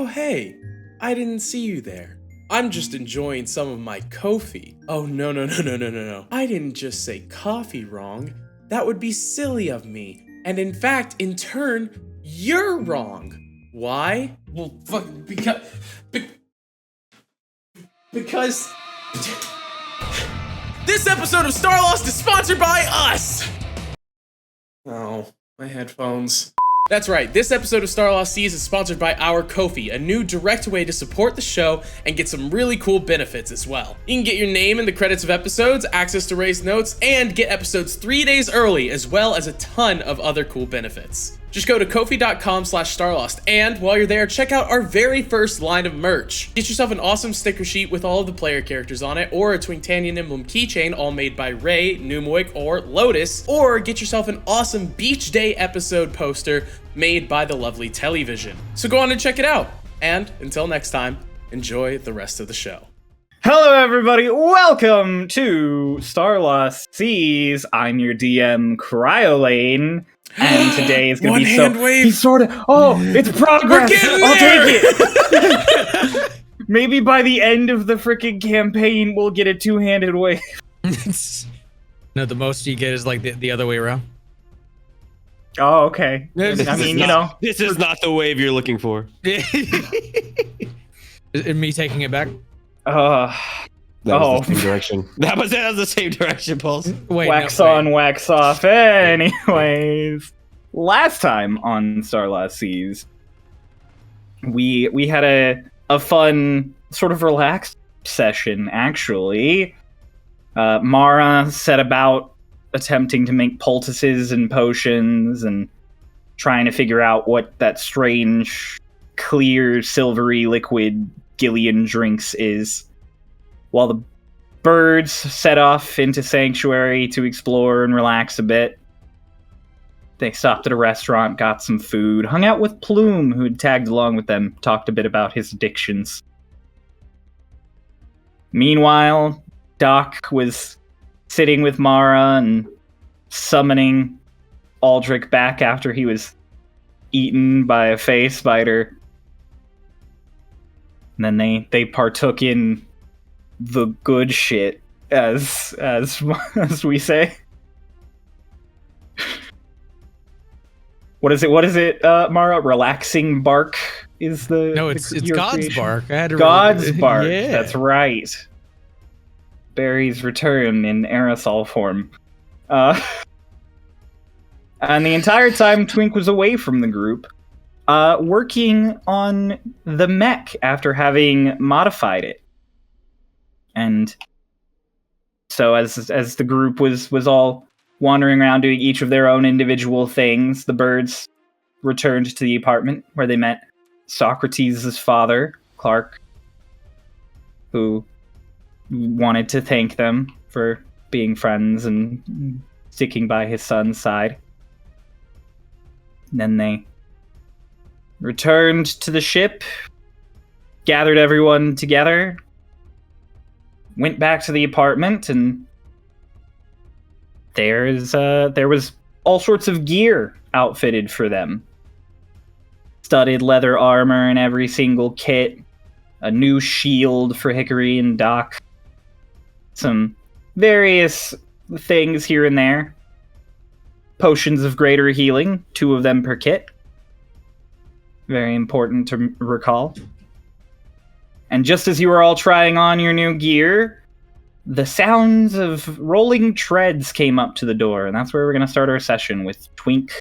Oh hey, I didn't see you there. I'm just enjoying some of my coffee. Oh no. I didn't just say coffee wrong. That would be silly of me. And in fact, in turn, you're wrong. Why? Well, fuck, because this episode of Starlost is sponsored by us! Oh, my headphones. That's right, this episode of Starlost Seas is sponsored by our Ko-fi, a new direct way to support the show and get some really cool benefits as well. You can get your name in the credits of episodes, access to raised notes, and get episodes 3 days early, as well as a ton of other cool benefits. Just go to ko-fi.com/starlost, and while you're there, check out our very first line of merch. Get yourself an awesome sticker sheet with all of the player characters on it, or a Twinktanian emblem keychain all made by Ray, Numoik, or Lotus, or get yourself an awesome Beach Day episode poster made by the lovely Television. So go on and check it out, and until next time, enjoy the rest of the show. Hello everybody, welcome to Starlost Seas. I'm your DM, Cryolane. And today is going to be so... wave. He's sort of... Oh, it's progress! I'll take it! Maybe by the end of the freaking campaign, we'll get a two-handed wave. No, the most you get is like the other way around. Oh, okay. I mean, you know... This is not the wave you're looking for. And me taking it back? That was the same direction. That was the same direction, Pulse. Wait, wax on, wax off. Anyways, last time on Starlost Seas, we had a fun, sort of relaxed session, actually. Mara set about attempting to make poultices and potions and trying to figure out what that strange, clear, silvery liquid Gillian drinks is. While the birds set off into Sanctuary to explore and relax a bit. They stopped at a restaurant, got some food, hung out with Plume, who had tagged along with them, talked a bit about his addictions. Meanwhile, Doc was sitting with Mara and summoning Aldrich back after he was eaten by a Fey spider. And then they partook in the good shit, as we say. What is it, Mara? Relaxing bark is the... No, it's God's creation? Bark. I had to God's bark, yeah. That's right. Barry's return in aerosol form. And the entire time Twink was away from the group, working on the mech after having modified it. And so as the group was all wandering around doing each of their own individual things, the birds returned to the apartment where they met Socrates' father, Clark, who wanted to thank them for being friends and sticking by his son's side. And then they returned to the ship, gathered everyone together, went back to the apartment, and there was all sorts of gear outfitted for them. Studded leather armor in every single kit, a new shield for Hickory and Doc, some various things here and there. Potions of greater healing, 2 of them per kit. Very important to recall. And just as you were all trying on your new gear, the sounds of rolling treads came up to the door, and that's where we're going to start our session, with Twink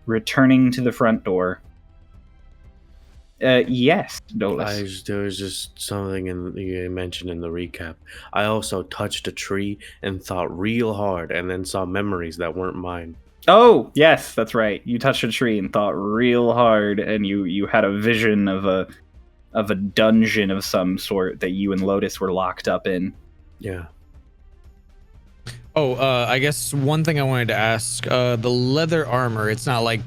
returning to the front door. Yes, Dolus. There was just something you mentioned in the recap. I also touched a tree and thought real hard, and then saw memories that weren't mine. Oh, yes, that's right. You touched a tree and thought real hard, and you had a vision of a dungeon of some sort that you and Lotus were locked up in. Yeah. Oh, I guess one thing I wanted to ask, the leather armor, it's not like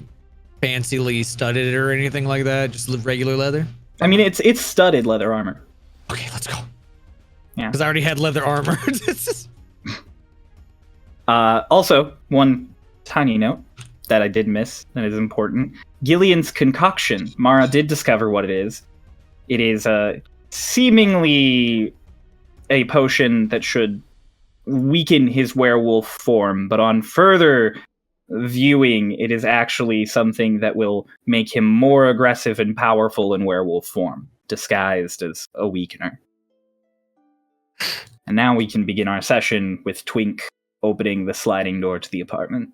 fancily studded or anything like that, just regular leather? I mean, it's studded leather armor. Okay, let's go. Yeah. Because I already had leather armor. Also, one tiny note that I did miss that is important. Gillian's concoction. Mara did discover what it is. It is seemingly a potion that should weaken his werewolf form, but on further viewing, it is actually something that will make him more aggressive and powerful in werewolf form, disguised as a weakener. And now we can begin our session with Twink opening the sliding door to the apartment.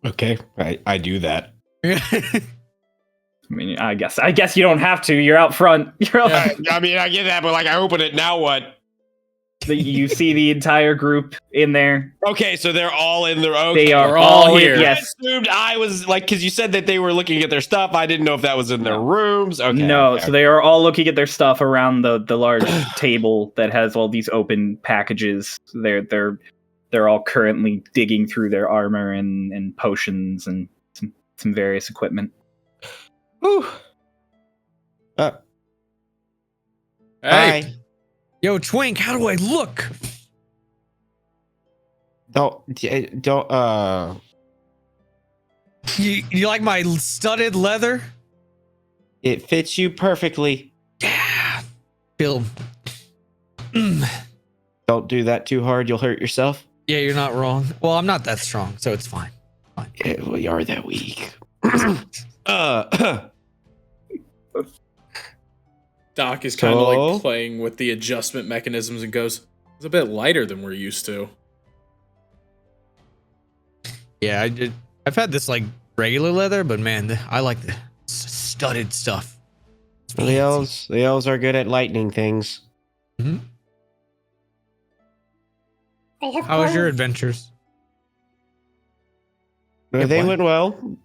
Okay, I do that. I mean, I guess you don't have to. You're out front. You're out. I mean, I get that, but like, I open it. Now what? You see the entire group in there. Okay, so they're all in their. Okay. They are We're all here. I Yes. assumed I was like, because you said that they were looking at their stuff. I didn't know if that was in their rooms. Okay. No, okay. so they are all looking at their stuff around the large table that has all these open packages. They're all currently digging through their armor and potions and some various equipment. Whew. Hey, Hi. Yo, Twink, how do I look? Don't. You like my studded leather? It fits you perfectly. Yeah. Feel. Don't do that too hard. You'll hurt yourself. Yeah, you're not wrong. Well, I'm not that strong, so it's fine. Yeah, we are that weak. Doc is kind of So? like playing with the adjustment mechanisms and goes, "It's a bit lighter than we're used to." Yeah, I've had this like regular leather, but man, I like the studded stuff. It's The elves are good at lightning things. Mm-hmm. I have How was your clothes. adventures? They what? went well.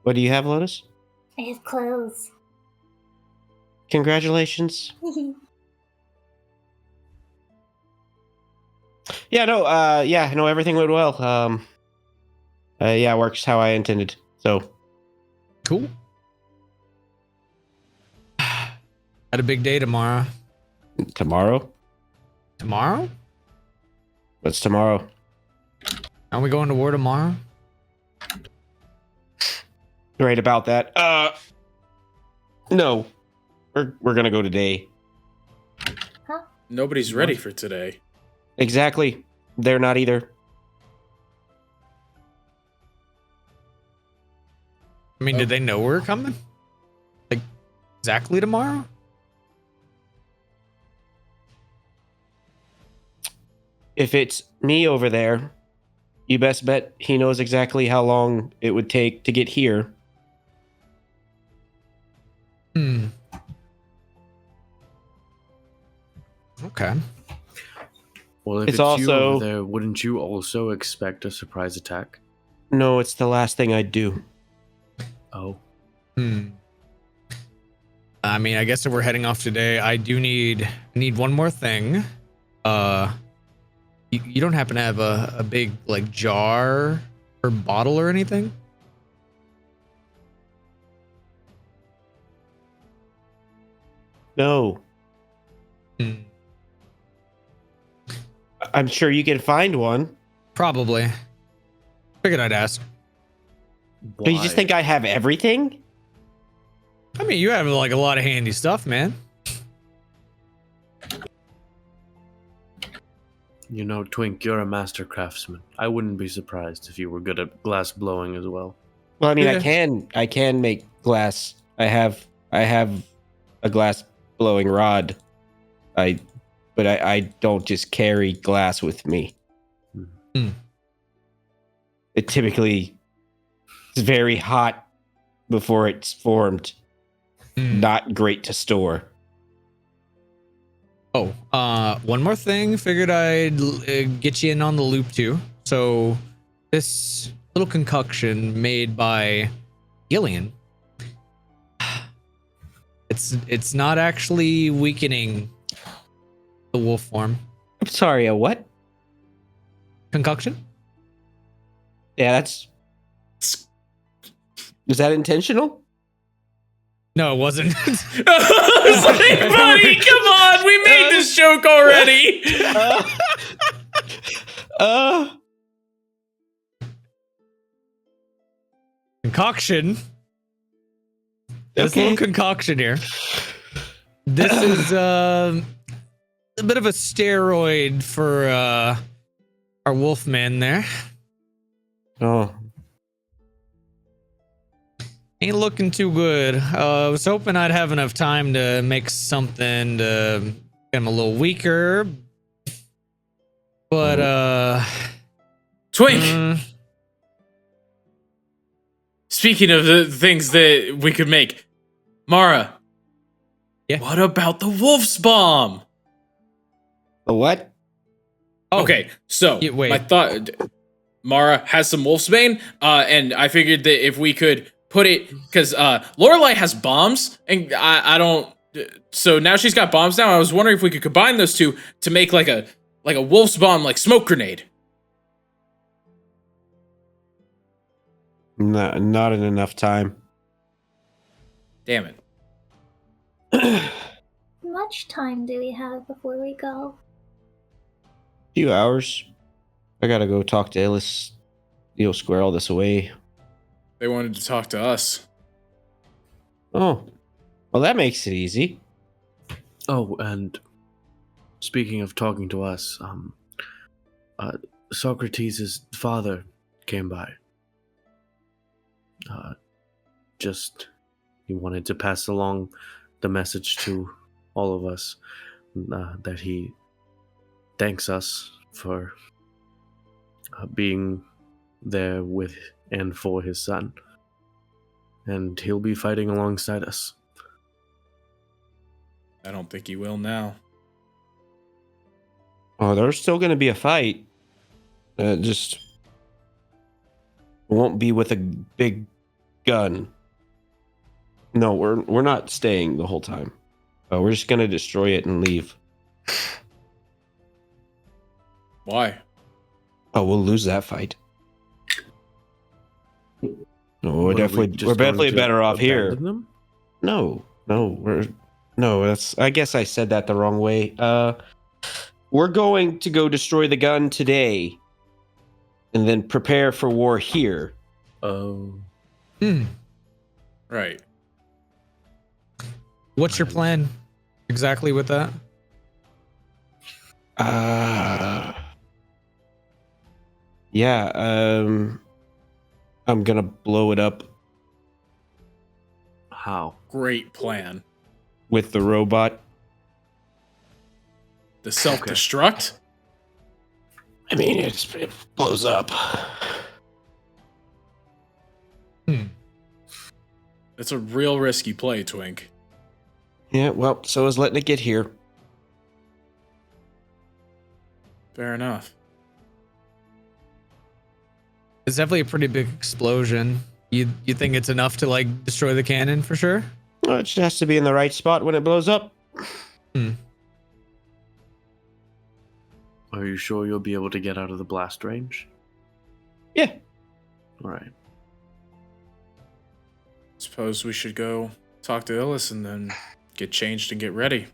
What do you have, Lotus? I have clothes. Congratulations. Yeah, no, everything went well. Yeah, works how I intended. So, Cool. Had a big day tomorrow. tomorrow? Tomorrow? What's tomorrow? Aren't we going to war tomorrow? Right about that. No. We're gonna go today. Nobody's ready for today. Exactly. They're not either. I mean, did they know we're coming? Like, exactly tomorrow? If it's me over there, you best bet he knows exactly how long it would take to get here. Hmm. Okay. Well, if It's it's, you also- over there, wouldn't you also expect a surprise attack? No, it's the last thing I'd do. Oh. Hmm. I mean, I guess if we're heading off today, I do need one more thing. You don't happen to have a big like jar or bottle or anything? No. Hmm. I'm sure you can find one. Probably. Figured I'd ask. Do you just think I have everything? I mean, you have like a lot of handy stuff, man. You know, Twink, you're a master craftsman. I wouldn't be surprised if you were good at glass blowing as well. Well, I mean, Yeah. I can make glass. I have a glass blowing rod. But I don't just carry glass with me. Hmm. It typically is very hot before it's formed. Hmm. Not great to store. Oh, one more thing. Figured I'd get you in on the loop too. So, this little concoction made by Gillian. It's not actually weakening the wolf form. I'm sorry, a what? Concoction? Yeah, that's. Is that intentional? No, it wasn't. I was like, buddy, come on, we made this joke already. concoction. This little concoction here. This is a bit of a steroid for our wolf man there. Oh, Ain't looking too good. I was hoping I'd have enough time to make something to get him a little weaker. But Twink. Speaking of the things that we could make, Mara. Yeah. What about the wolf's bomb? the what? oh, Okay, so Yeah, wait. my thought, Mara has some wolfsbane, and I figured that if we could put it, because Lorelei has bombs, and I don't. So now she's got bombs now. I was wondering if we could combine those two to make like a wolf's bomb, like smoke grenade. Not in enough time. Damn it. How much time do we have before we go? Few hours. I gotta go talk to Ellis. You'll square all this away. They wanted to talk to us. Oh, well, that makes it easy. Oh, and speaking of talking to us, Socrates' father came by. He wanted to pass along the message to all of us that he thanks us for being there with and for his son. And he'll be fighting alongside us. I don't think he will now. Oh, there's still gonna be a fight. Just won't be with a big gun. No, we're not staying the whole time. We're just gonna destroy it and leave. Why? Oh, we'll lose that fight. No, we're What, are we definitely just we're going definitely to better off here. abandon them? No, that's. I guess I said that the wrong way. We're going to go destroy the gun today, and then prepare for war here. Oh. Right. what's your plan exactly with that? Yeah. I'm gonna blow it up How? Great plan. with the robot. The self-destruct? I mean, it blows up. It's a real risky play, Twink. Yeah. Well, so is letting it get here. Fair enough. It's definitely a pretty big explosion. You think it's enough to like destroy the cannon for sure? Well, it just has to be in the right spot when it blows up. Are you sure you'll be able to get out of the blast range? Yeah. All right. Suppose we should go talk to Illis and then get changed and get ready.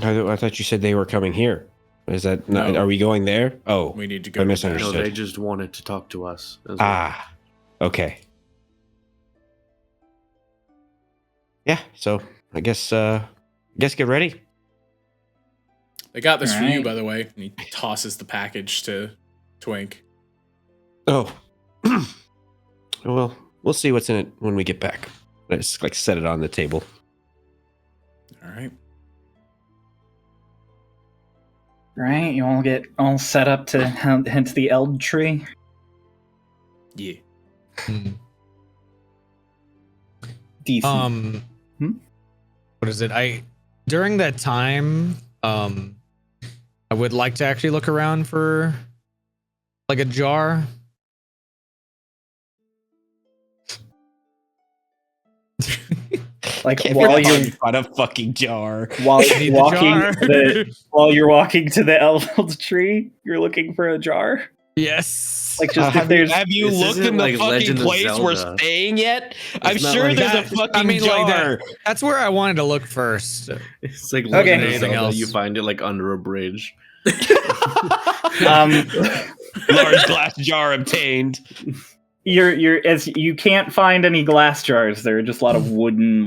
I thought you said they were coming here. Is that not, No. are we going there? Oh, We need to go I to misunderstood. No, they just wanted to talk to us. As well. ah, okay. Yeah. So I guess get ready. They got this for you, Alright. by the way. And he tosses the package to Twink. Oh. Well, we'll see what's in it when we get back. I just like set it on the table. All right. Right, you all get all set up to hint the Eld tree. Yeah. Decent. What is it? During that time, I would like to actually look around for like a jar. Like Can't while be you're on a fucking jar. while I need the walking jar. while you're walking to the Eld tree, you're looking for a jar. Yes. Like just if there's have you This looked isn't in the like fucking Legend of place we're Zelda. staying yet? I'm not sure like there's that. a fucking I mean, like jar. that's where I wanted to look first. It's like Okay. Legend of Anything Zelda, else? you find it like under a bridge. um Large glass jar obtained. as you can't find any glass jars. There are just a lot of wooden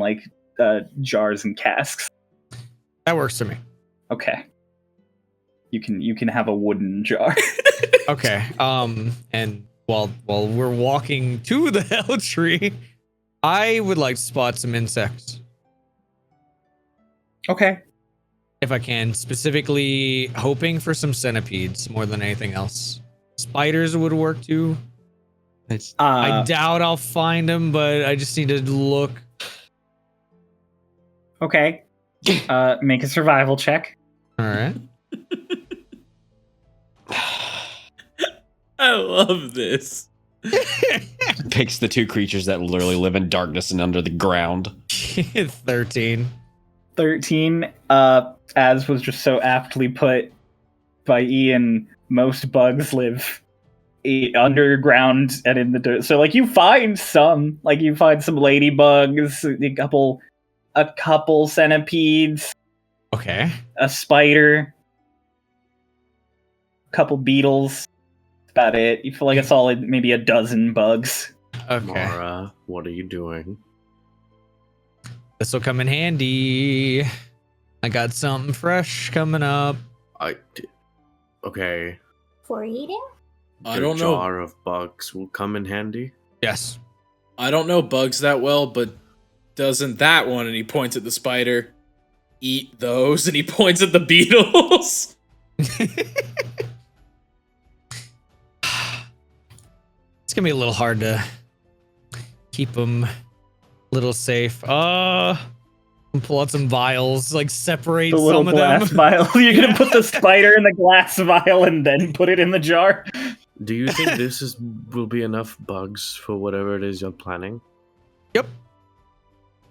jars and casks. That works for me. Okay. You can have a wooden jar. Okay. And while we're walking to the hell tree, I would like to spot some insects Okay. if I can, specifically hoping for some centipedes more than anything else. Spiders would work too. I doubt I'll find them, but I just need to look. Okay. Make a survival check. All right. I love this. Picks the two creatures that literally live in darkness and under the ground. 13. 13. As was just so aptly put by Ian, most bugs live underground and in the dirt. So you find some ladybugs, a couple centipedes, Okay. a spider, a couple beetles. That's about it. You feel like a solid maybe a dozen bugs. Okay. Mara, what are you doing? This will come in handy. I got something fresh coming up. Okay. For eating? I The don't know. jar of bugs will come in handy. Yes. I don't know bugs that well, but doesn't that one, and he points at the spider, eat those, and he points at the beetles? It's gonna be a little hard to keep them a little safe. Pull out some vials, separate The little some of glass them. vial. You're gonna put the spider in the glass vial and then put it in the jar. Do you think this will be enough bugs for whatever it is you're planning? Yep.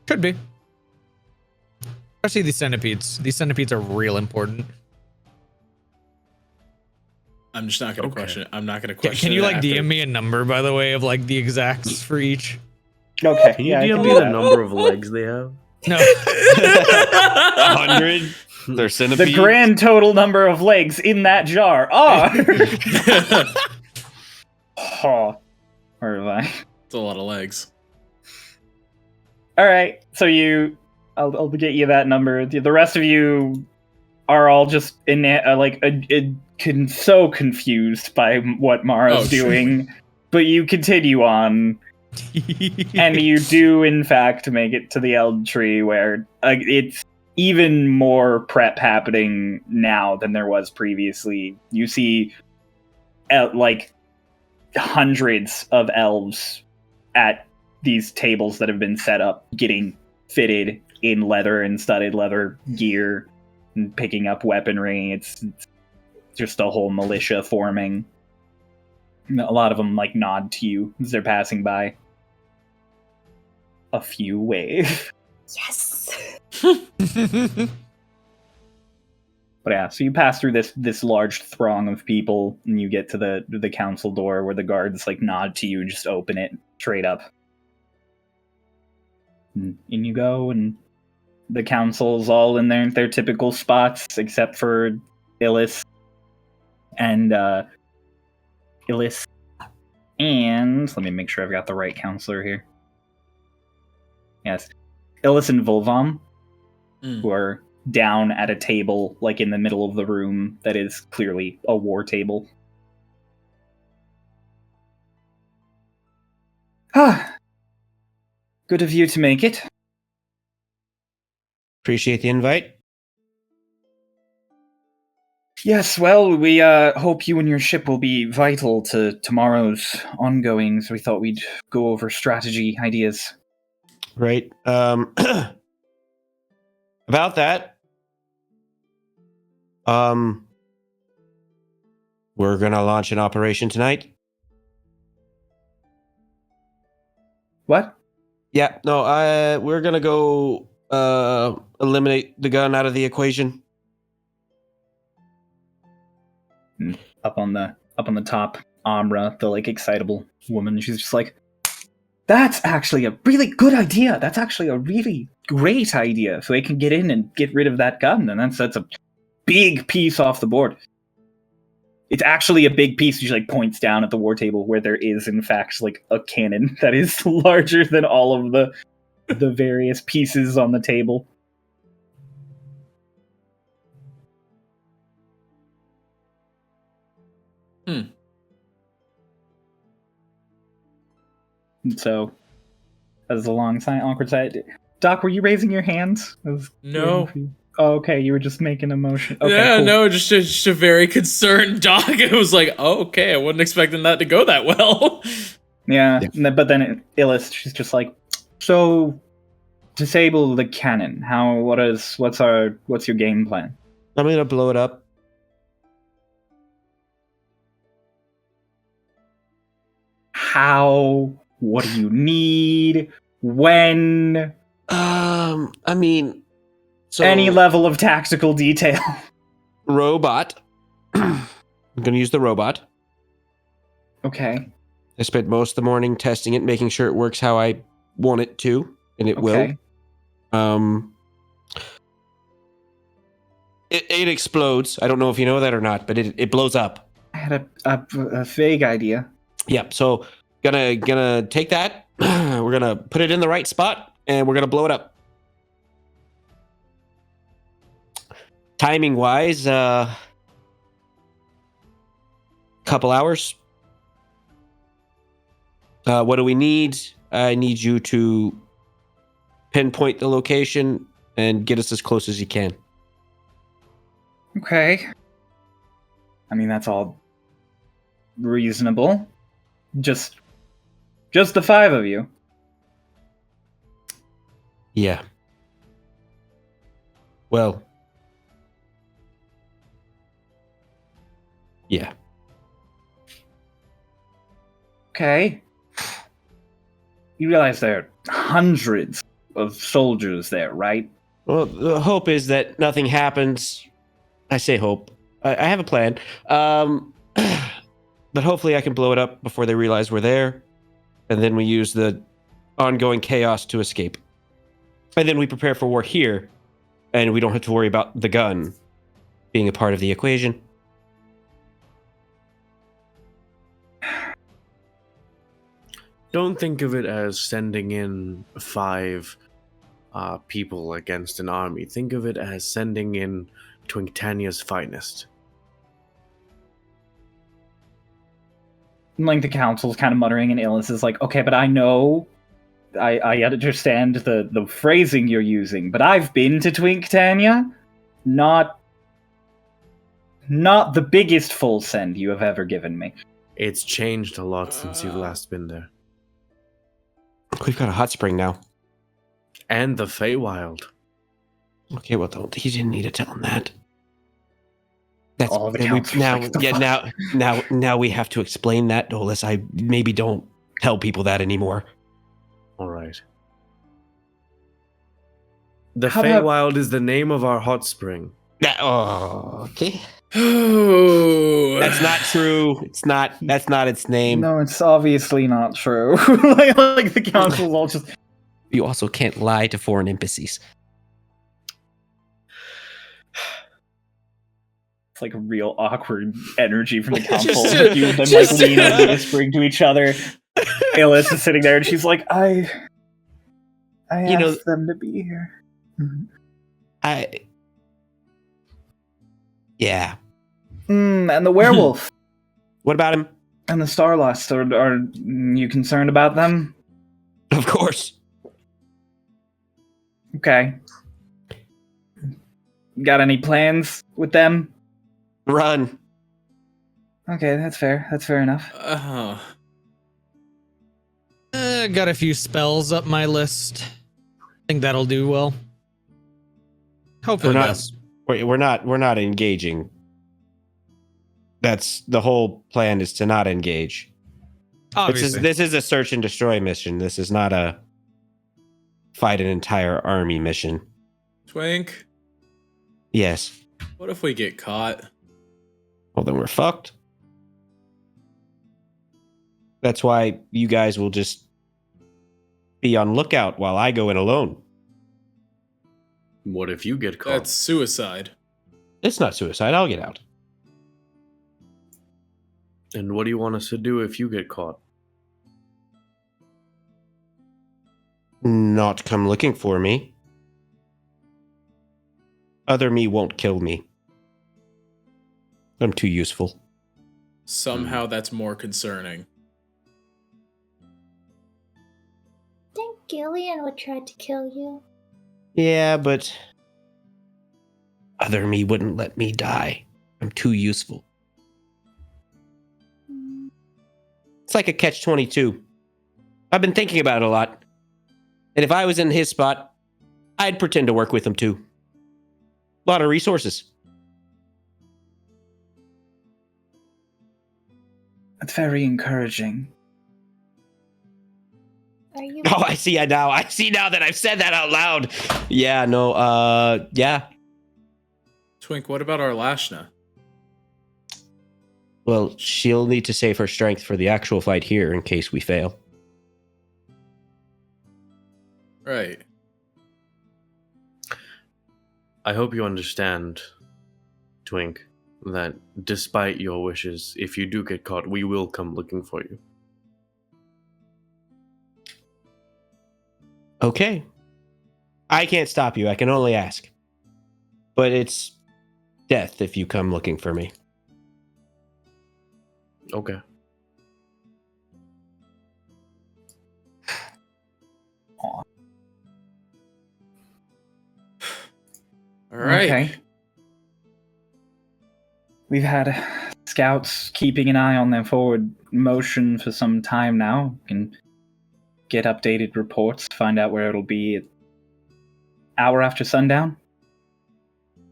Could be. Especially these centipedes. These centipedes are real important. I'm just not gonna Okay. question it. I'm not gonna question Can you it after. DM me a number, by the way, of the exacts for each? Okay. Can you yeah, I DM can me do the that. number of legs they have? No. 100. They're centipedes. The grand total number of legs in that jar are. Oh, where am I? It's a lot of legs. All right, so I'll get you that number. The rest of you are all just so confused by what Mara's Oh, sure. doing, but you continue on, and you do in fact make it to the Elm Tree, where it's even more prep happening now than there was previously. You see, hundreds of elves at these tables that have been set up, getting fitted in leather and studded leather gear and picking up weaponry. It's just a whole militia forming. A lot of them nod to you as they're passing by. A few wave. Yes! But yeah, so you pass through this large throng of people, and you get to the council door where the guards nod to you and just open it straight up. And in you go, and the council's all in their typical spots, except for Illis and Illis. And let me make sure I've got the right counselor here. Yes, Illis and Volvam, who are down at a table in the middle of the room that is clearly a war table. Good of you to make it. Appreciate the invite. Yes, well, we hope you and your ship will be vital to tomorrow's ongoing, so we thought we'd go over strategy ideas. Right. About that. We're gonna launch an operation tonight. What? Yeah, no, we're gonna go eliminate the gun out of the equation. Up on the top, Amra, the excitable woman, she's just like, that's actually a really good idea. That's actually a really great idea. So they can get in and get rid of that gun, and that's a big piece off the board. It's actually a big piece. She like points down at the war table where there is, in fact, like a cannon that is larger than all of the various pieces on the table. And so, as a long sign, awkward side. Doc, were you raising your hands? No. Oh, okay, you were just making a motion. Okay, yeah, cool. no, just a very concerned Doc. It was like, oh, okay, I wasn't expecting that to go that well. Yeah. But then Illis, she's just like, so disable the cannon. What's your game plan? I'm gonna blow it up. How? What do you need? When? I mean, so Any level of tactical detail. robot. I'm gonna use the robot. Okay. I spent most of the morning testing it, making sure it works how I want it to, and it Okay. will. It explodes. I don't know if you know that or not, but it blows up. I had a vague idea. Yep. So gonna take that. We're gonna put it in the right spot, and we're gonna blow it up. Timing wise, couple hours. What do we need? I need you to pinpoint the location and get us as close as you can. Okay. I mean, that's all reasonable. Just the 5 of you. Yeah. Well. Yeah. Okay. You realize there are hundreds of soldiers there, right? Well, the hope is that nothing happens. I say hope. I have a plan. But hopefully I can blow it up before they realize we're there. And then we use the ongoing chaos to escape. And then we prepare for war here. And we don't have to worry about the gun being a part of the equation. Don't think of it as sending in 5 people against an army. Think of it as sending in Twinktania's finest. Like the council's kind of muttering, and Illis is like, okay, but I know, I understand the phrasing you're using, but I've been to Twinktania, not the biggest full send you have ever given me. It's changed a lot since you've last been there. We've got a hot spring now. And the Feywild. Okay, well, he didn't need to tell him that. That's All the and council's now. like, "The Yeah, fuck?" now we have to explain that, Dolus. I maybe don't tell people that anymore. All right. The How about- Feywild is the name of our hot spring. Okay. Oh. That's not true. That's not its name. No, it's obviously not true. like the council's all just... You also can't lie to foreign embassies. It's like a real awkward energy from the council. Just- You and them just- like lean and whispering to each other. Illis is sitting there and she's like, I asked them to be here. Yeah. And the werewolf What about him? and the Starlost, are you concerned about them? Of course. Okay. Got any plans with them? Run. Okay, that's fair. That's fair enough. Got a few spells up my list. Think that'll do well. Hopefully We're it not- does. We're not engaging. That's the whole plan, is to not engage. Obviously. This is a search and destroy mission. This is not a fight an entire army mission. Twink, Yes. what if we get caught? Well, then we're fucked. That's why you guys will just be on lookout while I go in alone. What if you get caught? That's suicide. It's not suicide. I'll get out. And what do you want us to do if you get caught? Not come looking for me. Other me won't kill me. I'm too useful. Somehow that's more concerning. I think Gillian would try to kill you. Yeah, but other me wouldn't let me die. I'm too useful. It's like a catch-22. I've been thinking about it a lot. And if I was in his spot, I'd pretend to work with him too. A lot of resources. That's very encouraging. Are you? Oh, I see now. I see now that I've said that out loud. Yeah, no, yeah. Twink, what about our Lashna? Well, she'll need to save her strength for the actual fight here in case we fail. Right. I hope you understand, Twink, that despite your wishes, if you do get caught, we will come looking for you. Okay. I can't stop you. I can only ask. But it's death if you come looking for me. Okay. All right. Okay. We've had scouts keeping an eye on their forward motion for some time now. Can get updated reports, find out where it'll be an hour after sundown.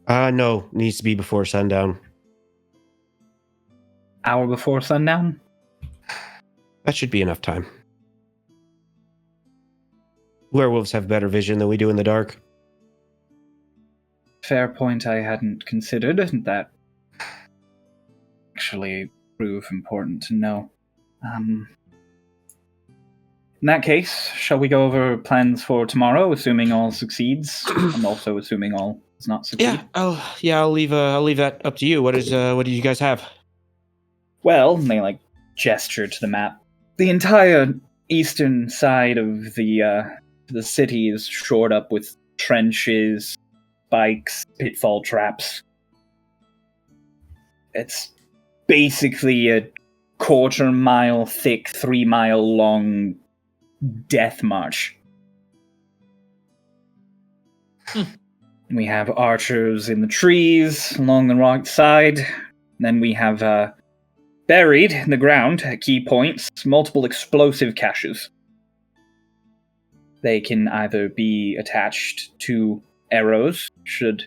No. Needs to be before sundown. Hour before sundown? That should be enough time. Werewolves have better vision than we do in the dark. Fair point I hadn't considered. That actually prove important to know. In that case, shall we go over plans for tomorrow, assuming all succeeds, and also assuming all does not succeed? Yeah, I'll leave that up to you. What do you guys have? Well, and they gesture to the map. The entire eastern side of the city is shored up with trenches, spikes, pitfall traps. It's basically a quarter-mile thick, 3-mile long death march. We have archers in the trees along the right side. Then we have buried in the ground at key points multiple explosive caches. They can either be attached to arrows, should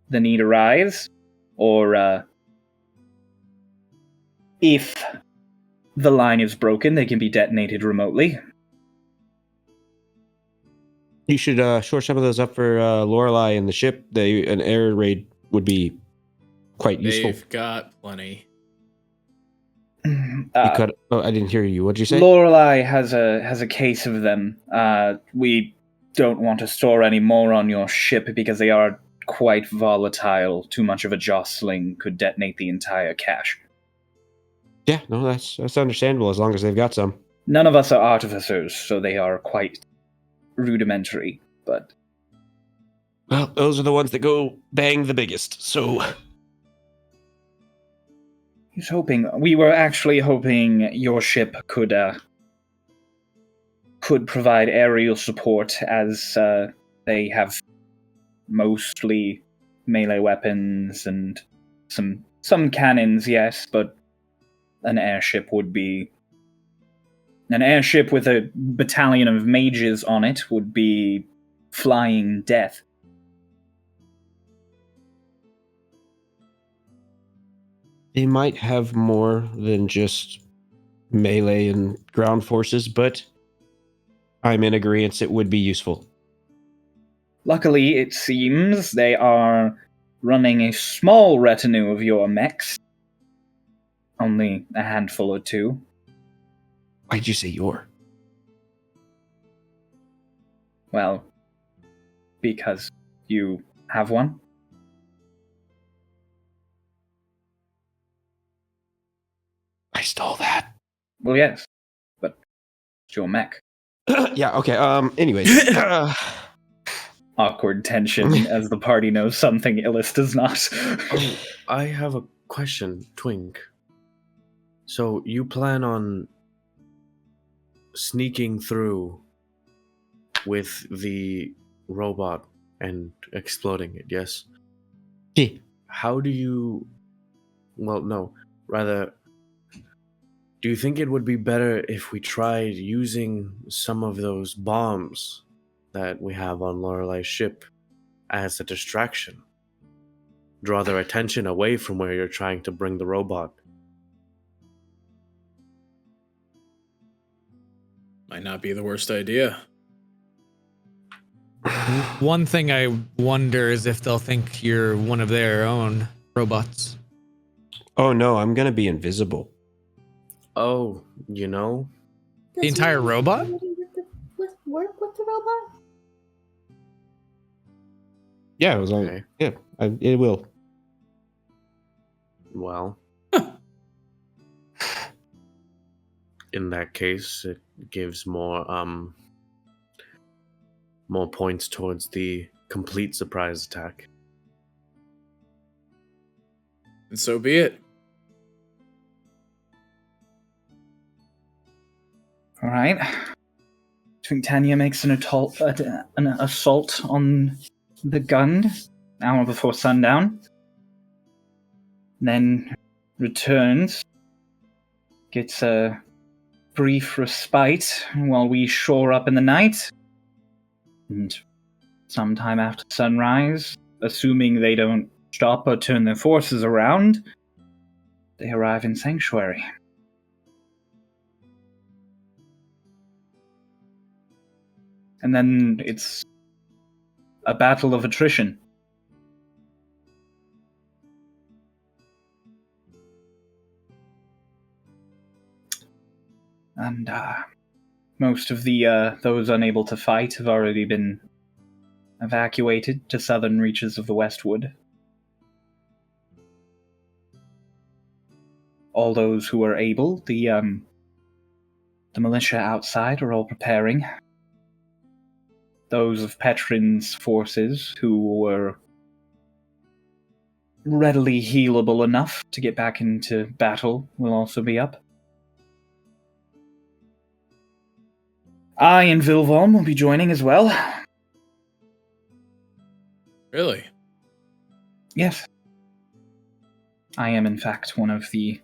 the need arise, or if the line is broken, they can be detonated remotely. You should shore some of those up for Lorelei and the ship. An air raid would be quite useful. They've got plenty. I didn't hear you. What did you say? Lorelei has a case of them. We don't want to store any more on your ship because they are quite volatile. Too much of a jostling could detonate the entire cache. Yeah, no, that's understandable as long as they've got some. None of us are artificers, so they are quite rudimentary, but... Well, those are the ones that go bang the biggest, so... We were actually hoping your ship could provide aerial support, as they have mostly melee weapons and some cannons, yes, but an airship would be... An airship with a battalion of mages on it would be flying death. They might have more than just melee and ground forces, but I'm in agreement it would be useful. Luckily, it seems they are running a small retinue of your mechs. Only a handful or two. Why'd you say your? Well, because you have one. I I stole that. Well, yes, but it's your mech. Yeah, okay. Anyways. Awkward tension as the party knows something Illis does not. Oh, I have a question, Twink. So you plan on sneaking through with the robot and exploding it, yes? Yeah. How do you... Well, no. Rather, do you think it would be better if we tried using some of those bombs that we have on Lorelei's ship as a distraction? Draw their attention away from where you're trying to bring the robot. Might not be the worst idea. One thing I wonder is if they'll think you're one of their own robots. Oh no, I'm gonna be invisible. Oh, you know? The entire robot? Work with the robot? Yeah, it was all. Okay. Yeah, it will. Well, in that case, it gives more points towards the complete surprise attack. And so be it. All right. Twinktania makes an assault on the gun an hour before sundown. Then returns, gets a brief respite while we shore up in the night. And sometime after sunrise, assuming they don't stop or turn their forces around, they arrive in Sanctuary. And then it's a battle of attrition. And most of the those unable to fight have already been evacuated to southern reaches of the Westwood. All those who are able, the militia outside are all preparing. Those of Petrin's forces who were readily healable enough to get back into battle will also be up. I and Vilvolm will be joining as well. Really? Yes. I am, in fact, one of the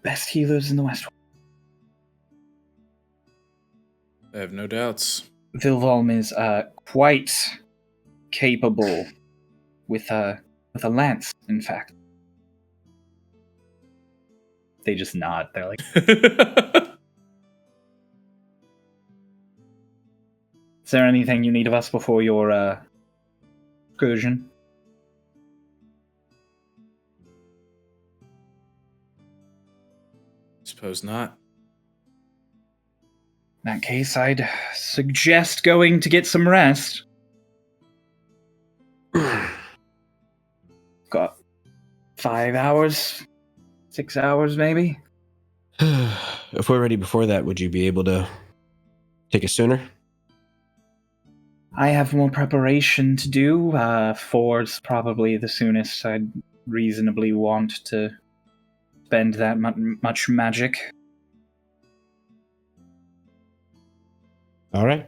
best healers in the West. I have no doubts. Vilvolm is quite capable with a lance, in fact. They just nod. They're like, is there anything you need of us before your excursion? Suppose not. In that case, I'd suggest going to get some rest. Got 5 hours, 6 hours maybe. If we're ready before that, would you be able to take us sooner? I have more preparation to do. 4's probably the soonest I'd reasonably want to spend that much magic. All right.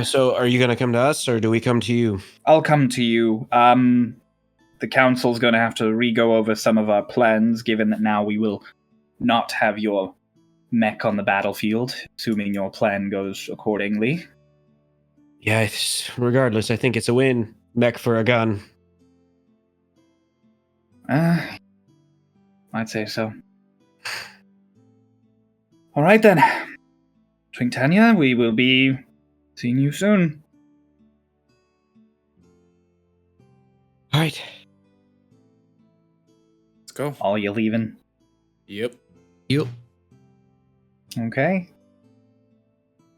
So are you going to come to us or do we come to you? I'll come to you. The council's going to have to re-go over some of our plans, given that now we will not have your mech on the battlefield, assuming your plan goes accordingly. Yeah, regardless, I think it's a win. Mech for a gun. I'd say so. All right then. Twinktania, we will be seeing you soon. All right. Let's go. All you leaving? Yep. Yep. Okay.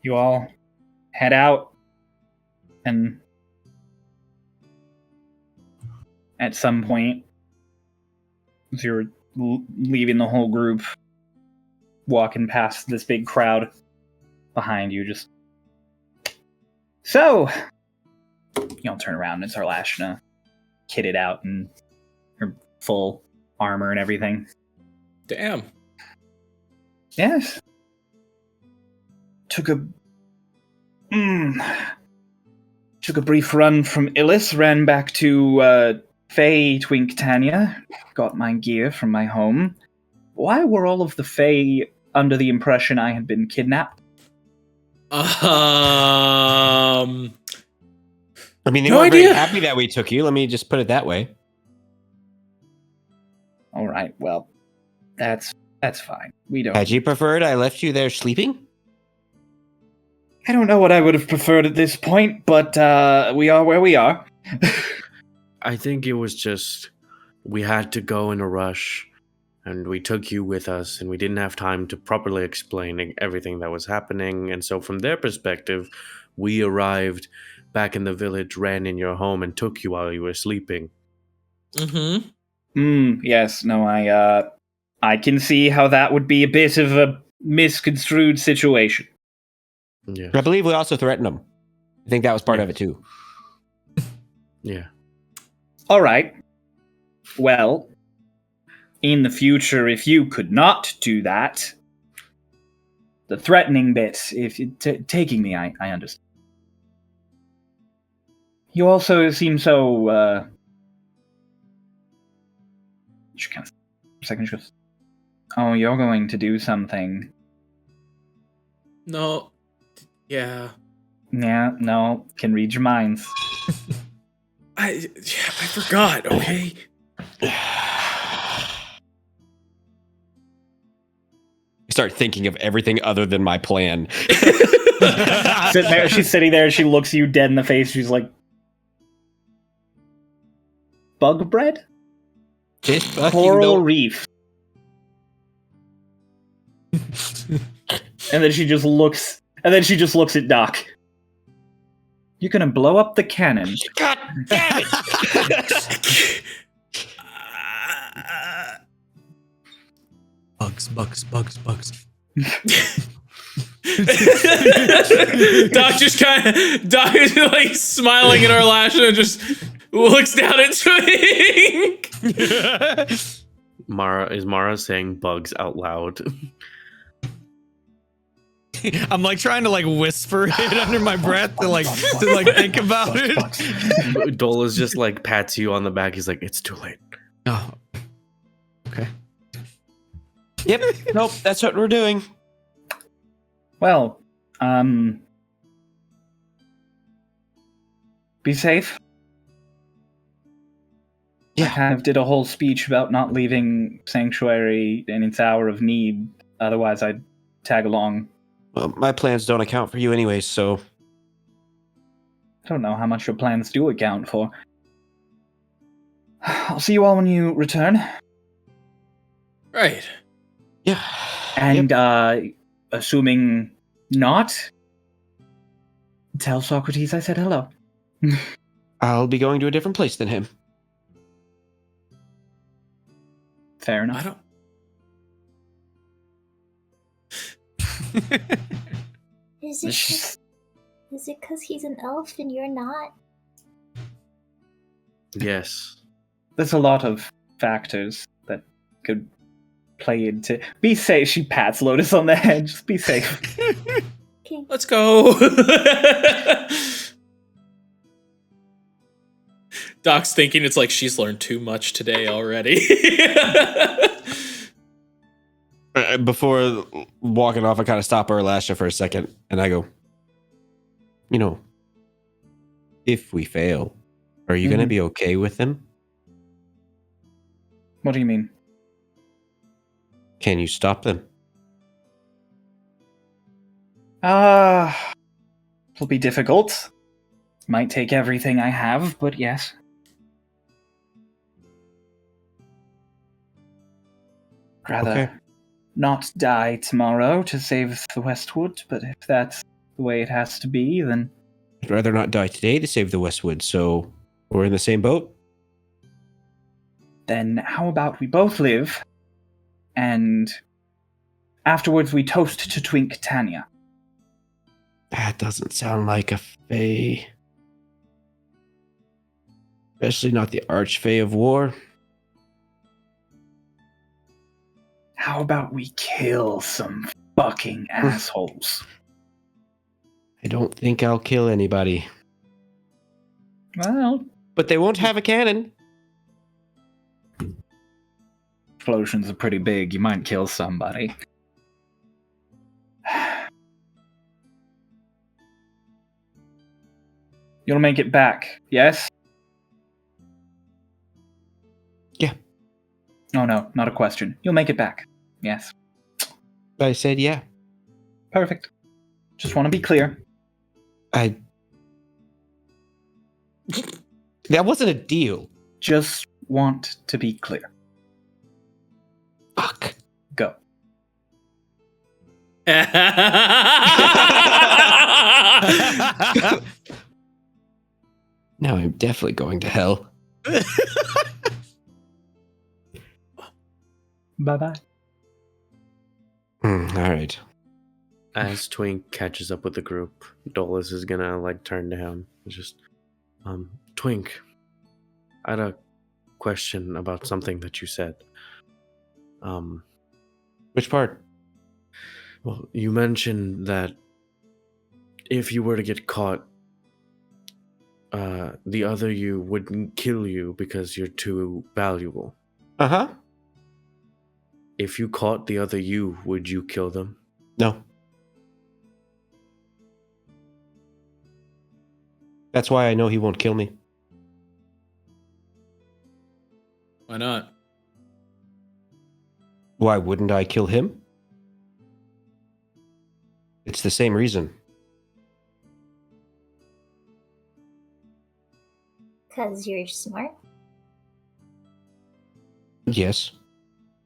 You all head out, and at some point, As you're leaving the whole group, walking past this big crowd behind you, just... So, turn around, and it's Arlashna, kitted out in her full armor and everything. Damn. Yes. Took a brief run from Illis, ran back to Fae Twink Tanya, got my gear from my home. Why were all of the Fae under the impression I had been kidnapped? I mean, they No weren't very idea. happy that we took you. Let me just put it that way. All right, well, that's fine. We don't. Had you preferred I left you there sleeping? I don't know what I would have preferred at this point, but we are where we are. I think it was just we had to go in a rush, and we took you with us, and we didn't have time to properly explain everything that was happening. And so, from their perspective, we arrived back in the village, ran in your home, and took you while you were sleeping. Mm-hmm. Yes, no, I can see how that would be a bit of a misconstrued situation. Yeah. I believe we also threatened them. I think that was part of it too. Yeah. All right. Well, in the future, if you could not do that, the threatening bit, if you taking me, I understand. You also seem so, she kind of, for a second, she goes, oh, you're going to do something. No. Yeah. Yeah, no, can read your minds. I forgot, okay? Start thinking of everything other than my plan. She's sitting there, she looks you dead in the face, she's like, bug bread? Just fucking Coral don't- reef. And then she just looks at Doc. You're gonna blow up the cannon. God damn it! Bugs. Doc is like smiling at our lash and just looks down at Twink. Mara saying bugs out loud? I'm like trying to like whisper it under my breath to think about it. Dola's just like pats you on the back. He's like, it's too late. Oh, okay. Yep. Nope. That's what we're doing. Well, be safe. Yeah. I kind of did a whole speech about not leaving Sanctuary in its hour of need. Otherwise, I'd tag along. Well, my plans don't account for you anyways, so I don't know how much your plans do account for. I'll see you all when you return. Right. yeah. And, assuming not, tell Socrates I said hello. I'll be going to a different place than him. Fair I enough. don't. Is it because he's an elf and you're not? Yes. There's a lot of factors that could play into... Be safe. She pats Lotus on the head. Just be safe. Okay. Let's go. Doc's thinking it's like she's learned too much today already. Before walking off, I kind of stop Lasha for a second, and I go, if we fail, are you going to be okay with them? What do you mean? Can you stop them? It'll be difficult. Might take everything I have, but yes. Rather Okay. not die tomorrow to save the Westwood, but if that's the way it has to be, then... I'd rather not die today to save the Westwood, so we're in the same boat? then how about we both live, and afterwards we toast to Twink Tanya. That doesn't sound like a Fae. Especially not the Archfey of War. How about we kill some fucking assholes? I don't think I'll kill anybody. Well, But they won't have a cannon. explosions are pretty big. You might kill somebody. You'll make it back, yes? Yeah. Oh no, not a question. You'll make it back. Yes. I said yeah. Perfect. Just want to be clear. That wasn't a deal. Just want to be clear. Fuck. Go. Now I'm definitely going to hell. Bye-bye. All right. As Twink catches up with the group, Dolus is gonna turn to him. Just, Twink, I had a question about something that you said. Which part? Well, you mentioned that if you were to get caught, the other you wouldn't kill you because you're too valuable. Uh-huh. If you caught the other you, would you kill them? No. That's why I know he won't kill me. Why not? Why wouldn't I kill him? It's the same reason. Because you're smart. Yes.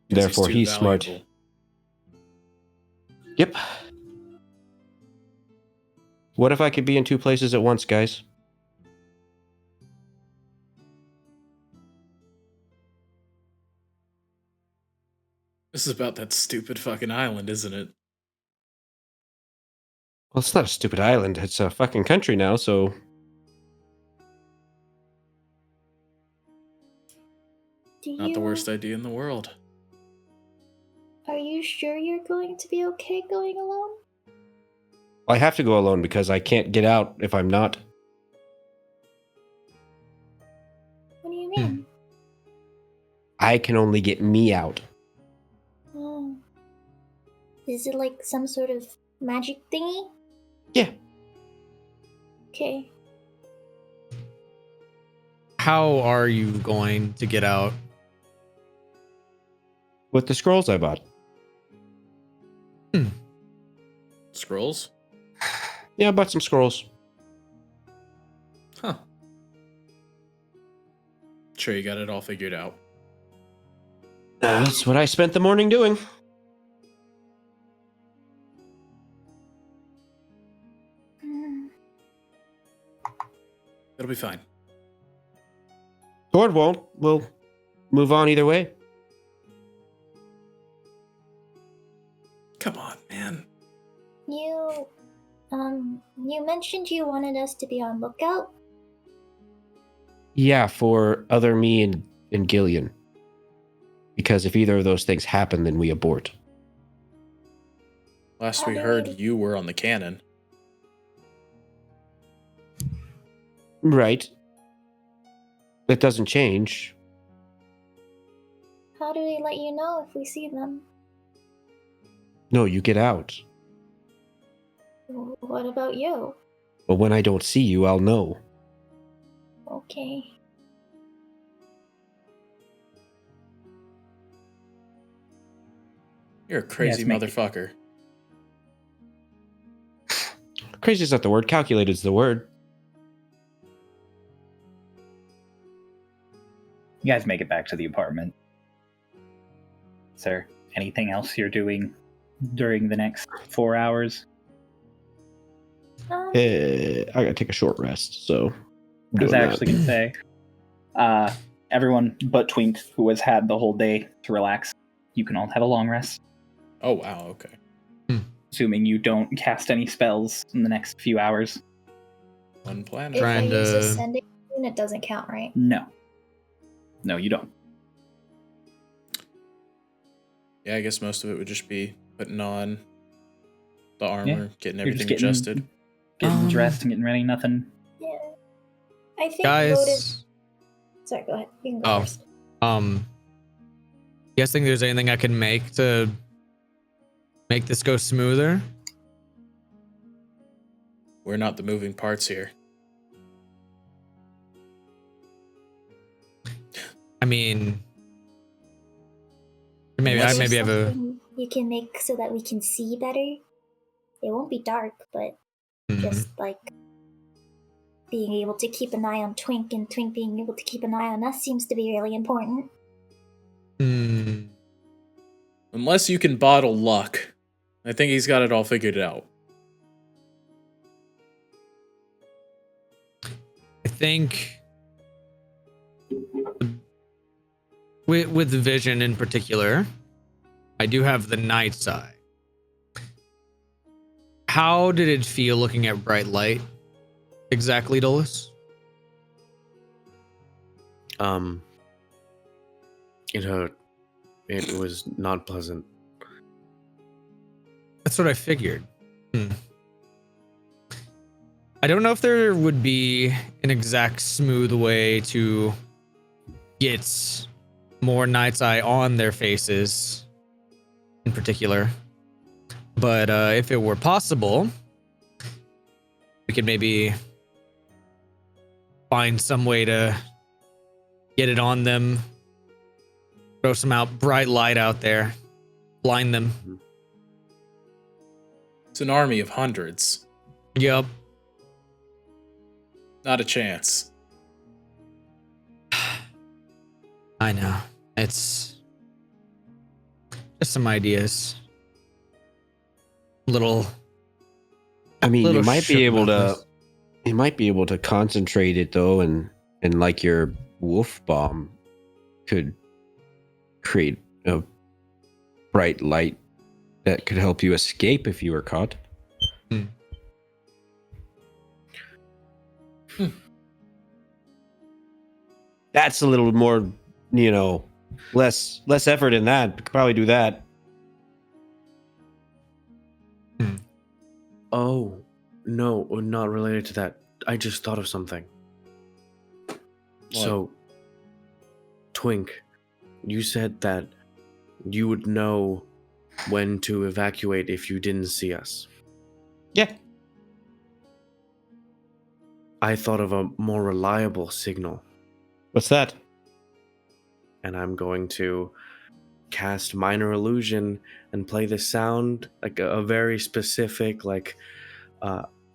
'Cause Therefore, too he's smart. valuable. Yep. What if I could be in two places at once, guys? This is about that stupid fucking island, isn't it? Well, it's not a stupid island. It's a fucking country now, so... Not the worst idea in the world. Are you sure you're going to be okay going alone? I have to go alone because I can't get out if I'm not. What do you mean? I can only get me out. Oh. Is it like some sort of magic thingy? Yeah. Okay. How are you going to get out? With the scrolls I bought. Scrolls? Yeah, I bought some scrolls. Huh. Sure, you got it all figured out. That's what I spent the morning doing. Hmm. It'll be fine. Or it won't. We'll move on either way. Come on, man. You mentioned you wanted us to be on lookout? Yeah, for other me and Gillian. Because if either of those things happen, then we abort. Last we heard, you were on the cannon. Right. That doesn't change. How do we let you know if we see them? No, you get out. What about you? But when I don't see you, I'll know. Okay. You're a crazy Yes, make it. motherfucker. Crazy is not the word. Calculated is the word. You guys make it back to the apartment. Is there anything else you're doing during the next 4 hours? I gotta take a short rest, so... I was actually going to say, everyone but Twink, who has had the whole day to relax, you can all have a long rest. Oh, wow, okay. Assuming you don't cast any spells in the next few hours. One planet. If I Trying use to- ascending, it doesn't count, right? No. No, you don't. Yeah, I guess most of it would just be putting on the armor, getting You're just everything adjusted. Getting dressed and getting ready, nothing. Yeah. I think Guys, Lotus. Sorry, go ahead. You can go first. you guys think there's anything I can make to make this go smoother? We're not the moving parts here. I mean, maybe Is I there maybe have a. something you can make so that we can see better. It won't be dark, but just like being able to keep an eye on Twink and Twink being able to keep an eye on us seems to be really important. Hmm. Unless you can bottle luck. I think he's got it all figured out. I think with the vision in particular, I do have the night's eye. How did it feel looking at bright light? Exactly, Dolus? It hurt. It was not pleasant. That's what I figured. I don't know if there would be an exact smooth way to get more Night's Eye on their faces in particular. But if it were possible, we could maybe find some way to get it on them, throw some bright light out there, blind them. It's an army of hundreds. Yup. Not a chance. I know. It's just some ideas. Little. I mean, little you might shook be able about to. this. You might be able to concentrate it though, and like your wolf bomb could create a bright light that could help you escape if you were caught. That's a little more, less effort in that. Could probably do that. Oh, no, not related to that. I just thought of something. So, Twink, you said that you would know when to evacuate if you didn't see us. Yeah. I thought of a more reliable signal, What's that? and I'm going to cast Minor Illusion and play the sound like a very specific,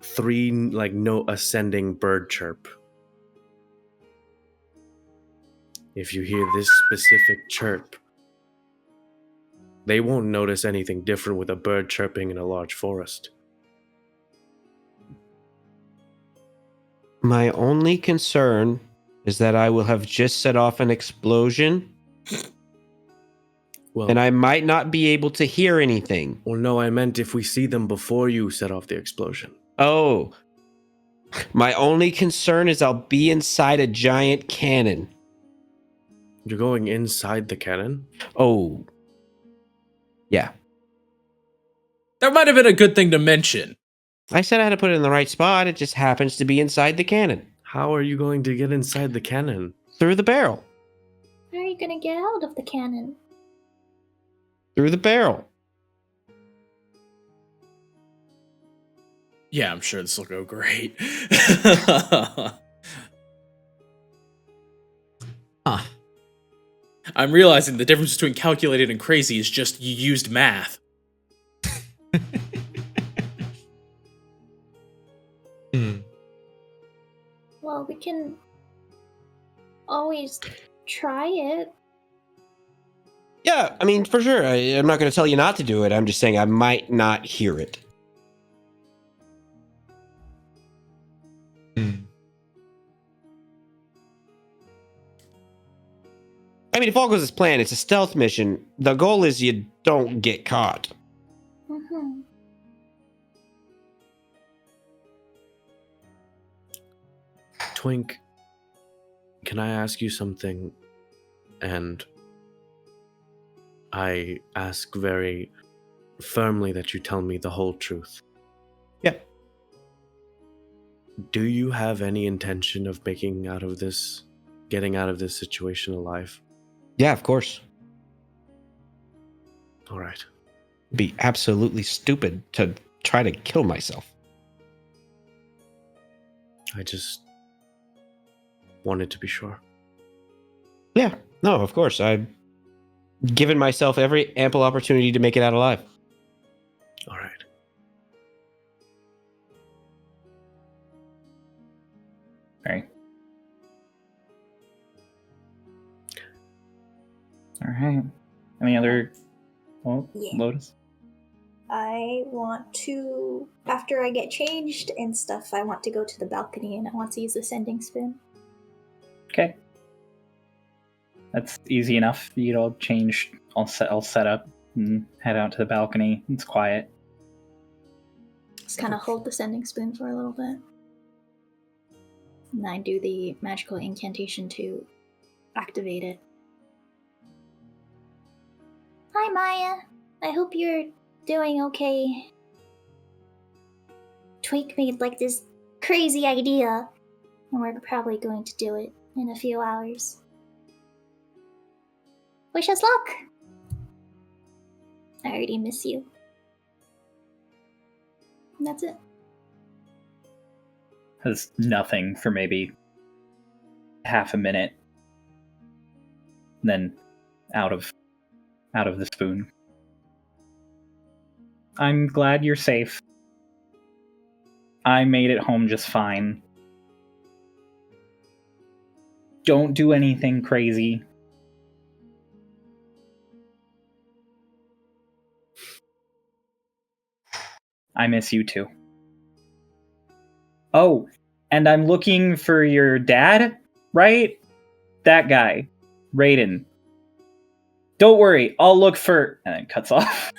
3 note ascending bird chirp. If you hear this specific chirp, they won't notice anything different with a bird chirping in a large forest. My only concern is that I will have just set off an explosion, Well, and I might not be able to hear anything. well, no, I meant if we see them before you set off the explosion. Oh. My only concern is I'll be inside a giant cannon. You're going inside the cannon? Oh. Yeah. That might have been a good thing to mention. I said I had to put it in the right spot. It just happens to be inside the cannon. How are you going to get inside the cannon? Through the barrel. How are you gonna get out of the cannon? Through the barrel. Yeah, I'm sure this will go great. Huh. I'm realizing the difference between calculated and crazy is just you used math. Well, we can always try it. Yeah, I mean, for sure. I'm not going to tell you not to do it. I'm just saying I might not hear it. I mean, if all goes as planned, it's a stealth mission. The goal is you don't get caught. Mm-hmm. Twink, can I ask you something? And I ask very firmly that you tell me the whole truth. Yeah. Do you have any intention of getting out of this situation alive? Yeah, of course. All right. It'd be absolutely stupid to try to kill myself. I just wanted to be sure. Yeah, no, of course. I've given myself every ample opportunity to make it out alive. All right. Right. All right. Any other? Well, Yeah. Lotus. I want to, after I get changed and stuff, I want to go to the balcony and I want to use the sending spoon. Okay. That's easy enough. You'd all change. I'll set up and head out to the balcony. It's quiet. Just kind of hold the sending spoon for a little bit. And I do the magical incantation to activate it. Hi, Maya. I hope you're doing okay. Twink made like this crazy idea, and we're probably going to do it in a few hours. Wish us luck! I already miss you. And that's it. Has nothing for maybe half a minute. Then out of the spoon. I'm glad you're safe. I made it home just fine. Don't do anything crazy. I miss you too. Oh, and I'm looking for your dad, right? That guy, Raiden. Don't worry, I'll look for... And it cuts off.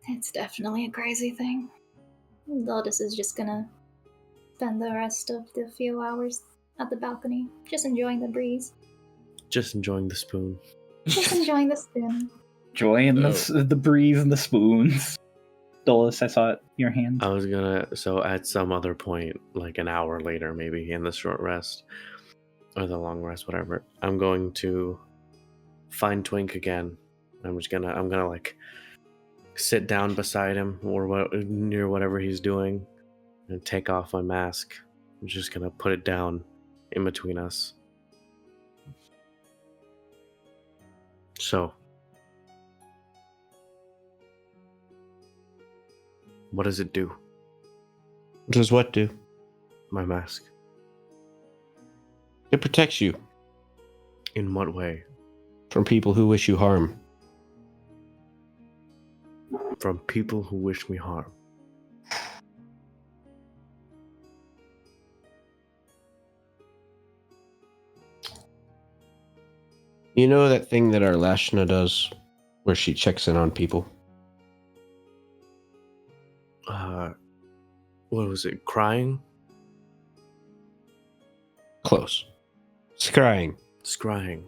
It's definitely a crazy thing. Lotus is just gonna spend the rest of the few hours at the balcony, just enjoying the breeze. Just enjoying the spoon. Just enjoying the spoon. Joy in the breeze and the spoons. Dolus, I saw your hand. I was gonna, so at some other point, like an hour later, maybe in the short rest or the long rest, whatever, I'm going to find Twink again. I'm gonna like sit down beside him or near whatever he's doing and take off my mask. I'm just gonna put it down in between us. So, what does it do? Does what do? My mask. It protects you In what way? from people who wish you harm. From people who wish me harm. You know that thing that our Lashna does, where she checks in on people? What was it? Crying? Close. Scrying. Scrying.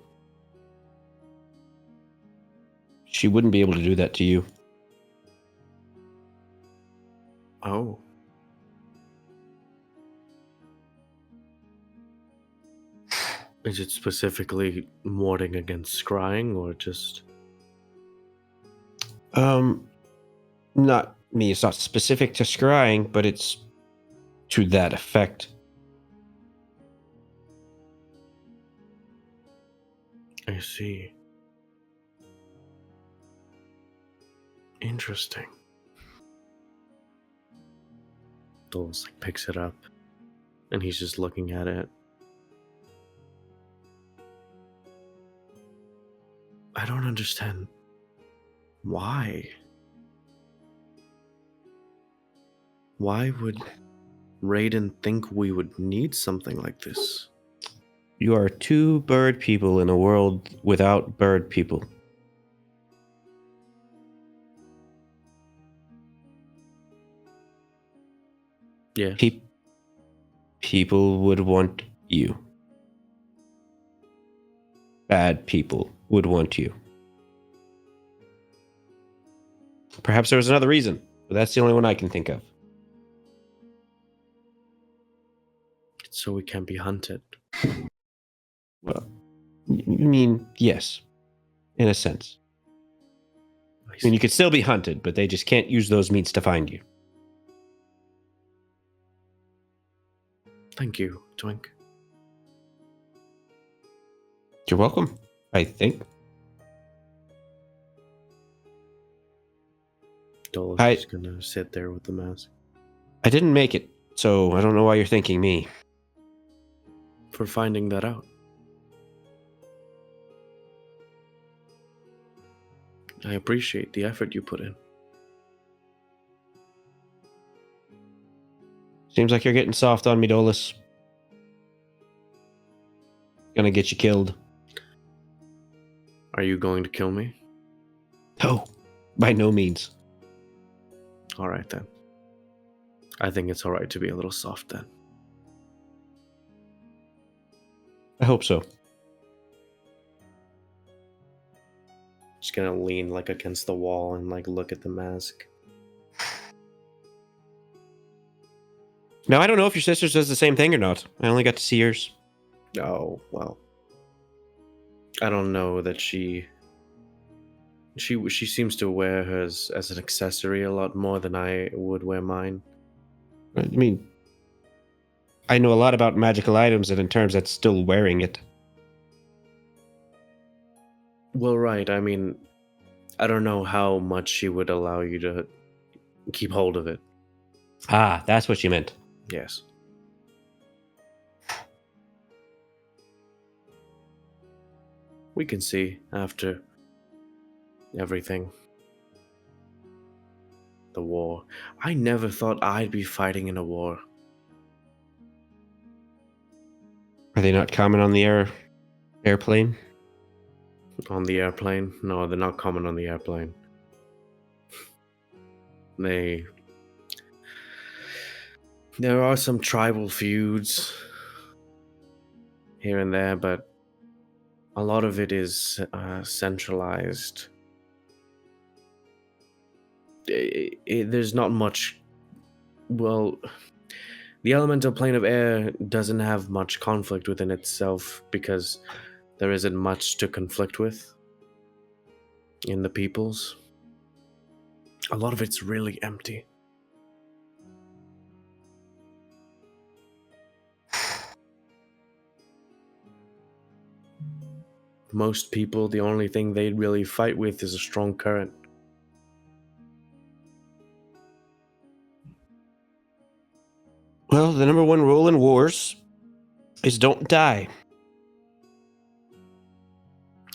She wouldn't be able to do that to you. Oh. Is it specifically warding against scrying or just... Not me. It's not specific to scrying, but it's to that effect. I see. Interesting. Dolus like picks it up and he's just looking at it. I don't understand Why would Raiden think we would need something like this? You are two bird people in a world without bird people. Yeah. People would want you. Bad people would want you. Perhaps there was another reason, but that's the only one I can think of. So we can be hunted. Well, you mean, yes, in a sense. I mean, you could still be hunted, but they just can't use those means to find you. Thank you, Twink. You're welcome, I think. Dolus is gonna sit there with the mask. I didn't make it, so I don't know why you're thanking me. For finding that out. I appreciate the effort you put in. Seems like you're getting soft on me, Dolus. Gonna get you killed. Are you going to kill me? No, by no means. Alright then. I think it's alright to be a little soft then. I hope so. Just gonna lean like against the wall and like look at the mask. Now, I don't know if your sister does the same thing or not. I only got to see yours. Oh, well. I don't know that she seems to wear hers as an accessory a lot more than I would wear mine. I mean, I know a lot about magical items, and in terms that's still wearing it. Well, right. I mean, I don't know how much she would allow you to keep hold of it. Ah, that's what you meant. Yes. We can see after everything. The war. I never thought I'd be fighting in a war. Are they not common on the airplane? On the airplane? No, they're not common on the airplane. There are some tribal feuds here and there, but a lot of it is centralized. There's not much. Well, the elemental plane of air doesn't have much conflict within itself because there isn't much to conflict with in the peoples. A lot of it's really empty. Most people, the only thing they really fight with is a strong current. Well, the number one rule in wars is don't die.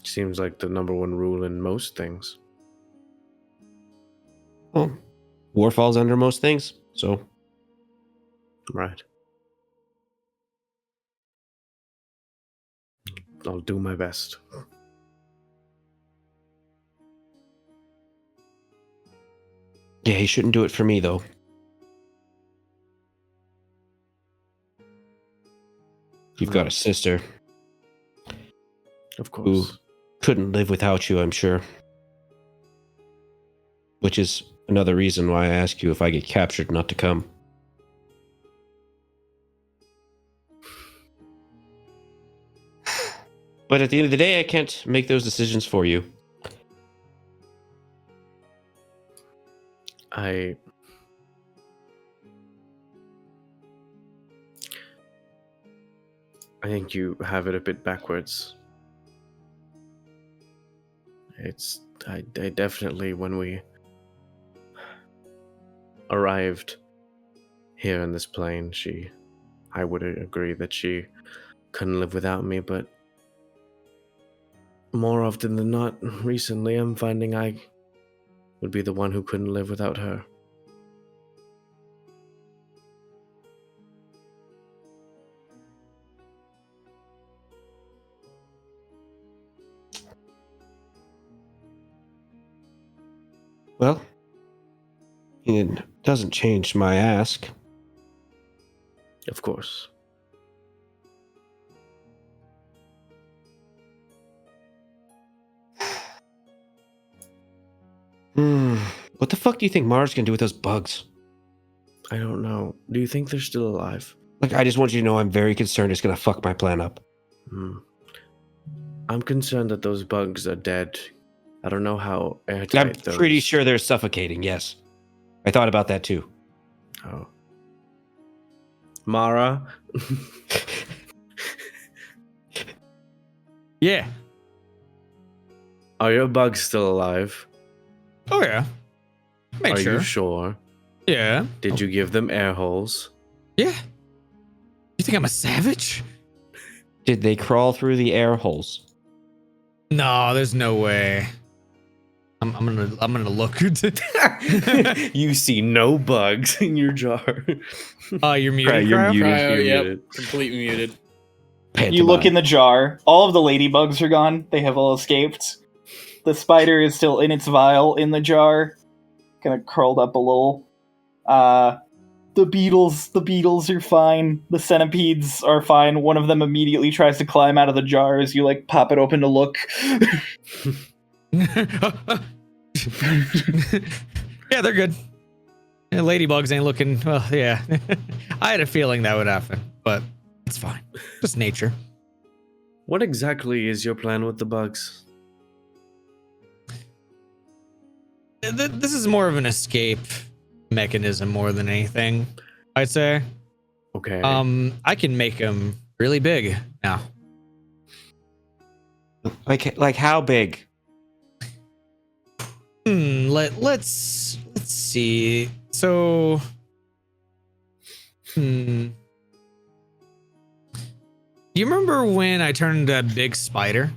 Seems like the number one rule in most things. Well, war falls under most things, so. Right. I'll do my best. Yeah, he shouldn't do it for me, though. You've got a sister Of who course. couldn't live without you, I'm sure. Which is another reason why I ask you if I get captured not to come. But at the end of the day, I can't make those decisions for you. I think you have it a bit backwards. I definitely, when we arrived here in this plane, I would agree that she couldn't live without me, but more often than not, recently I'm finding I would be the one who couldn't live without her. Well, it doesn't change my ask. Of course. What the fuck do you think Mars gonna do with those bugs? I don't know. Do you think they're still alive? Like, I just want you to know I'm very concerned it's gonna fuck my plan up. I'm concerned that those bugs are dead. I don't know how I'm airtight those... pretty sure they're suffocating, yes. I thought about that too. Oh. Mara? Yeah. Are your bugs still alive? Oh yeah. Make Are sure. you sure? Yeah. Did you give them air holes? Yeah. You think I'm a savage? Did they crawl through the air holes? No, there's no way. I'm gonna look. You see no bugs in your jar. Oh, you're muted. Right, you're Cryo? muted. Cryo, You're yep, muted. completely muted. You look in the jar. All of the ladybugs are gone. They have all escaped. The spider is still in its vial in the jar, kind of curled up a little. The beetles are fine. The centipedes are fine. One of them immediately tries to climb out of the jar as you like pop it open to look. Yeah, they're good. Yeah, ladybugs ain't looking. Well, yeah. I had a feeling that would happen, but it's fine. Just nature. What exactly is your plan with the bugs? This is more of an escape mechanism more than anything, I'd say. Okay. I can make them really big now. Like how big? Let's see. So, do you remember when I turned a big spider?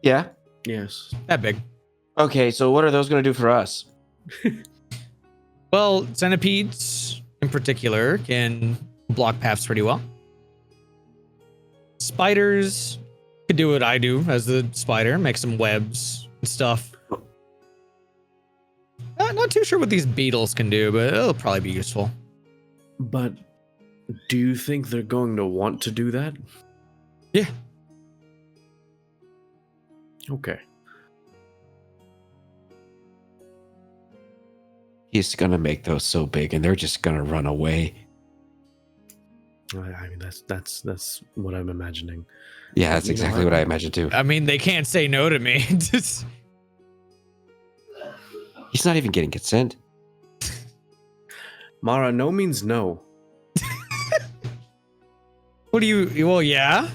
Yeah. Yes. That big. Okay, so what are those gonna do for us? Well, centipedes in particular can block paths pretty well. Spiders could do what I do as the spider, make some webs and stuff. Not too sure what these beetles can do, but it'll probably be useful. But do you think they're going to want to do that? Yeah. Okay. He's gonna make those so big, and they're just gonna run away. I mean, that's what I'm imagining. Yeah, that's You know exactly what? what I imagined too. I mean, they can't say no to me. Just- He's not even getting consent. Mara, no means no. What do you? Well, yeah.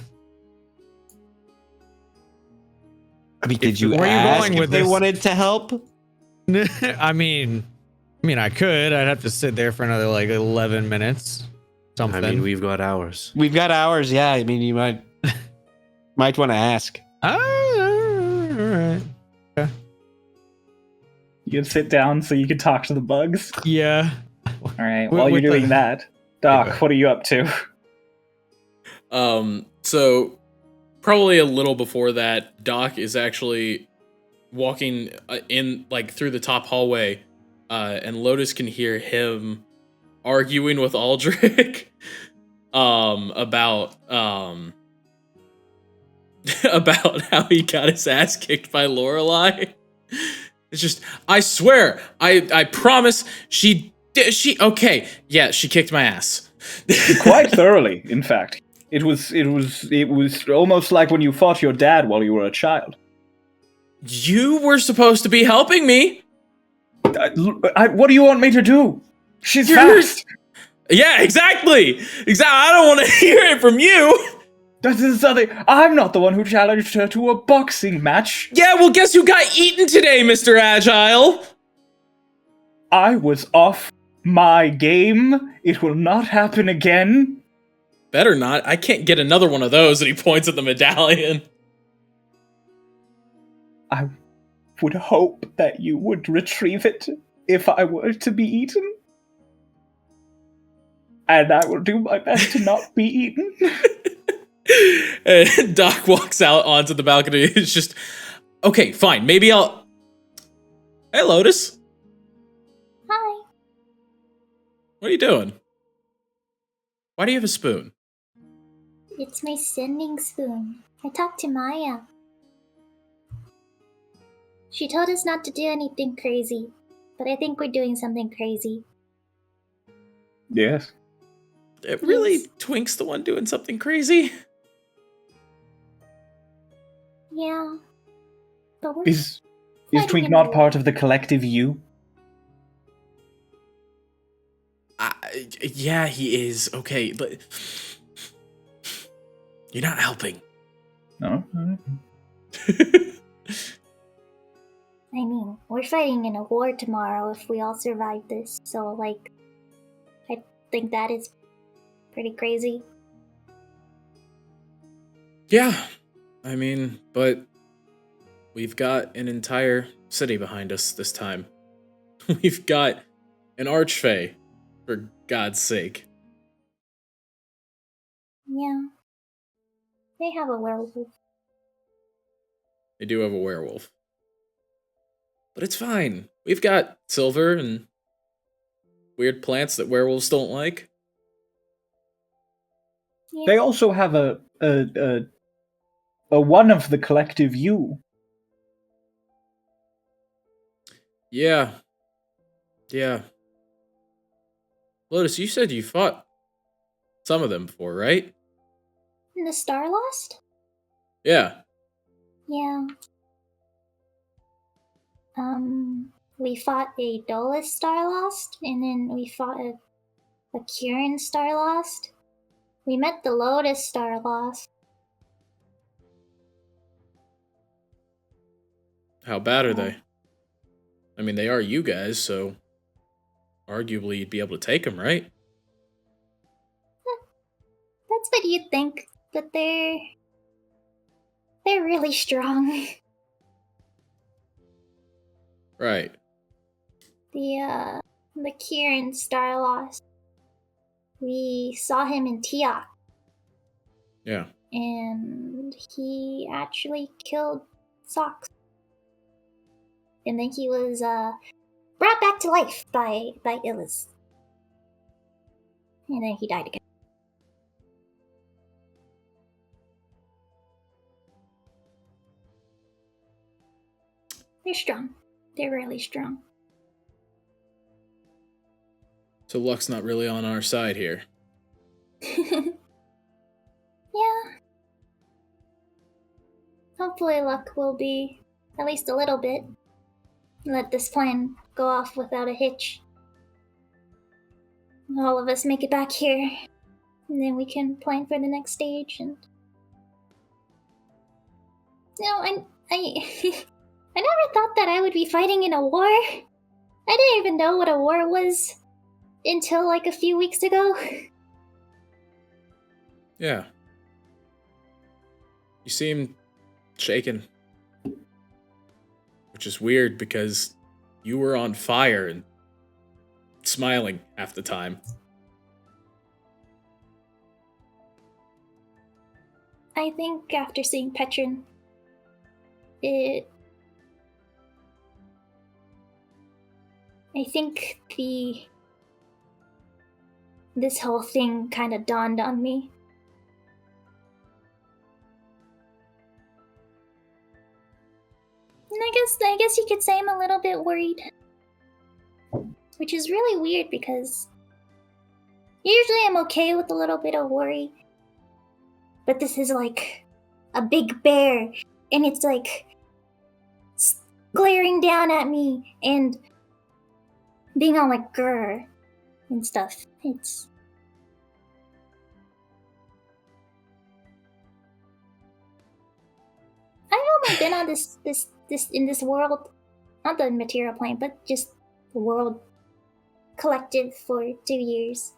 I mean, did you where are you ask going if with they this? wanted to help? I mean, I could. I'd have to sit there for another like 11 minutes. Something. I mean, we've got hours. We've got hours. Yeah, I mean, you might want to ask. All right. You can sit down so you can talk to the bugs. Yeah. All right. With- While you're with doing the- that, Doc, Yeah. what are you up to? So probably a little before that, Doc is actually walking in like through the top hallway, and Lotus can hear him arguing with Aldrich about about how he got his ass kicked by Lorelai. It's just, I swear, I promise she okay, yeah, she kicked my ass. Quite thoroughly, in fact. It was almost like when you fought your dad while you were a child. You were supposed to be helping me. What do you want me to do? She's You're- fast. Yeah, exactly. I don't want to hear it from you. This is something. I'm not the one who challenged her to a boxing match. Yeah, well, guess who got eaten today, Mr. Agile? I was off my game. It will not happen again. Better not. I can't get another one of those. And he points at the medallion. I would hope that you would retrieve it if I were to be eaten. And I will do my best to not be eaten. And Doc walks out onto the balcony. It's just, okay, fine. Maybe I'll Hey, Lotus. Hi. What are you doing? Why do you have a spoon? It's my sending spoon. I talked to Maya. She told us not to do anything crazy, but I think we're doing something crazy. Yes. Really? Yes. Twink's the one doing something crazy? Yeah. But we're Is fighting Twink in not a part war. of the collective you? Yeah, he is. Okay, but you're not helping. No. I mean, we're fighting in a war tomorrow if we all survive this, so, like, I think that is pretty crazy. Yeah, I mean, but we've got an entire city behind us this time. We've got an archfey, for God's sake. Yeah. They have a werewolf. They do have a werewolf. But it's fine. We've got silver and weird plants that werewolves don't like. Yeah. They also have a one of the collective you. Yeah. Yeah. Lotus, you said you fought some of them before, right? In the Starlost? Yeah. Yeah. We fought a Dolus Starlost, and then we fought a Kieran Starlost. We met the Lotus Starlost. How bad are they? I mean, they are you guys, so arguably you'd be able to take them, right? That's what you think, but they're really strong. Right. The Kieran Starlost. We saw him in Tiak, Yeah. and he actually killed Socks. And then he was brought back to life by Illis. And then he died again. They're strong. They're really strong. So luck's not really on our side here. Yeah. Hopefully luck will be at least a little bit. Let this plan go off without a hitch. All of us make it back here. And then we can plan for the next stage and... No, I I never thought that I would be fighting in a war. I didn't even know what a war was until like a few weeks ago. Yeah. You seem shaken. Which is weird because you were on fire and smiling half the time. I think after seeing Petrin, I think this whole thing kind of dawned on me. And I guess you could say I'm a little bit worried. Which is really weird because usually I'm okay with a little bit of worry. But this is like a big bear, and it's like glaring down at me and being all like grr and stuff. I've only been on this in this world, not the material plane, but just the world collective for 2 years.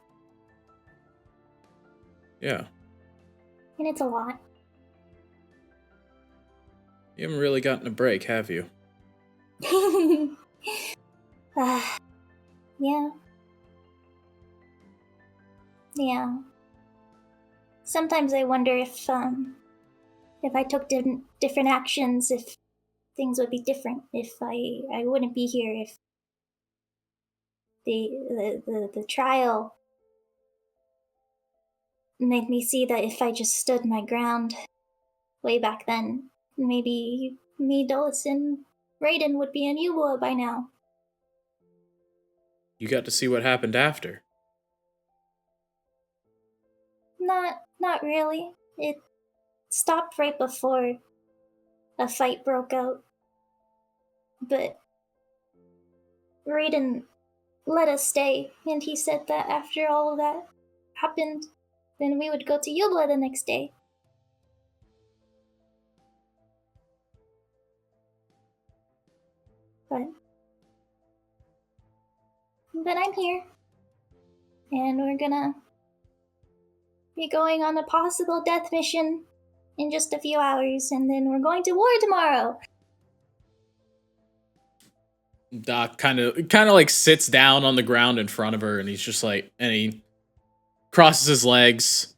Yeah. And it's a lot. You haven't really gotten a break, have you? Yeah. Yeah. Sometimes I wonder if I took different actions, if things would be different if I wouldn't be here if the trial made me see that if I just stood my ground way back then, maybe me, Dulles, and Raiden would be in Ubua by now. You got to see what happened after. Not really. It stopped right before a fight broke out. But Raiden let us stay, and he said that after all of that happened, then we would go to Yubla the next day. But I'm here. And we're gonna be going on a possible death mission in just a few hours, and then we're going to war tomorrow. Doc kind of like sits down on the ground in front of her, and he's just like, and he crosses his legs.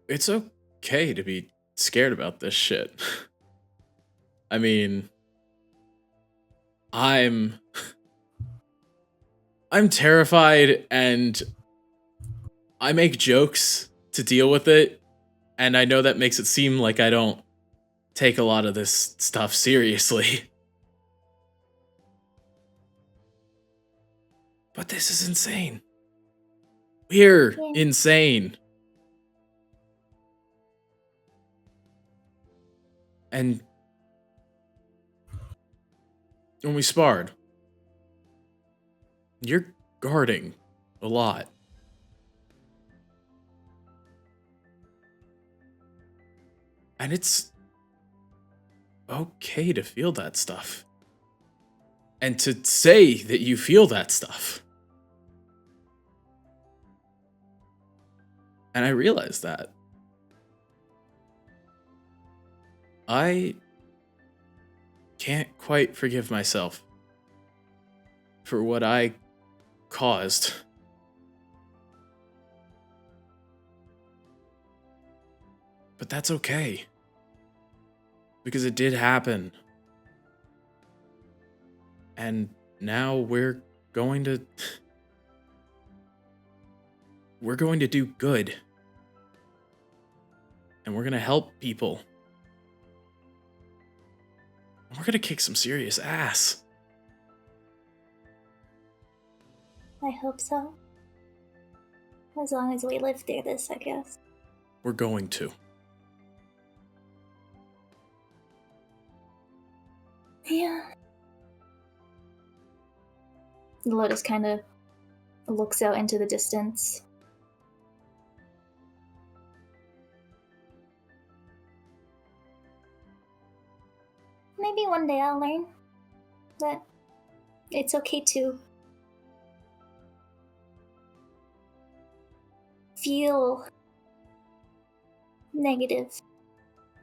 It's okay to be scared about this shit. I mean, I'm terrified, and I make jokes to deal with it, and I know that makes it seem like I don't take a lot of this stuff seriously. But this is insane. We're insane. And when we sparred, you're guarding a lot. And it's okay to feel that stuff. And to say that you feel that stuff. And I realized that. I can't quite forgive myself for what I caused. But that's okay. Because it did happen. And now we're going to do good. And we're going to help people. And we're going to kick some serious ass. I hope so. As long as we live through this, I guess. We're going to. Yeah. Lotus kind of looks out into the distance. Maybe one day I'll learn that it's okay to feel negative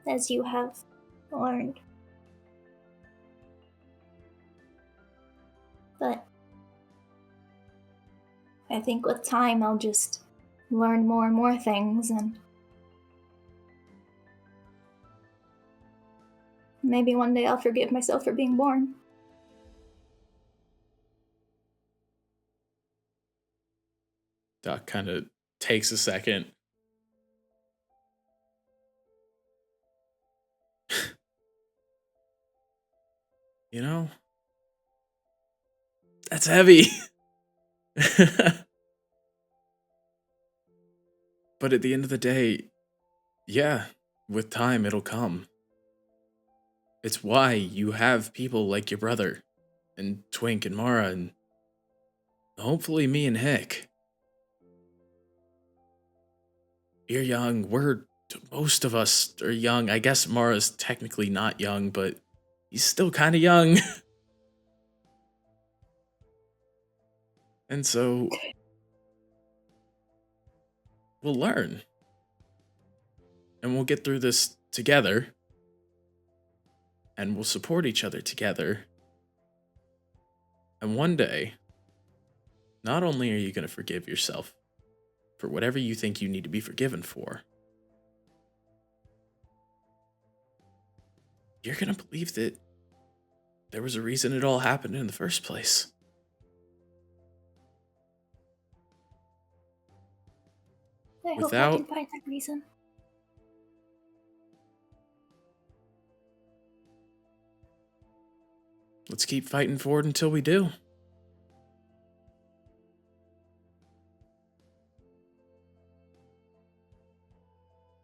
as you have learned. But I think with time I'll just learn more and more things, and maybe one day I'll forgive myself for being born. Doc kind of takes a second. You know, that's heavy. But at the end of the day, yeah, with time it'll come. It's why you have people like your brother, and Twink and Mara, and hopefully me and Hick. You're young. Most of us are young. I guess Mara's technically not young, but he's still kind of young. And so we'll learn. And we'll get through this together. And we'll support each other together. And one day, not only are you going to forgive yourself for whatever you think you need to be forgiven for, you're gonna believe that there was a reason it all happened in the first place. I hope I Without- can find that reason. Let's keep fighting for it until we do.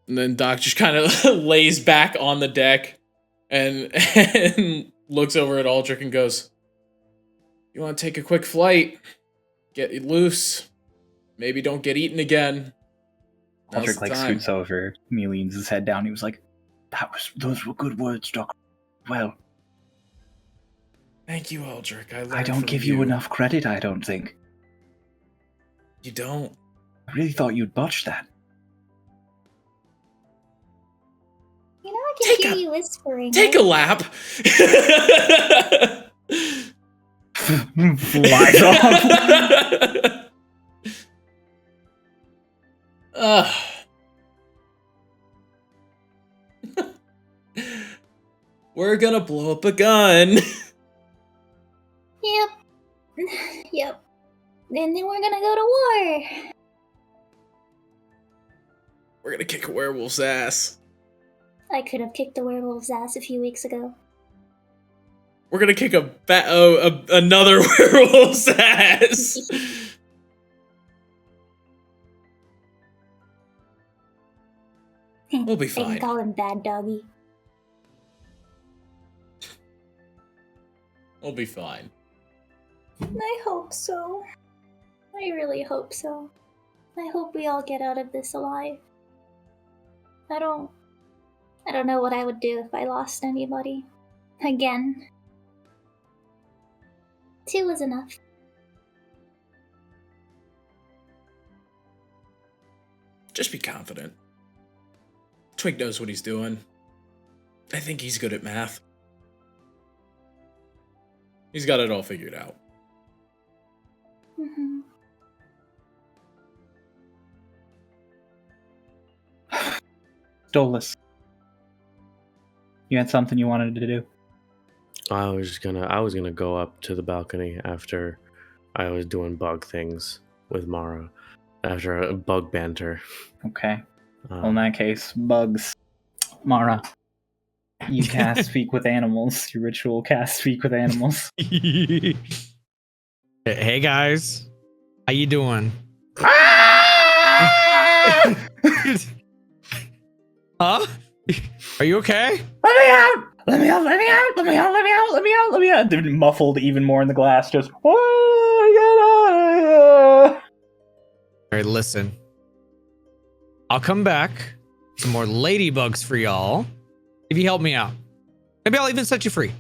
And then Doc just kind of lays back on the deck and looks over at Aldrich and goes, "You want to take a quick flight? Get loose. Maybe don't get eaten again." Now's Aldrich the like time. scoots over. He leans his head down. He was like, "Those were good words, Doc. Well, Thank you, Aldrich. I I don't give you enough credit. I don't think. You don't. I really thought you'd botch that." You know, I can Take hear a- you whispering. Take a lap. Flies off. Ugh. We're gonna blow up a gun. Yep. Yep. And then we're gonna go to war. We're gonna kick a werewolf's ass. I could have kicked the werewolf's ass a few weeks ago. We're gonna kick another werewolf's ass. We'll be I can fine. call him Bad Doggy. We'll be fine. I hope so. I really hope so. I hope we all get out of this alive. I don't know what I would do if I lost anybody. Again. 2 was enough. Just be confident. Twink knows what he's doing. I think he's good at math. He's got it all figured out. Mm-hmm. Starloss, you had something you wanted to do. I was gonna go up to the balcony after I was doing bug things with Mara, after a bug banter. Okay. Well, in that case, bugs. Mara, you cast Speak with Animals. Your ritual cast Speak with Animals. Hey guys, how you doing? Huh? Are you okay? Let me out! Let me out! Let me out! Let me out! Let me out! Let me out! Let me out! They're muffled even more in the glass. Just, oh, get out of here! All right, listen. I'll come back. Some more ladybugs for y'all. If you help me out. Maybe I'll even set you free.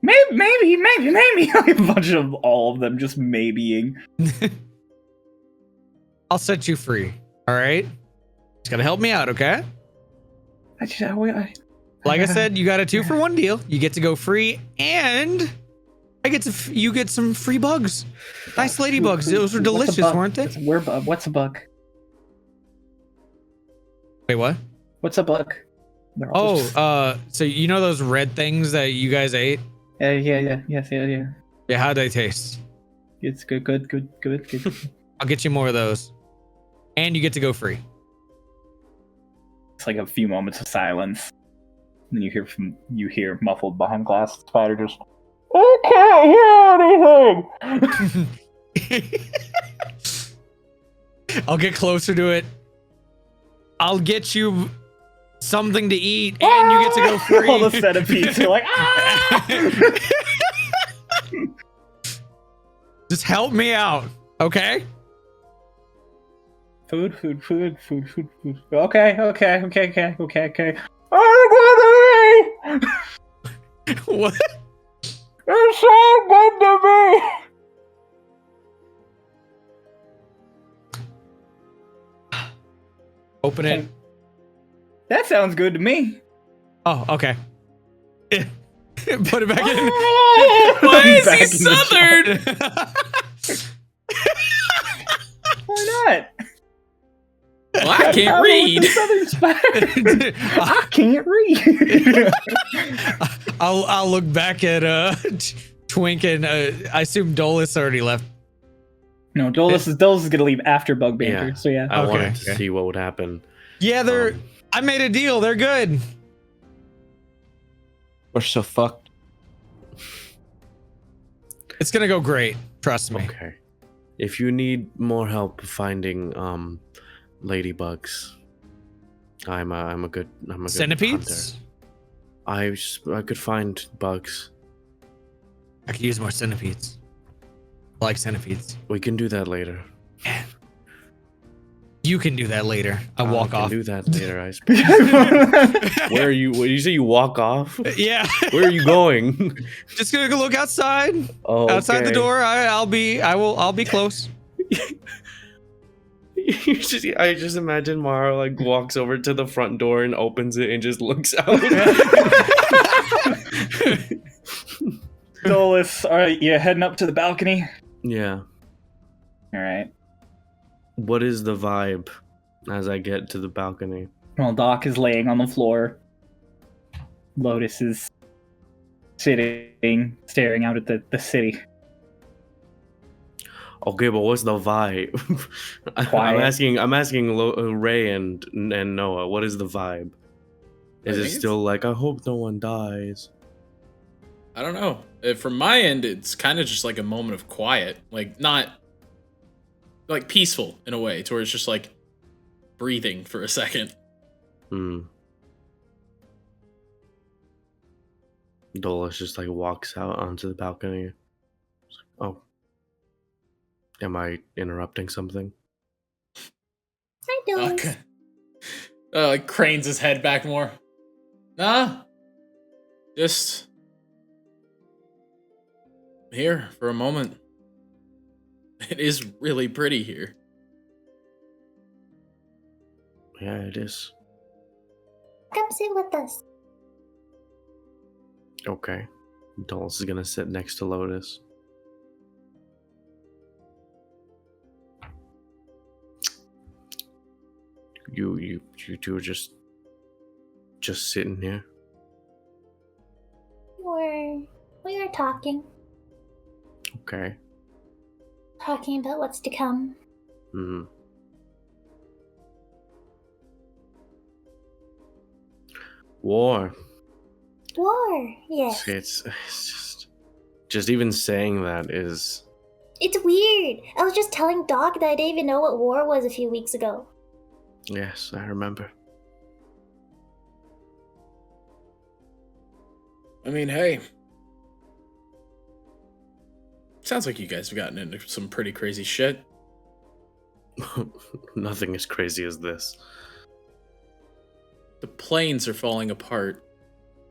Maybe. A bunch of all of them just maybeing. I'll set you free. All right? Just gotta help me out, okay? Like I said, you got a 2-for-1 deal. You get to go free, and you get some free bugs. Nice ladybugs. Those were delicious, weren't they? What's a bug? Wait, what? What's a bug? So you know those red things that you guys ate? Yeah. Yeah, how'd they taste? It's good. I'll get you more of those. And you get to go free. It's like a few moments of silence. And then you hear muffled behind glass Spider just, I can't hear anything. I'll get closer to it. I'll get you something to eat, and you get to go free. All the centipedes are like, ah! Just help me out, okay? Food. Okay. Oh, What? it's so good to me. Open it. That sounds good to me. Oh, okay. Put it back in. Why is Back he in the southern? Why not? I can't read. Southern spider. I can't read. I'll look back at Twink and I assume Dolus already left. No, Dolus is gonna leave after Bug Banter. Yeah. So yeah. I Okay, wanted to okay. see what would happen. Yeah, I made a deal. They're good. We're so fucked. It's gonna go great. Trust me. Okay. If you need more help finding ladybugs, I'm a good Centipedes? hunter. I could find bugs. I could use more centipedes. I like centipedes. We can do that later. You can do that later. I walk off. Do that later. I suppose. Where are you? What, you say you walk off? Yeah. Where are you going? Just gonna go look outside. Oh, Outside the okay. door. I'll be close. I just imagine Mara like walks over to the front door and opens it and just looks out. Dolus, all right, you heading up to the balcony? Yeah. All right. What is the vibe as I get to the balcony? Well, Doc is laying on the floor. Lotus is sitting, staring out at the city. Okay, but what's the vibe? Quiet. I'm asking Ray and Noah. What is the vibe? Is it still like I hope no one dies? I don't know. From my end, it's kind of just like a moment of quiet, like not like peaceful in a way, to where it's just like breathing for a second. Dolus just like walks out onto the balcony. Oh, am I interrupting something? Hi, Dolus. Okay. Like cranes his head back more. Nah. Just here for a moment. It is really pretty here. Yeah, it is. Come sit with us. Okay. Dolus is gonna sit next to Lotus. You two are just sitting here. We were talking Okay. about what's to come. Hmm. War. Yes. It's just even saying that is. It's weird. I was just telling Doc that I didn't even know what war was a few weeks ago. Yes, I remember. I mean, hey. Sounds like you guys have gotten into some pretty crazy shit. Nothing as crazy as this. The planes are falling apart.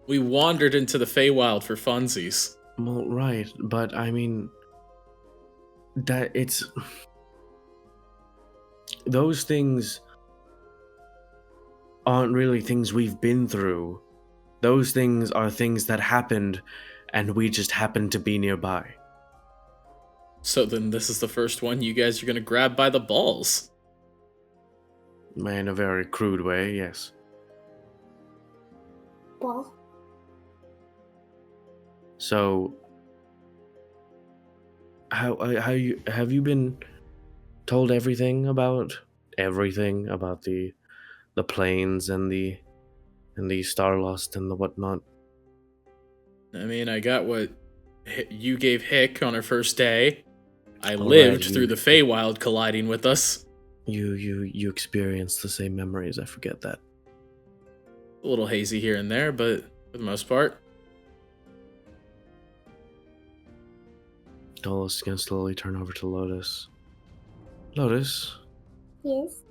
We wandered into the Feywild for funsies. Well, right, but I mean, that it's those things aren't really things we've been through. Those things are things that happened, and we just happened to be nearby. So then this is the first one you guys are gonna grab by the balls. In a very crude way, yes. Well, So, how have you been told everything about the planes and the Starlost and the whatnot? I mean, I got what you gave Hick on our first day. I Oh, lived right, through the Feywild colliding with us. You experienced the same memories. I forget that. A little hazy here and there, but for the most part. Dolus is gonna slowly turn over to Lotus. Lotus, yes.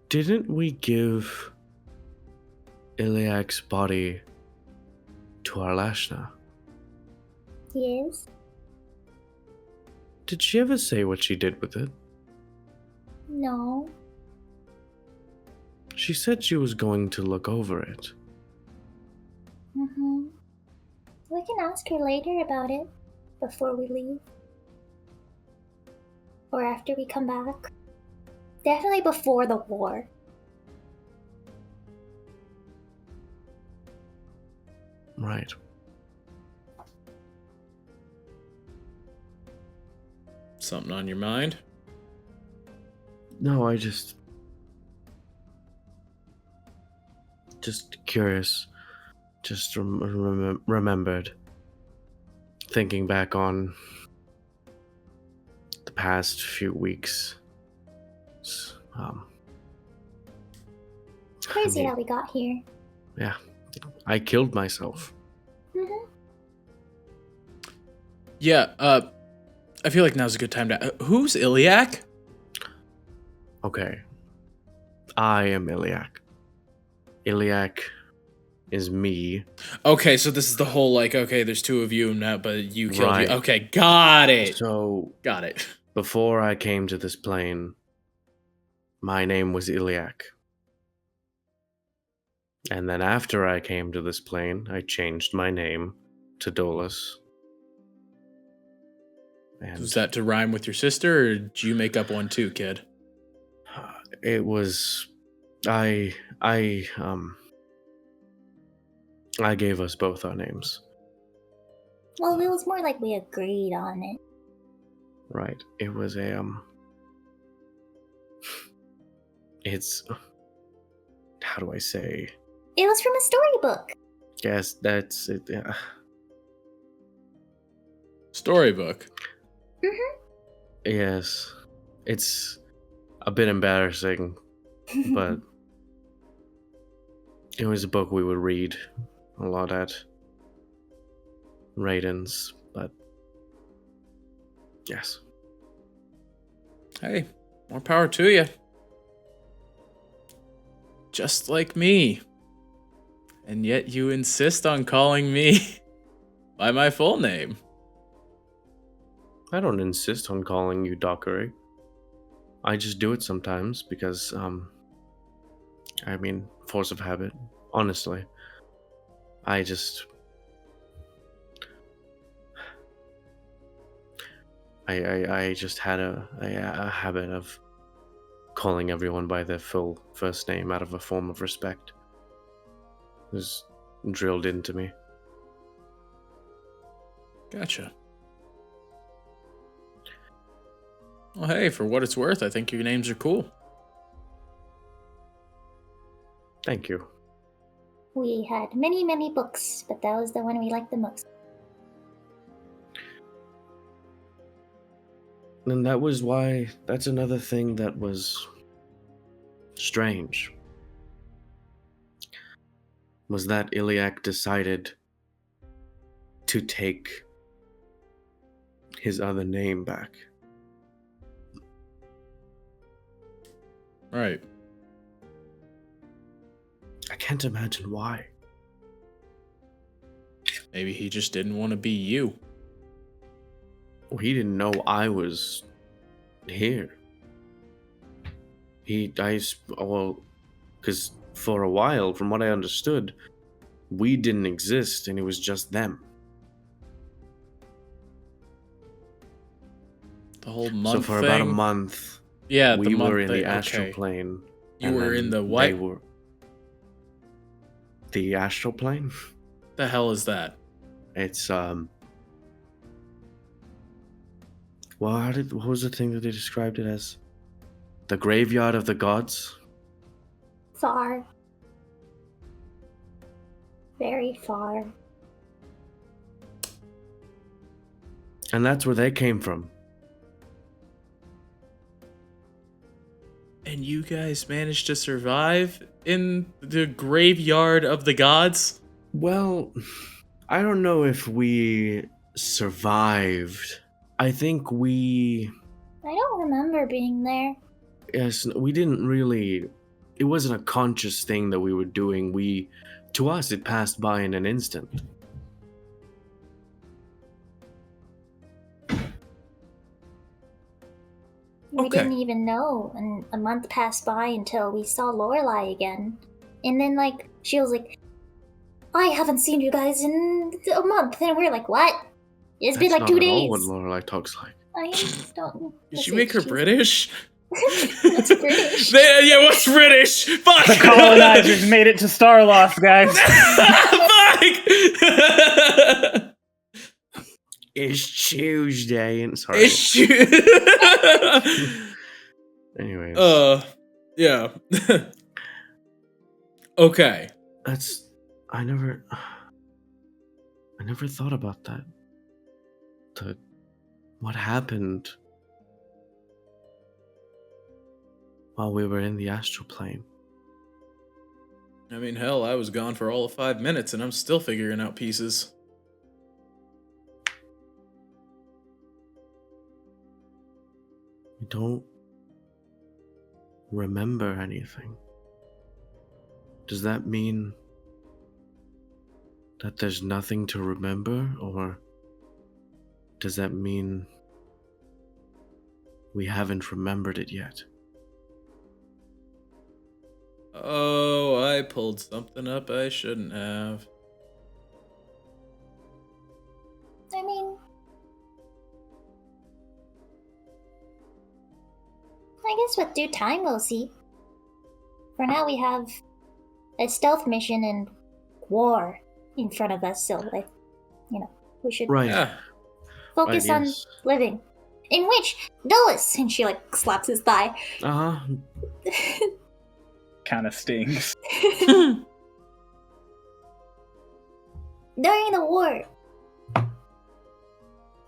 didn't we give Iliak's body to Arlashna? Yes. Did she ever say what she did with it? No. She said she was going to look over it. Mm-hmm. We can ask her later about it, before we leave. Or after we come back. Definitely before the war. Right. Something on your mind? No, I just curious. Just remembered. Thinking back on the past few weeks. It's crazy I mean, how we got here. Yeah. I killed myself. Mm-hmm. Yeah, I feel like now's a good time to... who's Iliac? Okay. I am Iliac. Iliac is me. Okay, so this is the whole, like, okay, there's two of you now, but you killed Right. you. Okay, got it. So, Got it. before I came to this plane, my name was Iliac. And then after I came to this plane, I changed my name to Dolus. And Was that to rhyme with your sister, or did you make up one too, kid? it was I gave us both our names. Well, it was more like we agreed on it. Right. It was a it's how do I say? It was from a storybook. Yes, that's it. Yeah. Storybook. Mm-hmm. Yes. It's a bit embarrassing, but it was a book we would read a lot at Raiden's, but yes. Hey, more power to you. Just like me. And yet you insist on calling me by my full name. I don't insist on calling you Dockery. I just do it sometimes because, I mean, force of habit. Honestly. I just had a habit of calling everyone by their full first name out of a form of respect. It was drilled into me. Gotcha. Well, hey, for what it's worth, I think your names are cool. Thank you. We had many, many books, but that was the one we liked the most. And that's another thing that was strange. Was that Iliac decided to take his other name back. Right. I can't imagine why. Maybe he just didn't want to be you. Well, he didn't know I was here. Because for a while, from what I understood, we didn't exist and it was just them. The whole month So for thing? about a month, Yeah, we the month were in thing. the astral Okay. plane. You and were then in the they what? were the astral plane. The hell is that? It's well, what was the thing that they described it as? The graveyard of the gods. Far. Very far. And that's where they came from. And you guys managed to survive in the graveyard of the gods? Well, I don't know if we survived. I think I don't remember being there. yes, we didn't really, it wasn't a conscious thing that we were doing. To us, it passed by in an instant. We Okay. didn't even know, and a month passed by until we saw Lorelai again. And then, like, she was like, I haven't seen you guys in a month. And we're like, what? It's been That's like 2 not at all days. what Lorelai talks like. I don't. Did you make her British? What's British? Yeah, what's British? Fuck! The colonizers made it to Starlost, guys. Fuck! It's Tuesday and sorry. It's Anyways, yeah. Okay. that's I never thought about that. What happened while we were in the astral plane? I mean, hell, I was gone for all of 5 minutes and I'm still figuring out pieces. I don't remember anything. Does that mean that there's nothing to remember, or does that mean we haven't remembered it yet? Oh, I pulled something up I shouldn't have. I mean, I guess with due time we'll see. For now, we have a stealth mission and war in front of us, so we should Right. Yeah. focus Right, on yes. living. In which Dulles, and she slaps his thigh. Uh-huh. Kind of stings. During the war, I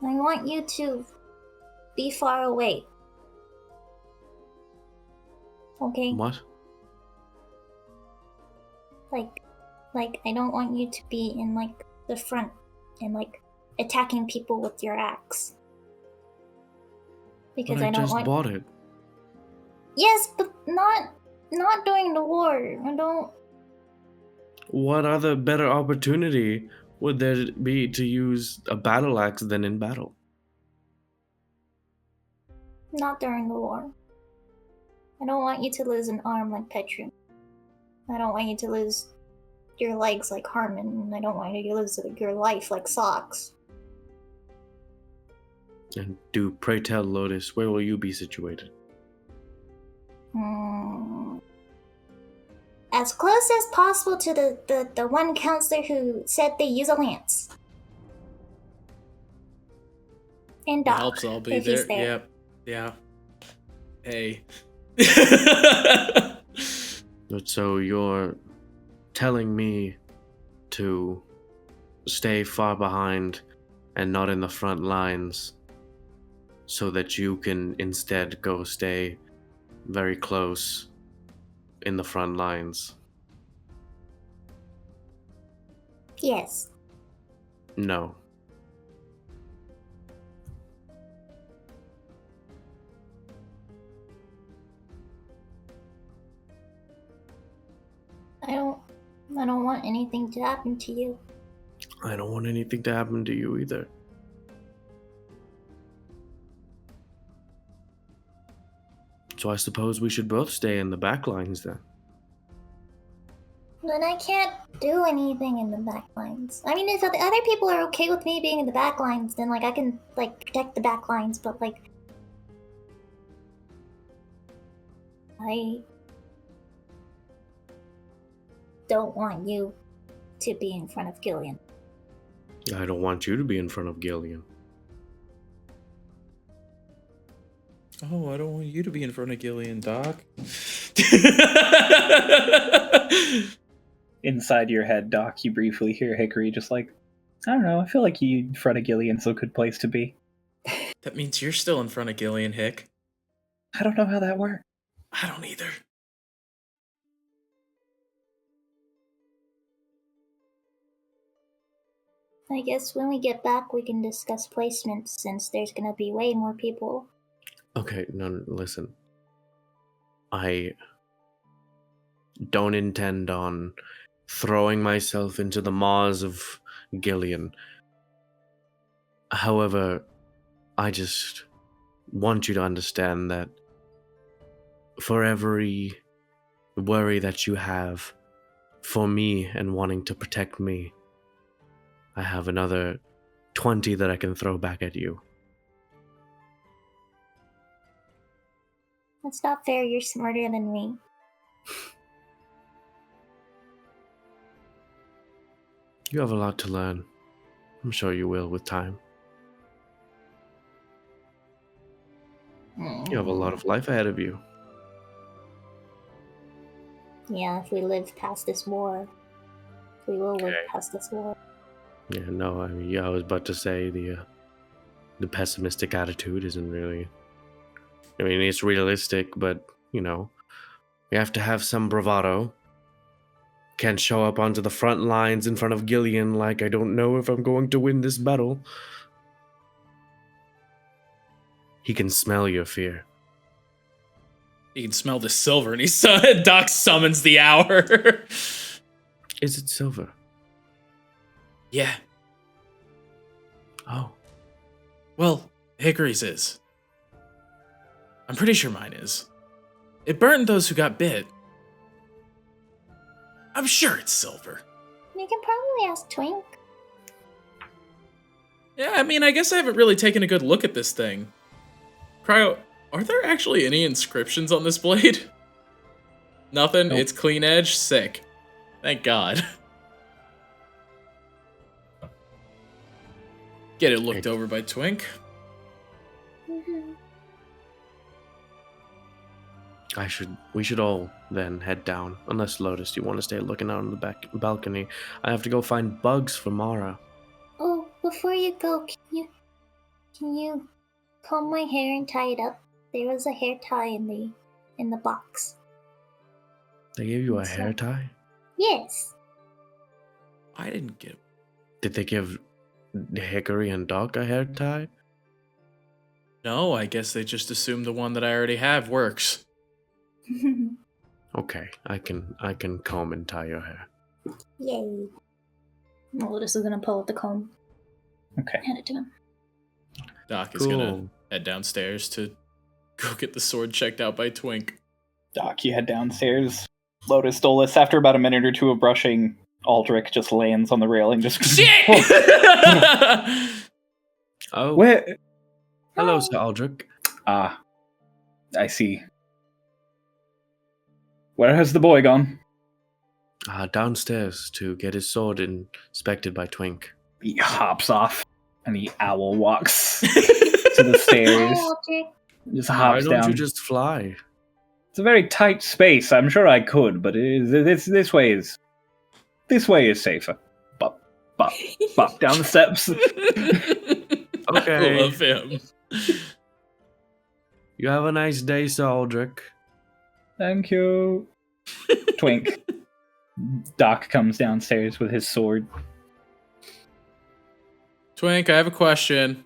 want you to be far away. Okay? What? Like I don't want you to be in the front and attacking people with your axe. Because But I don't just want. bought it. Yes, but not during the war. I don't. What other better opportunity would there be to use a battle axe than in battle? Not during the war. I don't want you to lose an arm like Petrum. I don't want you to lose your legs like Harmon. And I don't want you to lose your life like Socks. And do pray tell, Lotus, where will you be situated? As close as possible to the one counselor who said they use a lance. And It Doc, helps I'll be if there. he's there. Yep. Yeah. Hey. So you're telling me to stay far behind and not in the front lines so that you can instead go stay very close in the front lines? Yes. No. I don't want anything to happen to you. I don't want anything to happen to you either. So I suppose we should both stay in the back lines then. Then I can't do anything in the back lines. I mean, if the other people are okay with me being in the back lines, then I can protect the back lines. But I don't want you to be in front of Gillian. I don't want you to be in front of Gillian. Oh, I don't want you to be in front of Gillian, Doc. Inside your head, Doc, you briefly hear Hickory just I don't know, I feel like you in front of Gillian's a good place to be. That means you're still in front of Gillian, Hick. I don't know how that works. I don't either. I guess when we get back, we can discuss placements since there's gonna be way more people. Okay, no, listen. I don't intend on throwing myself into the maws of Gillian. However, I just want you to understand that for every worry that you have for me and wanting to protect me, I have another 20 that I can throw back at you. That's not fair. You're smarter than me. You have a lot to learn. I'm sure you will with time. You have a lot of life ahead of you. Yeah, if we live past this war. We will live past this war. Yeah, no, I mean, yeah, I was about to say the pessimistic attitude isn't really. I mean, it's realistic, but you know, we have to have some bravado. Can't show up onto the front lines in front of Gillian like I don't know if I'm going to win this battle. He can smell your fear. You can smell the silver, and Doc summons the hour. Is it silver? Yeah. Oh. Well, Hickory's is. I'm pretty sure mine is. It burned those who got bit. I'm sure it's silver. You can probably ask Twink. Yeah, I mean, I guess I haven't really taken a good look at this thing. Cryo, are there actually any inscriptions on this blade? Nothing? Nope. It's clean edge? Sick. Thank God. Get it looked over by Twink. We should all then head down. Unless Lotus, you want to stay looking out on the back balcony. I have to go find bugs for Mara. Oh, before you go, can you comb my hair and tie it up? There was a hair tie in the box. They gave you a hair tie? Yes. I didn't get. Did they give Hickory and Doc a hair tie? No, I guess they just assumed the one that I already have works. Okay, I can comb and tie your hair. Yay. Lotus is gonna pull out the comb. Okay. Hand it to him. Doc is gonna head downstairs to go get the sword checked out by Twink. Doc, you head downstairs. Lotus Dolus, after about a minute or two of brushing, Aldrich just lands on the railing. Just Shit! Oh, Where? hello, Sir Aldrich. Ah, I see. Where has the boy gone? Downstairs to get his sword inspected by Twink. He hops off, and the owl walks to the stairs. Hi, Aldrich. Just Why hops don't down. you just fly? It's a very tight space. I'm sure I could, but this way is safer. Bop, bop, bop down the steps. Okay. I love him. You have a nice day, Sir Aldrich. Thank you. Twink. Doc comes downstairs with his sword. Twink, I have a question.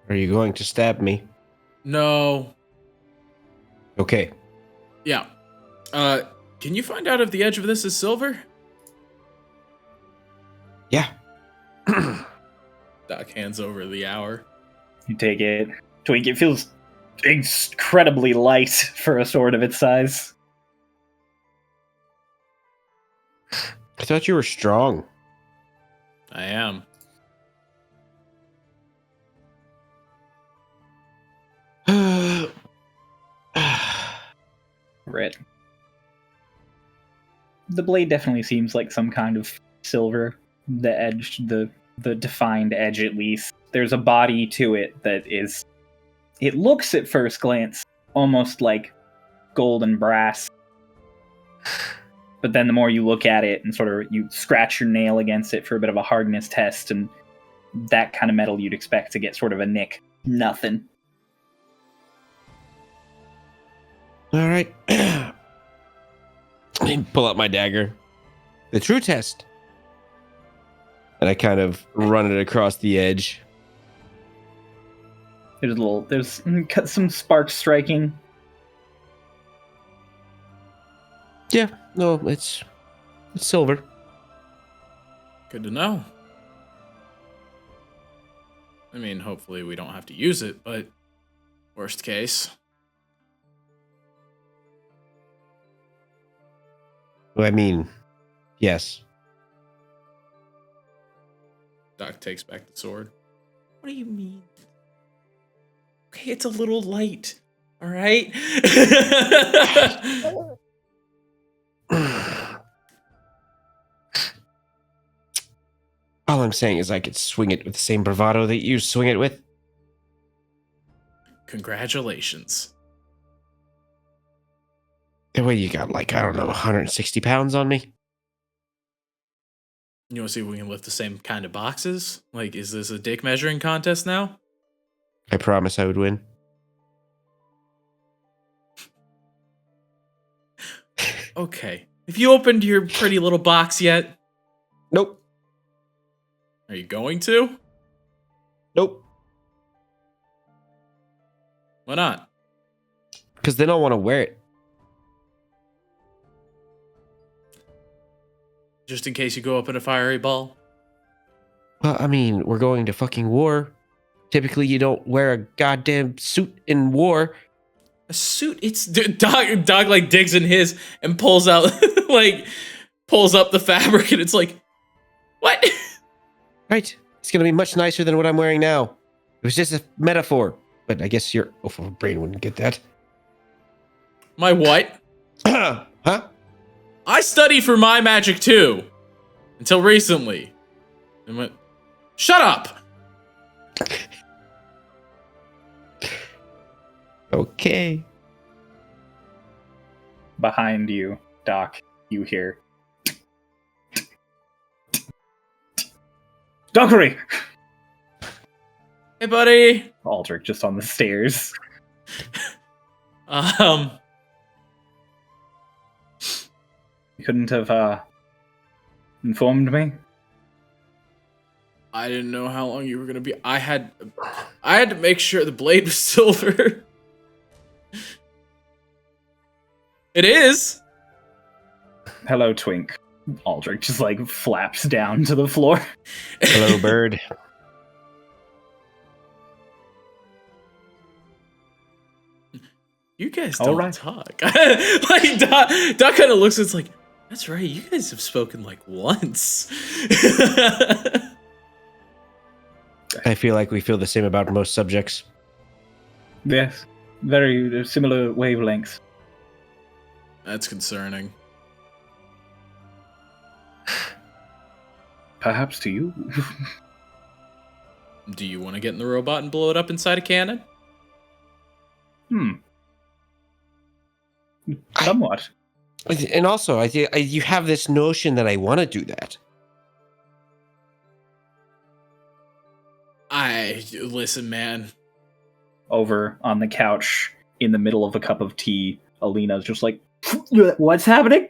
Are you going to stab me? No. Okay. Yeah. Can you find out if the edge of this is silver? Yeah. Doc hands over the hour. You take it. Twink, it feels incredibly light for a sword of its size. I thought you were strong. I am. Red. The blade definitely seems like some kind of silver. The edge, the defined edge at least. There's a body to it that is... It looks at first glance almost like gold and brass. But then the more you look at it and sort of you scratch your nail against it for a bit of a hardness test, and that kind of metal you'd expect to get sort of a nick. Nothing. All right. Pull out my dagger. The true test. And I kind of run it across the edge. There's some sparks striking. Yeah, no, it's silver. Good to know. I mean, hopefully we don't have to use it, but worst case. Well, I mean, yes. Doc takes back the sword. What do you mean? Okay, it's a little light. All right. All I'm saying is I could swing it with the same bravado that you swing it with. Congratulations. The way you got, like, I don't know, 160 pounds on me? You want to see if we can lift the same kind of boxes? Like, is this a dick measuring contest now? I promise I would win. Okay. Have you opened your pretty little box yet? Nope. Are you going to? Nope. Why not? Because then I'll want to wear it. Just in case you go up in a fiery ball? Well, I mean, we're going to fucking war. Typically, you don't wear a goddamn suit in war. A suit? It's dog like digs in his and pulls out pulls up the fabric and it's like, what? Right. It's going to be much nicer than what I'm wearing now. It was just a metaphor. But I guess your awful brain wouldn't get that. My what? Huh? I studied for my magic too. Until recently. And went, shut up! Okay. Behind you, Doc, you hear. Dockery! Hey, buddy! Aldrich just on the stairs. You couldn't have, informed me? I didn't know how long you were gonna be. I had to make sure the blade was silver. It is. Hello, Twink. Aldrich just, flaps down to the floor. Hello, bird. You guys All don't right. talk. Doc kind of looks. It's like, that's right. You guys have spoken once. I feel like we feel the same about most subjects. Yes, very similar wavelengths. That's concerning. Perhaps to you. Do you want to get in the robot and blow it up inside a cannon? Somewhat. And also, you have this notion that I want to do that. Listen, man. Over on the couch, in the middle of a cup of tea, Alina's just like, what's happening?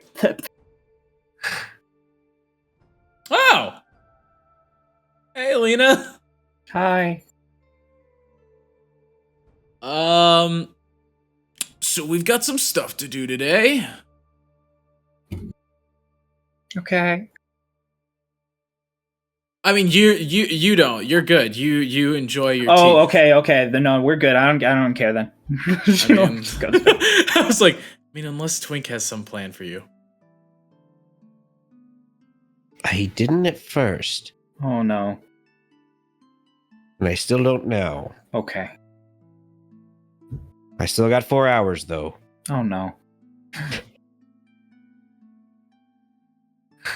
Oh! Hey, Alina. Hi. So we've got some stuff to do today. Okay. I mean, you don't. You're good. You enjoy your tea. Oh, okay. Then no, we're good. I don't care then. I was like, unless Twink has some plan for you. I didn't at first. Oh no. And I still don't now. Okay. I still got 4 hours, though. Oh no.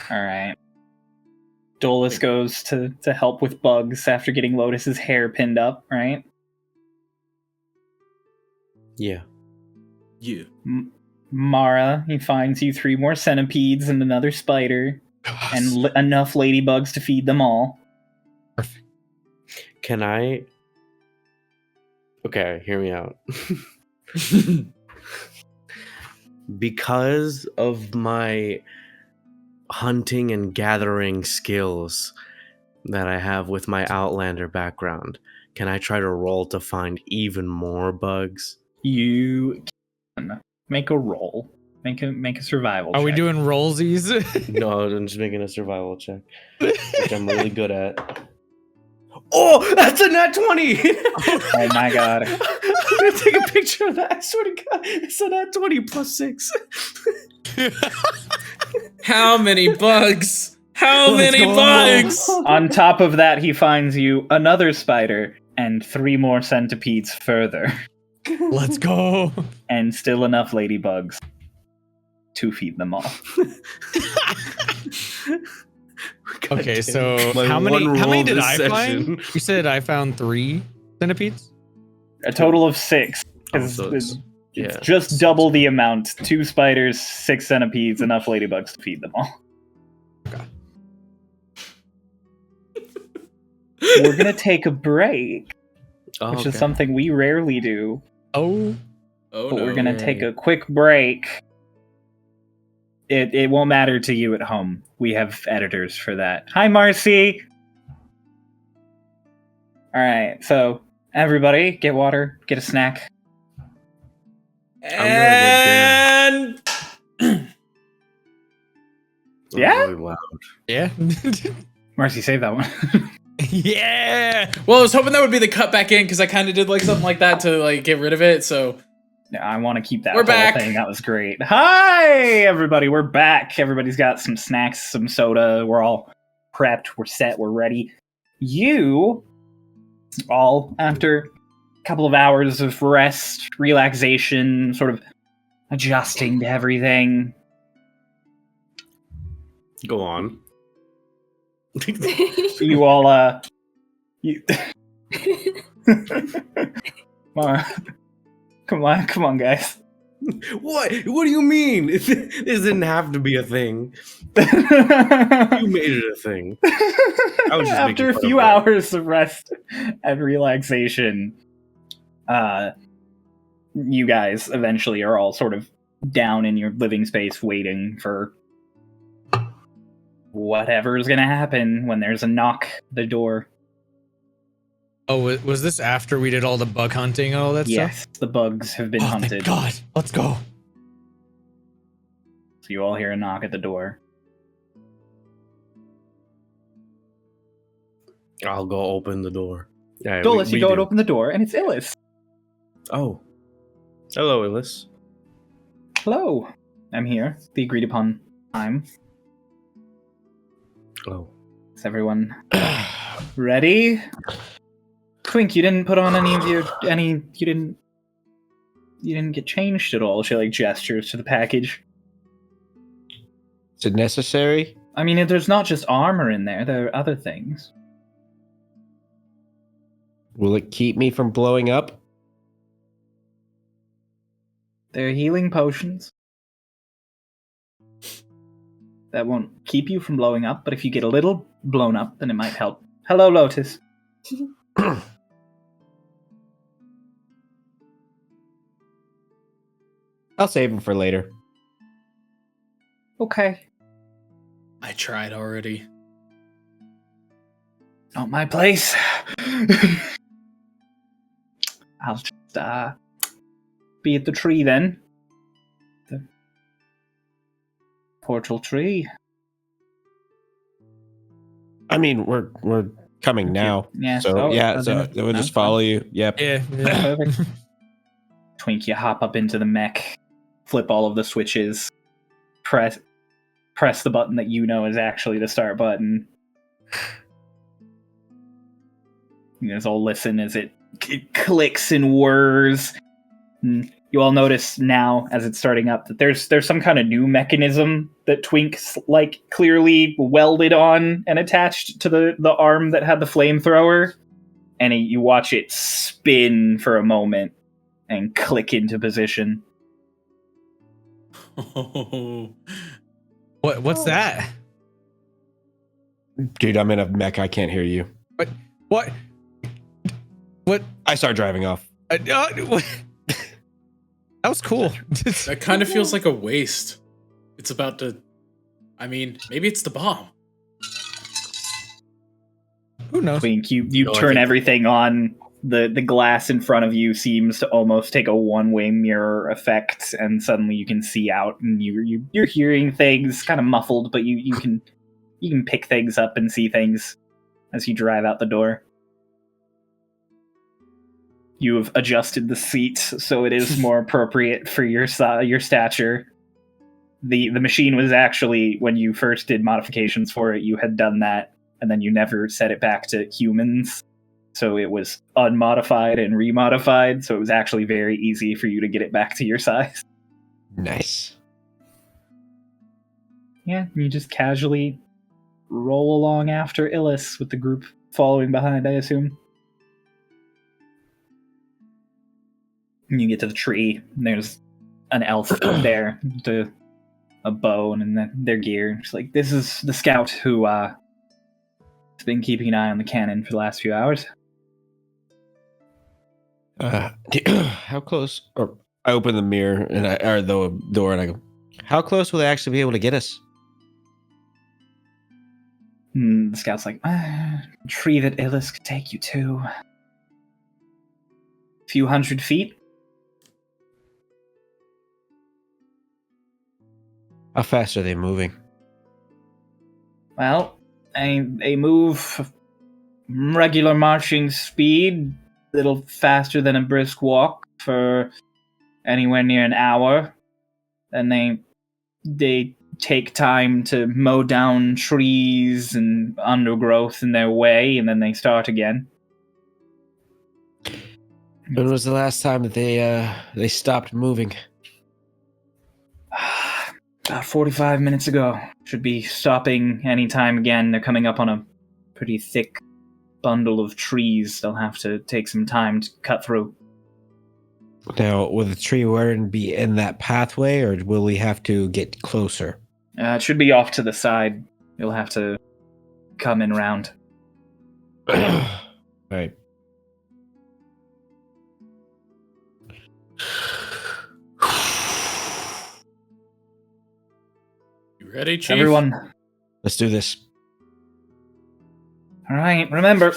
Alright. Dolus goes to help with bugs after getting Lotus's hair pinned up, right? Yeah. You. Mara, he finds you 3 more centipedes and another spider, and enough ladybugs to feed them all. Perfect. Can I? Okay, hear me out. Because of my hunting and gathering skills that I have with my Outlander background, can I try to roll to find even more bugs? You can make a roll. Make a survival Are check. we doing rollsies? No, I'm just making a survival check, which I'm really good at. Oh, that's a nat 20! Oh my god. I'm gonna take a picture of that. I swear to God, it's a nat 20 plus 6. How many bugs? How many bugs? On top of that, he finds you another spider and 3 more centipedes further. Let's go. and still enough ladybugs to feed them all. Okay, so My how many one did roll I this find? session. You said I found 3 centipedes? A total of 6. Oh, so it's Just double the amount. 2 spiders, 6 centipedes, enough ladybugs to feed them all. Okay. We're gonna take a break, Oh, which is something we rarely do. Oh, Oh But no. we're gonna take a quick break. It won't matter to you at home. We have editors for that. Hi, Marcy! Alright, so everybody, get water, get a snack. And Yeah? Really loud. yeah. Marcy, save that one. Yeah. well, I was hoping that would be the cut back in because I kind of did like something like that to like get rid of it. So Yeah, I want to keep that We're whole back. thing. That was great. Hi, everybody. We're back. Everybody's got some snacks, some soda. We're all prepped. We're set. We're ready. You all, after a couple of hours of rest, relaxation, sort of adjusting to everything. Go on. You all, you. Come on, guys. What? What do you mean? This didn't have to be a thing. You made it a thing. was just After making a fun few of that. hours of rest and relaxation, you guys eventually are all sort of down in your living space waiting for whatever's gonna happen when there's a knock at the door. Oh, was this after we did all the bug hunting and all that Yes, stuff? the bugs have been Oh, hunted. thank God. Let's go. So you all hear a knock at the door. I'll go open the door. Yeah, Dolus, you go and do. open the door, and it's Illis. Oh. Hello, Illis. Hello. I'm here. The agreed upon time. Oh. Is everyone ready? Twink, you didn't put on any of your you didn't get changed at all. She like gestures to the package. Is it necessary? I mean, there's not just armor in there. There are other things. Will it keep me from blowing up? There are healing potions. That won't keep you from blowing up, but if you get a little blown up, then it might help. Hello, Lotus. I'll save them for later. Okay. I tried already. Not my place. I'll just be at the tree then. The portal tree. I mean, we're coming now. Yeah. So yeah, so we'll no, just follow you. Yep. Yeah. Perfect. Twink, you hop up into the mech, flip all of the switches, press the button that you know is actually the start button. You guys all listen as it clicks and whirs. And you all notice now, as it's starting up, that there's some kind of new mechanism that Twink's like clearly welded on and attached to the arm that had the flamethrower. And you watch it spin for a moment and click into position. What's that? Dude, I'm in a mech. I can't hear you. What? I start driving off. What? That was cool. That kind of feels like a waste. It's about to. I mean, maybe it's the bomb. Who knows? Twink, you No, I turn think- everything on. The glass in front of you seems to almost take a one-way mirror effect, and suddenly you can see out, and you're hearing things kind of muffled, but you can pick things up and see things as you drive out the door. You have adjusted the seat so it is more appropriate for your stature. The machine was actually, when you first did modifications for it, you had done that, and then you never set it back to humans. So it was unmodified and remodified, so it was actually very easy for you to get it back to your size. Nice. Yeah, you just casually roll along after Illis with the group following behind, I assume. And you get to the tree, and there's an elf there with a bow and their gear. It's like, this is the scout who has been keeping an eye on the cannon for the last few hours. How close? Or I open the mirror or the door and I go, how close will they actually be able to get us? The scout's like, tree that Illis could take you to. A few hundred feet. How fast are they moving? Well, they move regular marching speed, a little faster than a brisk walk for anywhere near an hour. Then they take time to mow down trees and undergrowth in their way, and then they start again. When was the last time that they stopped moving? About 45 minutes ago. Should be stopping any time again. They're coming up on a pretty thick bundle of trees they'll have to take some time to cut through. Now, will the tree warden be in that pathway, or will we have to get closer? It should be off to the side. You'll have to come in round. Right. You ready, Chief? Everyone. Let's do this. All right, remember,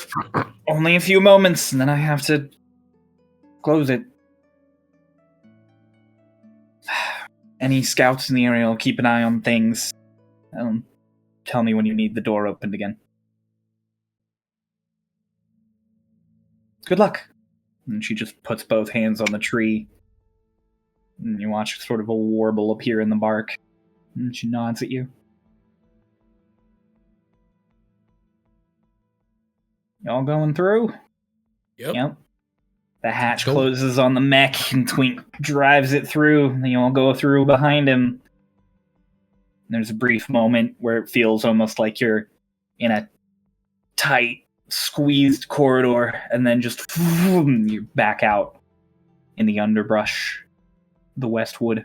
only a few moments, and then I have to close it. Any scouts in the area will keep an eye on things. Tell me when you need the door opened again. Good luck. And she just puts both hands on the tree. And you watch sort of a warble appear in the bark. And she nods at you. Y'all going through? Yep. The hatch Go. closes on the mech, and Twink drives it through. And you all go through behind him. There's a brief moment where it feels almost like you're in a tight, squeezed corridor, and then just you're back out in the underbrush, the Westwood.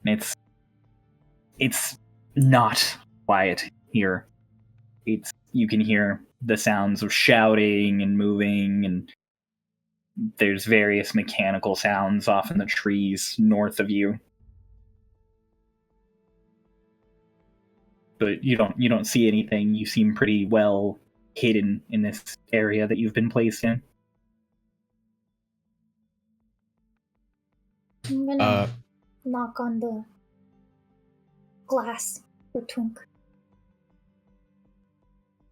And it's not quiet here. You can hear the sounds of shouting and moving, and there's various mechanical sounds off in the trees north of you. But you don't see anything. You seem pretty well hidden in this area that you've been placed in. I'm gonna knock on the glass for Twink.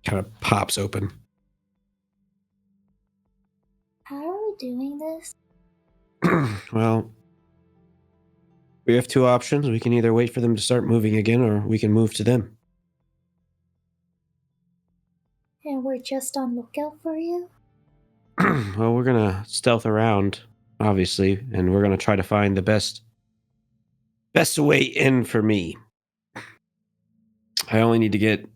Kind of pops open. How are we doing this? Well, we have two options. We can either wait for them to start moving again, or we can move to them. And we're just on lookout for you? Well, we're gonna stealth around, obviously, and we're gonna try to find the best way in for me. I only need to get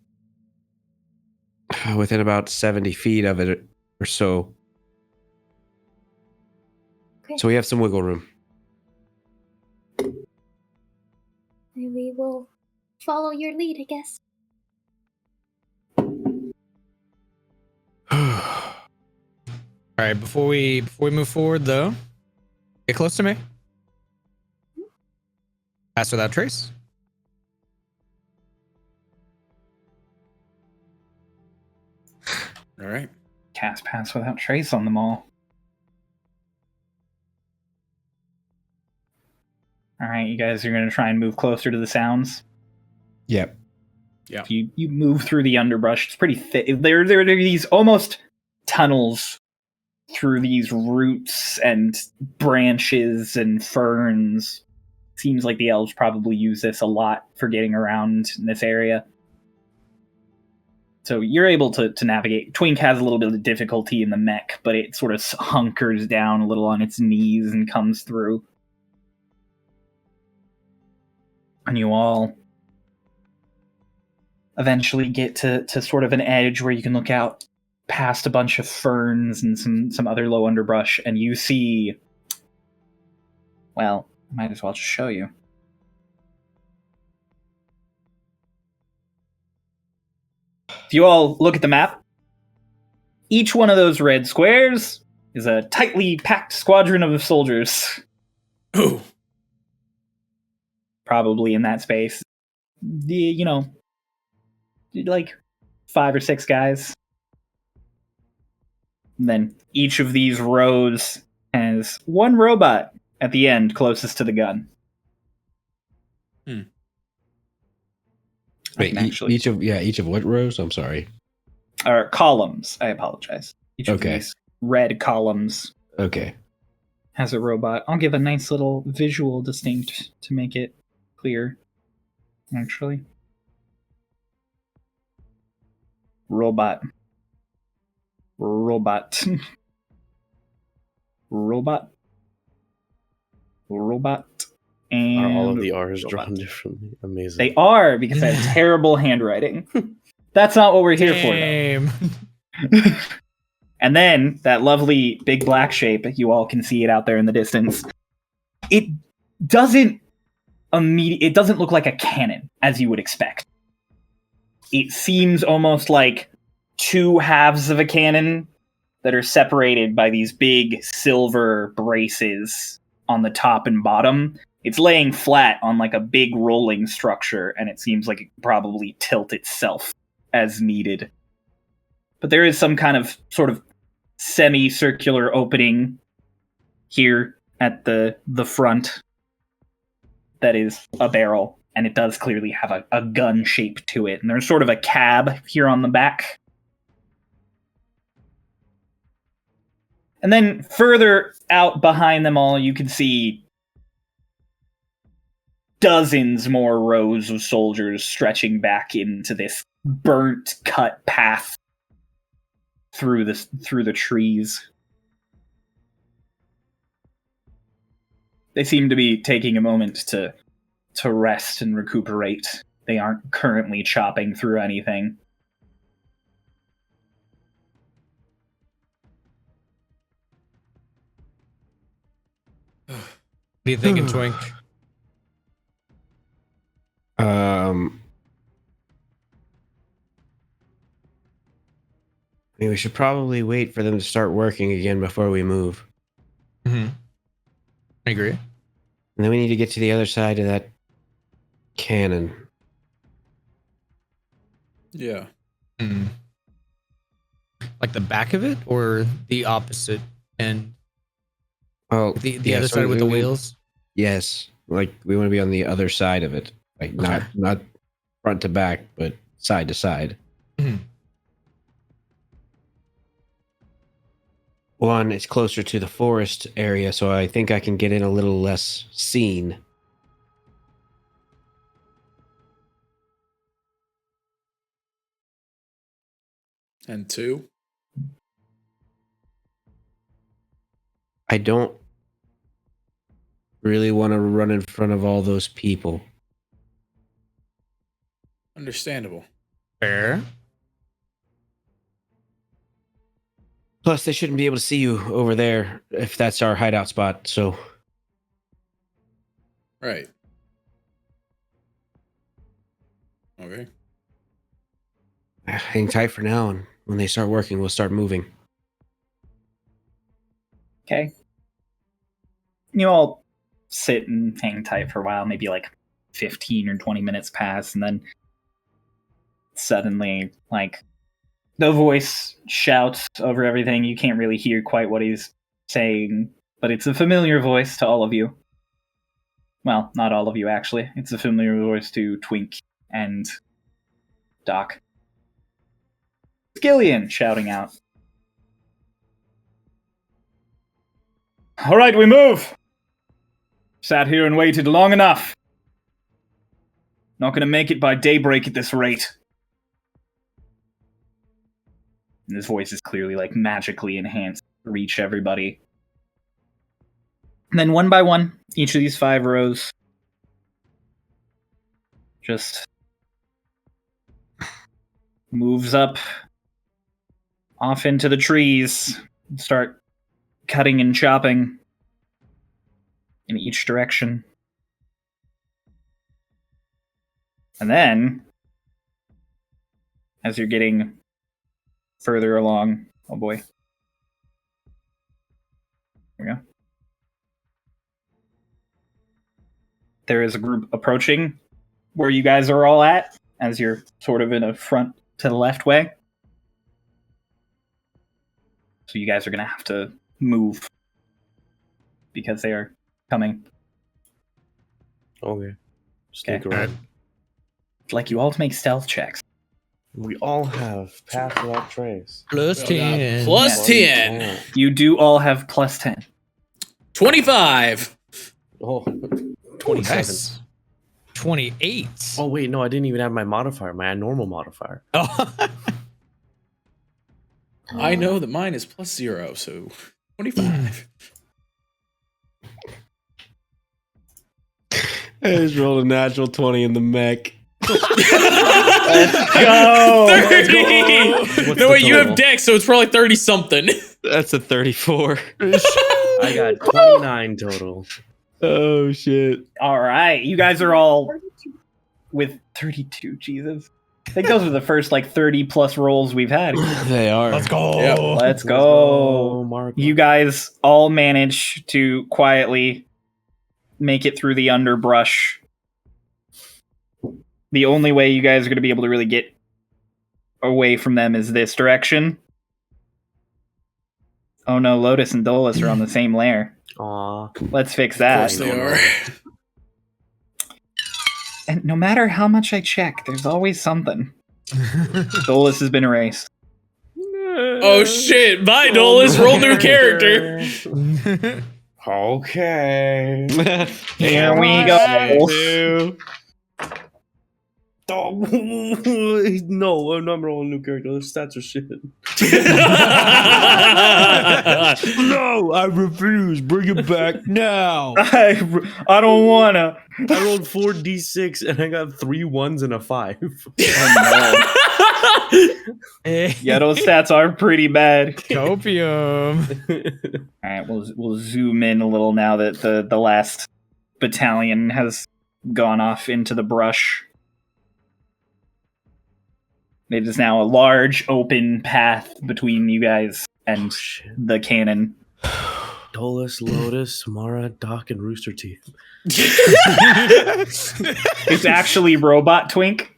within about 70 feet of it or so. Okay. So we have some wiggle room. Maybe we'll follow your lead, I guess. All right, before we move forward, though, get close to me. Pass without trace. All right. Cast pass without trace on them all. Alright, you guys are going to try and move closer to the sounds. Yep. Yeah. You move through the underbrush. It's pretty thick. There are these almost tunnels through these roots and branches and ferns. Seems like the elves probably use this a lot for getting around in this area. So you're able to navigate. Twink has a little bit of difficulty in the mech, but it sort of hunkers down a little on its knees and comes through. And you all eventually get to sort of an edge where you can look out past a bunch of ferns and some other low underbrush, and you see... Well, I might as well just show you. If you all look at the map, each one of those red squares is a tightly packed squadron of soldiers. Ooh. Probably in that space. You know, like 5 or 6 guys. And then each of these rows has one robot at the end closest to the gun. Wait, each of what rows? I'm sorry. Or columns, I apologize. Each of these red columns has a robot. I'll give a nice little visual distinct to make it clear, actually. Robot. Robot. Robot. Robot. And Are all of the R's robot. drawn differently? Amazing. They are, because I have terrible handwriting. That's not what we're here for, though. And then, that lovely big black shape, you all can see it out there in the distance. It doesn't look like a cannon, as you would expect. It seems almost like 2 halves of a cannon that are separated by these big silver braces on the top and bottom. It's laying flat on like a big rolling structure, and it seems like it could probably tilt itself as needed. But there is some kind of sort of semicircular opening here at the front that is a barrel, and it does clearly have a gun shape to it. And there's sort of a cab here on the back. And then further out behind them all, you can see dozens more rows of soldiers stretching back into this burnt, cut path through the trees. They seem to be taking a moment to rest and recuperate. They aren't currently chopping through anything. What are you thinking, Twink? I mean, we should probably wait for them to start working again before we move. Mm-hmm. I agree. And then we need to get to the other side of that cannon. Yeah. Mm. Like the back of it, or the opposite end? Oh, The other side with the wheels? Yes. Like, we want to be on the other side of it. Like, not front to back, but side to side. Mm-hmm. One, it's closer to the forest area, so I think I can get in a little less seen. And 2? I don't really want to run in front of all those people. Understandable. Fair. Plus, they shouldn't be able to see you over there if that's our hideout spot, so... Right. Okay. Hang tight for now, and when they start working, we'll start moving. Okay. You all sit and hang tight for a while, maybe like 15 or 20 minutes pass, and then suddenly, like, the voice shouts over everything. You can't really hear quite what he's saying, but it's a familiar voice to all of you. Well, not all of you, actually. It's a familiar voice to Twink and Doc. Gillian shouting out. All right, we move! Sat here and waited long enough. Not gonna make it by daybreak at this rate. And his voice is clearly like magically enhanced to reach everybody. And then one by one, each of these 5 rows just moves up off into the trees and start cutting and chopping in each direction. And then, as you're getting further along, oh boy. Here we go. There is a group approaching where you guys are all at, as you're sort of in a front to the left way. So you guys are going to have to move because they are coming. Okay. Sneak Okay. around. I'd like you all to make stealth checks. We all have pass without trace. Plus 10. Plus 10. You do all have plus 10. 25. Oh, 27. Nice. 28. Oh, wait, no, I didn't even have my modifier, my normal modifier. Oh. I know that mine is plus 0, so 25. I just rolled a natural 20 in the mech. Go! 30! No, wait, you have Dex, so it's probably 30 something. That's a 34. I got 29 total. Oh, shit. All right, you guys are all with 32. Jesus, I think those are the first like 30 plus rolls we've had. They are. Let's go. Yep. Let's go. Mark. You guys all manage to quietly make it through the underbrush. The only way you guys are going to be able to really get away from them is this direction. Oh no, Lotus and Dolus are on the same layer. Aw. Let's fix Of that. course they are. And no matter how much I check, there's always something. Dolus has been erased. Oh shit, bye Dolus, roll new character. Okay. Here we go. Oh, no, I'm not rolling a new character. Those stats are shit. No, I refuse. Bring it back now. I don't wanna. I rolled 4d6 and I got 3 1s and a 5. Yeah, those stats are pretty bad. Copium. All right, we'll zoom in a little now that the last battalion has gone off into the brush. It is now a large open path between you guys and the cannon. Dolus, Lotus, Mara, Doc, and Rooster Teeth. It's actually Robot Twink.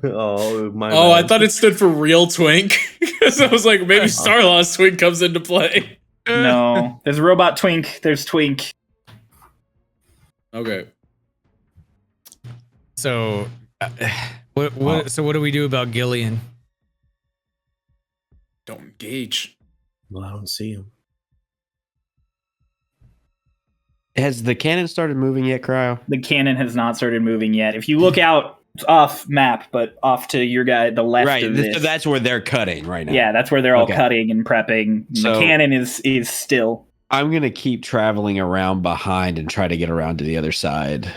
Oh, my Oh, I bad. thought it stood for real Twink. Because I was like, maybe Starlost Twink comes into play. No, there's Robot Twink. There's Twink. Okay. So, what do we do about Gillian? Don't engage. Well, I don't see him. Has the cannon started moving yet, Cryo? The cannon has not started moving yet. If you look out, it's off map, but off to your guy, the left Right, of this. so that's where they're cutting right now. Yeah, that's where they're all Okay. cutting and prepping. So- the cannon is still. I'm going to keep traveling around behind and try to get around to the other side.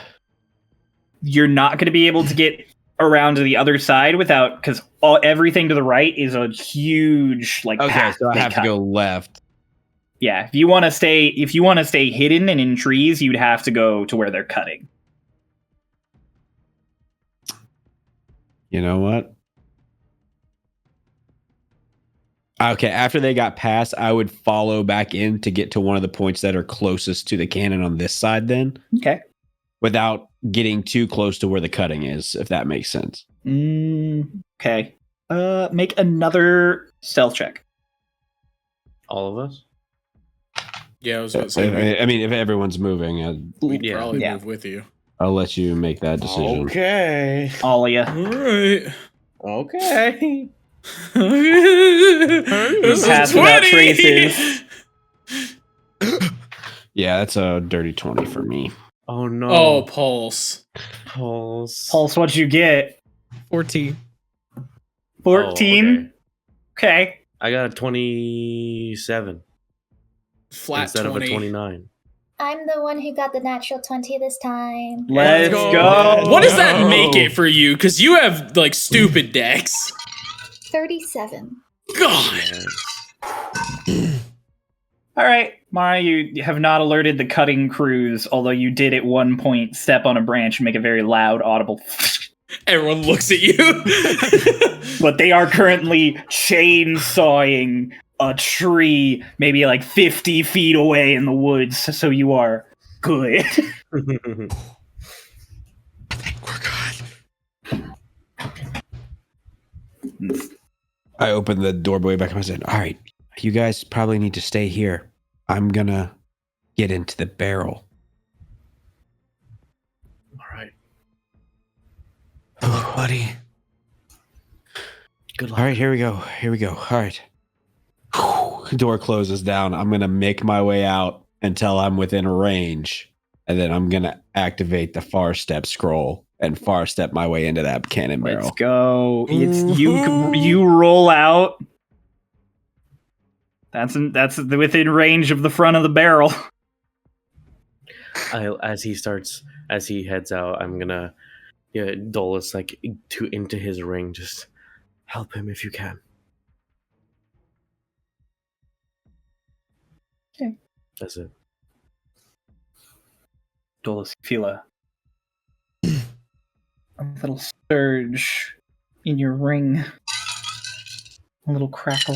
You're not going to be able to get around to the other side without, because everything to the right is a huge like Okay, path. so I they have cut. to go left. Yeah, if you want to stay hidden and in trees, you'd have to go to where they're cutting. You know what? Okay, after they got past, I would follow back in to get to one of the points that are closest to the cannon on this side then, Okay. without getting too close to where the cutting is, if that makes sense. Okay. Make another stealth check. All of us? Yeah, I was going to say, I mean, if everyone's moving, we'd yeah. probably Yeah. move with you. I'll let you make that decision. Okay. All of you. Alright. Okay. This is Pass without 20! traces. Yeah, that's a dirty 20 for me. Oh, no. Oh, Pulse. Pulse. Pulse, what'd you get? 14. 14? Oh, okay. Okay. I got a 27 Flat instead 20. of a 29. I'm the one who got the natural 20 this time. Let's go. What does that make it for you? Because you have, like, stupid decks. 37. God. All right, Mara, you have not alerted the cutting crews, although you did at one point step on a branch and make a very loud, audible. Everyone looks at you. But they are currently chainsawing a tree, maybe like 50 feet away in the woods, so you are good. We're good. I opened the doorway back and I said, all right, you guys probably need to stay here. I'm gonna get into the barrel. All right. Good luck, buddy. Good luck. All right, here we go. All right. Door closes down. I'm gonna make my way out until I'm within range, and then I'm gonna activate the far step scroll and far step my way into that cannon barrel. Let's go. It's you roll out. That's within range of the front of the barrel. As he heads out, I'm gonna, Dolus like into his ring. Just help him if you can. Okay. That's it. Dolus, feel a little surge in your ring. A little crackle.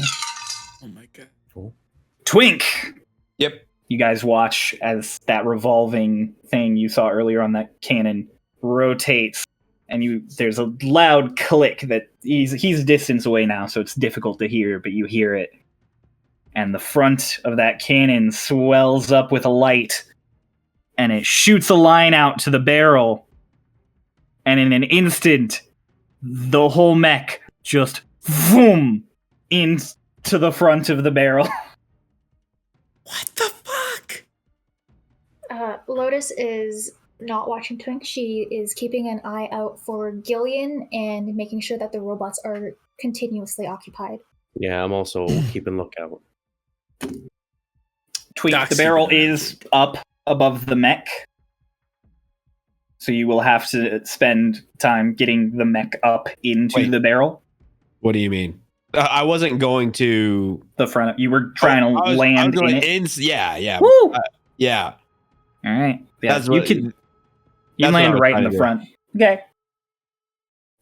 Oh my god. Cool. Twink! Yep. You guys watch as that revolving thing you saw earlier on that cannon rotates, and there's a loud click that he's a distance away now, so it's difficult to hear, but you hear it. And the front of that cannon swells up with a light, and it shoots a line out to the barrel. And in an instant, the whole mech just boom into the front of the barrel. What the fuck? Lotus is not watching Twink. She is keeping an eye out for Gillian and making sure that the robots are continuously occupied. Yeah, I'm also keeping lookout. Twink, Doxy the barrel that. is up above the mech. So you will have to spend time getting the mech up into Wait. the barrel. What do you mean? I wasn't going to The front. You were trying to I was land going in it. Yeah. Woo! Yeah. All right. Yeah, That's you what- can that's what I land was right in trying the to do. front. Okay.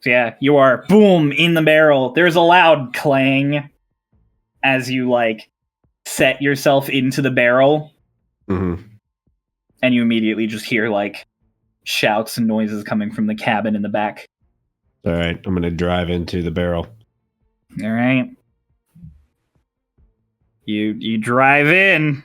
So yeah, you are boom in the barrel. There's a loud clang as you set yourself into the barrel, Mm-hmm. and you immediately just hear shouts and noises coming from the cabin in the back. All right. I'm going to drive into the barrel. All right. You drive in.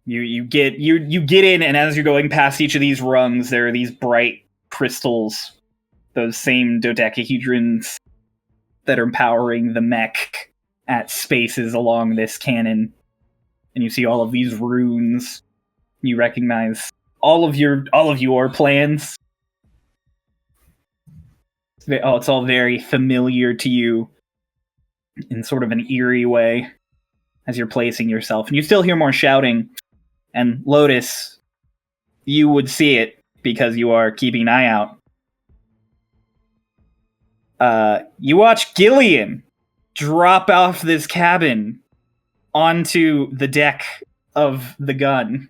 You get in, and as you're going past each of these rungs, there are these bright crystals, those same dodecahedrons that are powering the mech at spaces along this cannon. And you see all of these runes. You recognize all of your plans. It's all very familiar to you in sort of an eerie way as you're placing yourself. And you still hear more shouting. And Lotus, you would see it because you are keeping an eye out. You watch Gillian drop off this cabin onto the deck of the gun.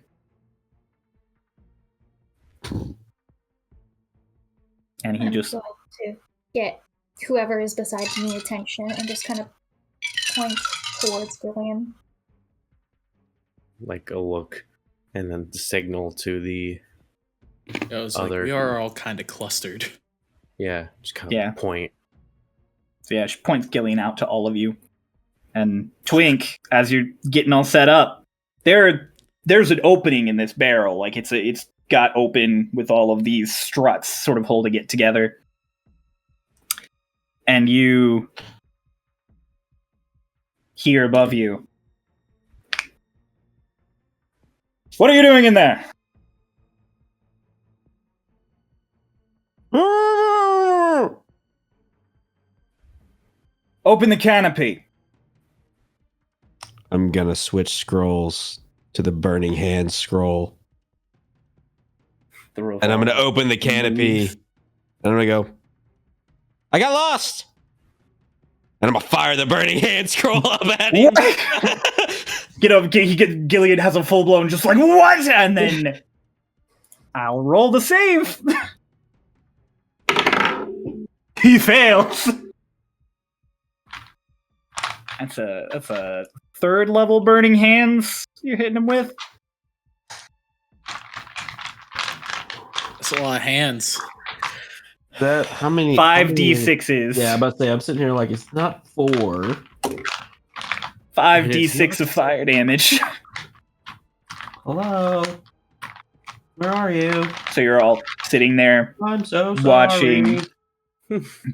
And he I'm just... going to get whoever is beside me attention and just kind of point towards Gillian. Like a look, and then the signal to the I was Other- we are all kind of clustered. just kind of Yeah. point. So yeah, she points Gillian out to all of you. And Twink, as you're getting all set up, there's an opening in this barrel. It's got open with all of these struts sort of holding it together. And you hear above you, "What are you doing in there?" Open the canopy. I'm gonna switch scrolls to the Burning Hands scroll. And I'm gonna open the canopy. And I'm gonna go, I got lost! And I'm gonna fire the Burning Hands scroll up at him. Gillian has a full-blown just like, what? And then I'll roll the save. He fails. That's a third level Burning Hands you're hitting him with. That's a lot of hands. That how many? 5d6s. Yeah, I'm about to say I'm sitting here like it's not 4. 5d6 of fire damage. Hello, where are you? So you're all sitting there I'm so sorry. watching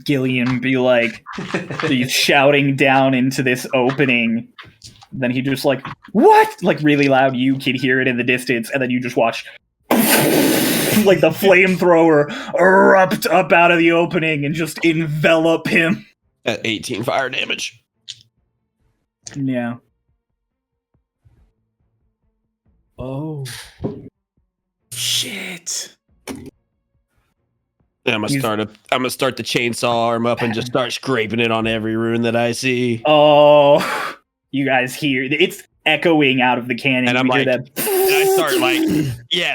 Gillian be like, he's shouting down into this opening. Then he just like, what? Like really loud. You can hear it in the distance, and then you just watch like the flamethrower erupt up out of the opening and just envelop him. At 18 fire damage. Yeah. Oh. Shit. I'm gonna start the chainsaw arm up and just start scraping it on every rune that I see. Oh, you guys hear it's echoing out of the cannon. And I'm You hear like, that. and I start like,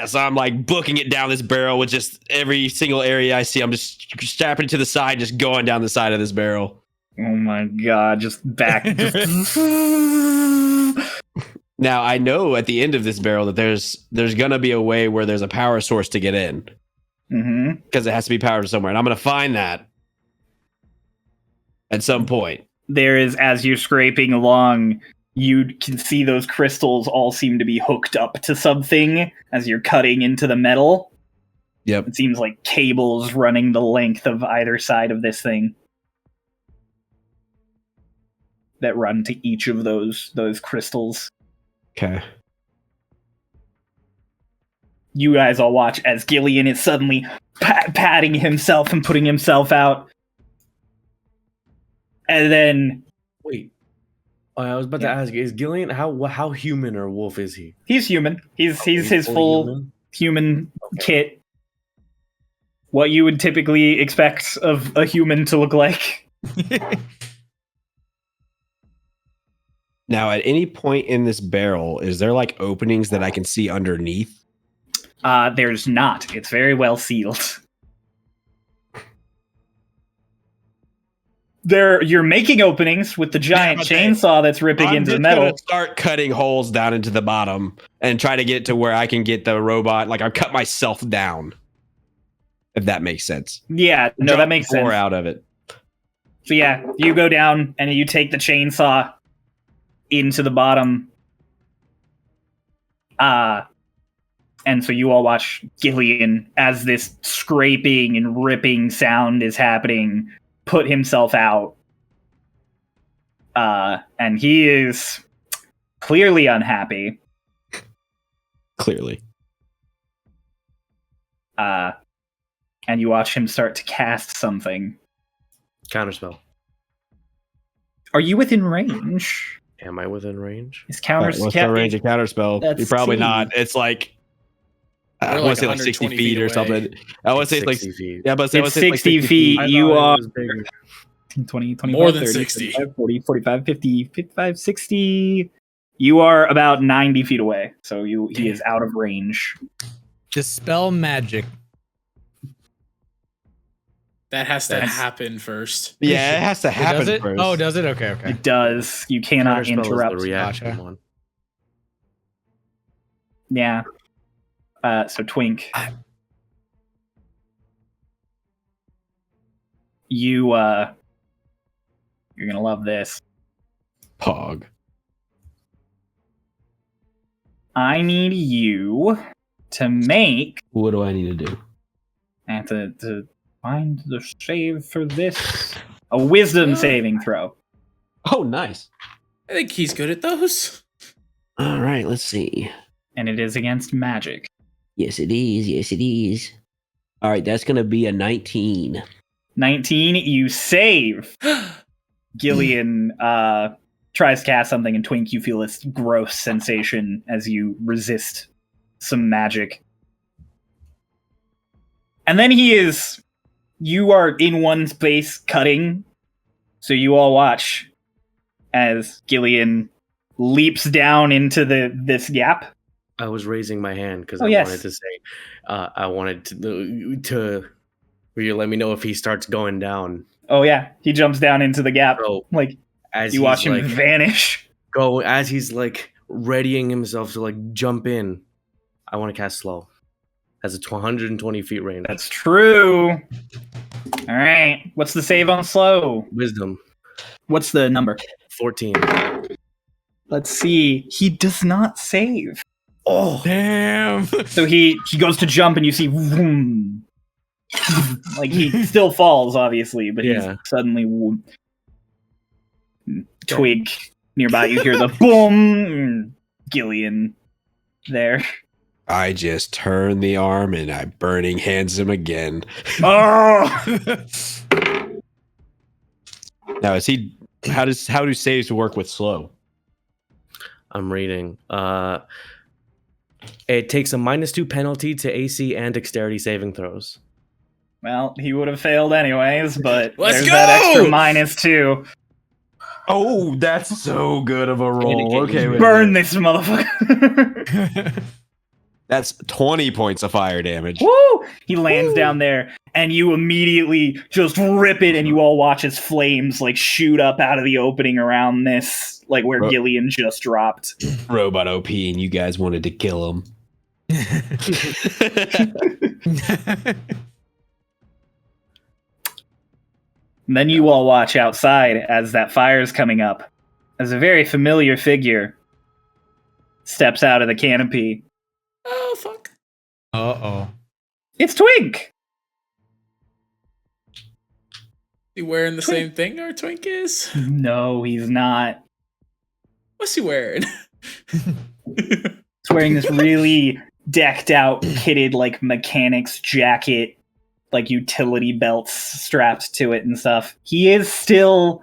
so I'm like booking it down this barrel with just every single area I see. I'm just strapping it to the side, just going down the side of this barrel. Oh my god, just back. Now I know at the end of this barrel that there's gonna be a way where there's a power source to get in. Because it has to be powered somewhere, and I'm gonna find that at some point. There is, as you're scraping along, you can see those crystals all seem to be hooked up to something as you're cutting into the metal. Yep. It seems like cables running the length of either side of this thing that run to each of those crystals. Okay. You guys all watch as Gillian is suddenly patting himself and putting himself out. And then... Wait. I was about to ask, is Gillian, how human or wolf is he? He's human. He's his full human kit. What you would typically expect of a human to look like. Now, at any point in this barrel, is there like openings that I can see underneath? There's not. It's very well sealed. You're making openings with the giant chainsaw that's ripping into the metal. Gonna start cutting holes down into the bottom and try to get to where I can get the robot. Like I cut myself down, if that makes sense. Yeah, no, that makes sense. Out of it. So yeah, you go down and you take the chainsaw into the bottom. And so you all watch Gillian as this scraping and ripping sound is happening, put himself out. And he is clearly unhappy. Clearly. And you watch him start to cast something. Counterspell. Are you within range? Am I within range? Is counter What's the range of counterspell? That's You're probably C. not. It's like I want to say like 60 feet or something. I want to say like 60 feet. Yeah, but it's 60 feet. You are 20, 25, more than 30, 60. 35, 40, 45, 50, 55, 60. You are about 90 feet away. So he is out of range. Dispel magic. That has to happen first. Yeah, it has to happen Does it? first. Oh, does it? Okay, okay. It does. You cannot Counterspell is interrupt. the reaction Gotcha. one. Yeah. So Twink. You're gonna love this. Pog. I need you to make. What do I need to do? I have to find the save for this. A wisdom saving throw. Oh, nice. I think he's good at those. All right, let's see. And it is against magic. Yes, it is. Yes, it is. All right, that's going to be a 19. 19, you save. Gillian tries to cast something, and Twink, you feel this gross sensation as you resist some magic. And then you are in one space cutting, so you all watch as Gillian leaps down into this gap. I was raising my hand because yes. wanted to say, I wanted to will you let me know if he starts going down? Oh yeah, he jumps down into the gap. So like as you watch him vanish. As he's like readying himself to like jump in, I want to cast slow. Has a 120 feet range. That's true. All right, what's the save on slow? Wisdom. What's the number? 14. Let's see. He does not save. Oh, damn. So he goes to jump, and you see, vroom, like he still falls, obviously, but he's suddenly twig nearby. You hear the boom. Gillian there. I just turn the arm and I burning hands him again. Oh. Now how do saves work with slow? I'm reading. It takes a -2 penalty to AC and dexterity saving throws. Well, he would have failed anyways, but Let's there's go! that extra -2. Oh, that's so good of a roll. Okay, burn this motherfucker. That's 20 points of fire damage. Woo! He lands down there, and you immediately just rip it, and you all watch as flames like shoot up out of the opening around this, like where Gillian just dropped. Robot OP, and you guys wanted to kill him. And then you all watch outside as that fire is coming up, as a very familiar figure steps out of the canopy. Oh, fuck. Uh-oh. It's Twink! He wearing the same thing our Twink is? No, he's not. What's he wearing? He's wearing this really decked out, kitted, like, mechanics jacket, like utility belts strapped to it and stuff. He is still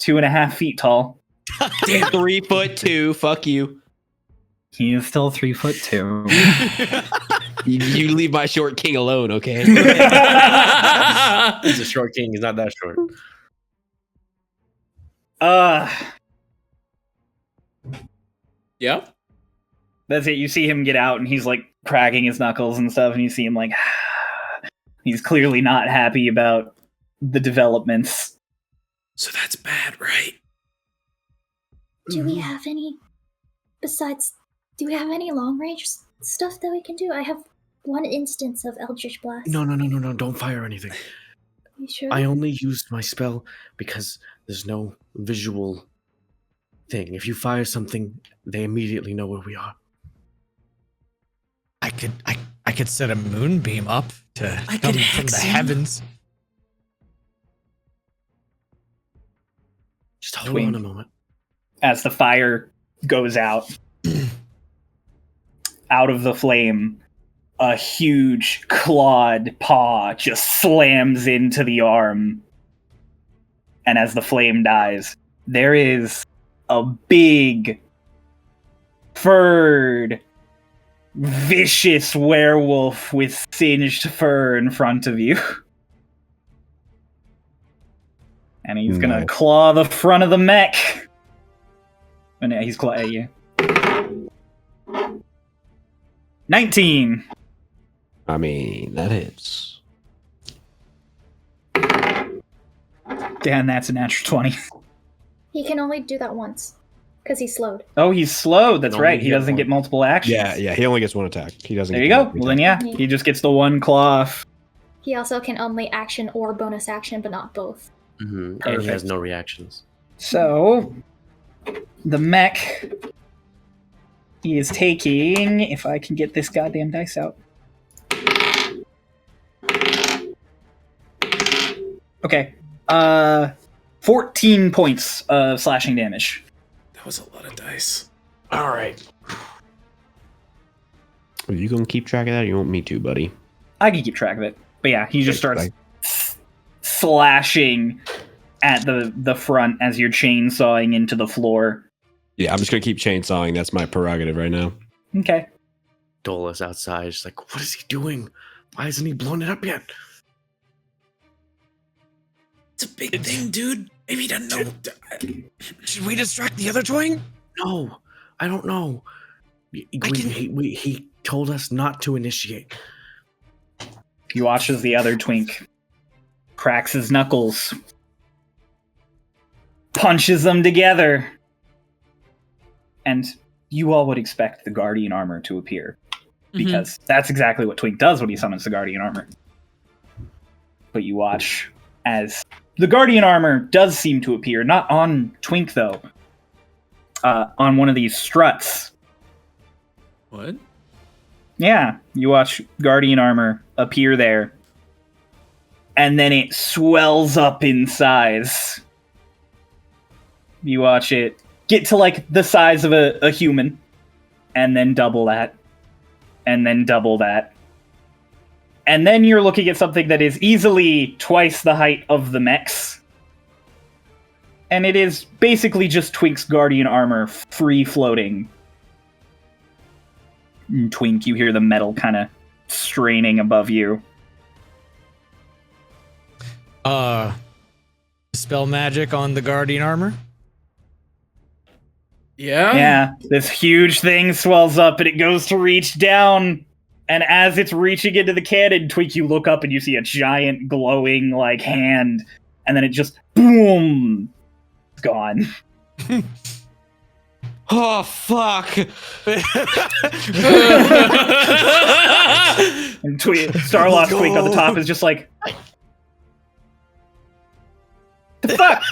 2.5 feet tall. 3'2", fuck you. He is still 3'2". You leave my short king alone, okay? He's a short king. He's not that short. Yep. That's it. You see him get out, and he's like cracking his knuckles and stuff, and you see him like he's clearly not happy about the developments. So that's bad, right? Do we have any long range stuff that we can do? I have one instance of Eldritch Blast. No. Don't fire anything. You sure? I only used my spell because there's no visual thing. If you fire something, they immediately know where we are. I could set a moonbeam up to come from the heavens. Just hold on a moment. As the fire goes out of the flame, a huge clawed paw just slams into the arm. And as the flame dies, there is a big, furred, vicious werewolf with singed fur in front of you. And he's gonna claw the front of the mech. And yeah, he's clawing at you. 19. I mean, that hits. Dan, that's a natural 20. He can only do that once, because he's slowed. Oh, he's slowed. That's right. He doesn't get multiple actions. Yeah, he only gets one attack. He doesn't. There you go. Well, then, yeah, he just gets the one claw off. He also can only action or bonus action, but not both. Mm-hmm. And he has no reactions. So, the mech, he is taking, if I can get this goddamn dice out. Okay. 14 points of slashing damage. That was a lot of dice. All right. Are you gonna keep track of that? Or you want me to, buddy? I can keep track of it. But yeah, he just starts slashing at the front as you're chainsawing into the floor. Yeah, I'm just gonna keep chainsawing. That's my prerogative right now. Okay. Dola's outside. She's like, what is he doing? Why hasn't he blown it up yet? It's a big thing, dude. Maybe he doesn't know. Should we distract the other Twink? No, I don't know. He told us not to initiate. You watch as the other Twink cracks his knuckles, punches them together, and you all would expect the Guardian armor to appear, because that's exactly what Twink does when he summons the Guardian armor. But you watch as the Guardian armor does seem to appear, not on Twink though, on one of these struts. What? Yeah, you watch Guardian armor appear there, and then it swells up in size. You watch it get to like the size of a human, and then double that, and then double that. And then you're looking at something that is easily twice the height of the mechs. And it is basically just Twink's Guardian armor free floating. Twink, you hear the metal kind of straining above you. Spell magic on the Guardian armor? Yeah? Yeah, this huge thing swells up and it goes to reach down. And as it's reaching into the cannon, Twink, you look up and you see a giant glowing like hand. And then it just, boom, it's gone. Oh, fuck. And Starlost Twink on the top is just like, the fuck?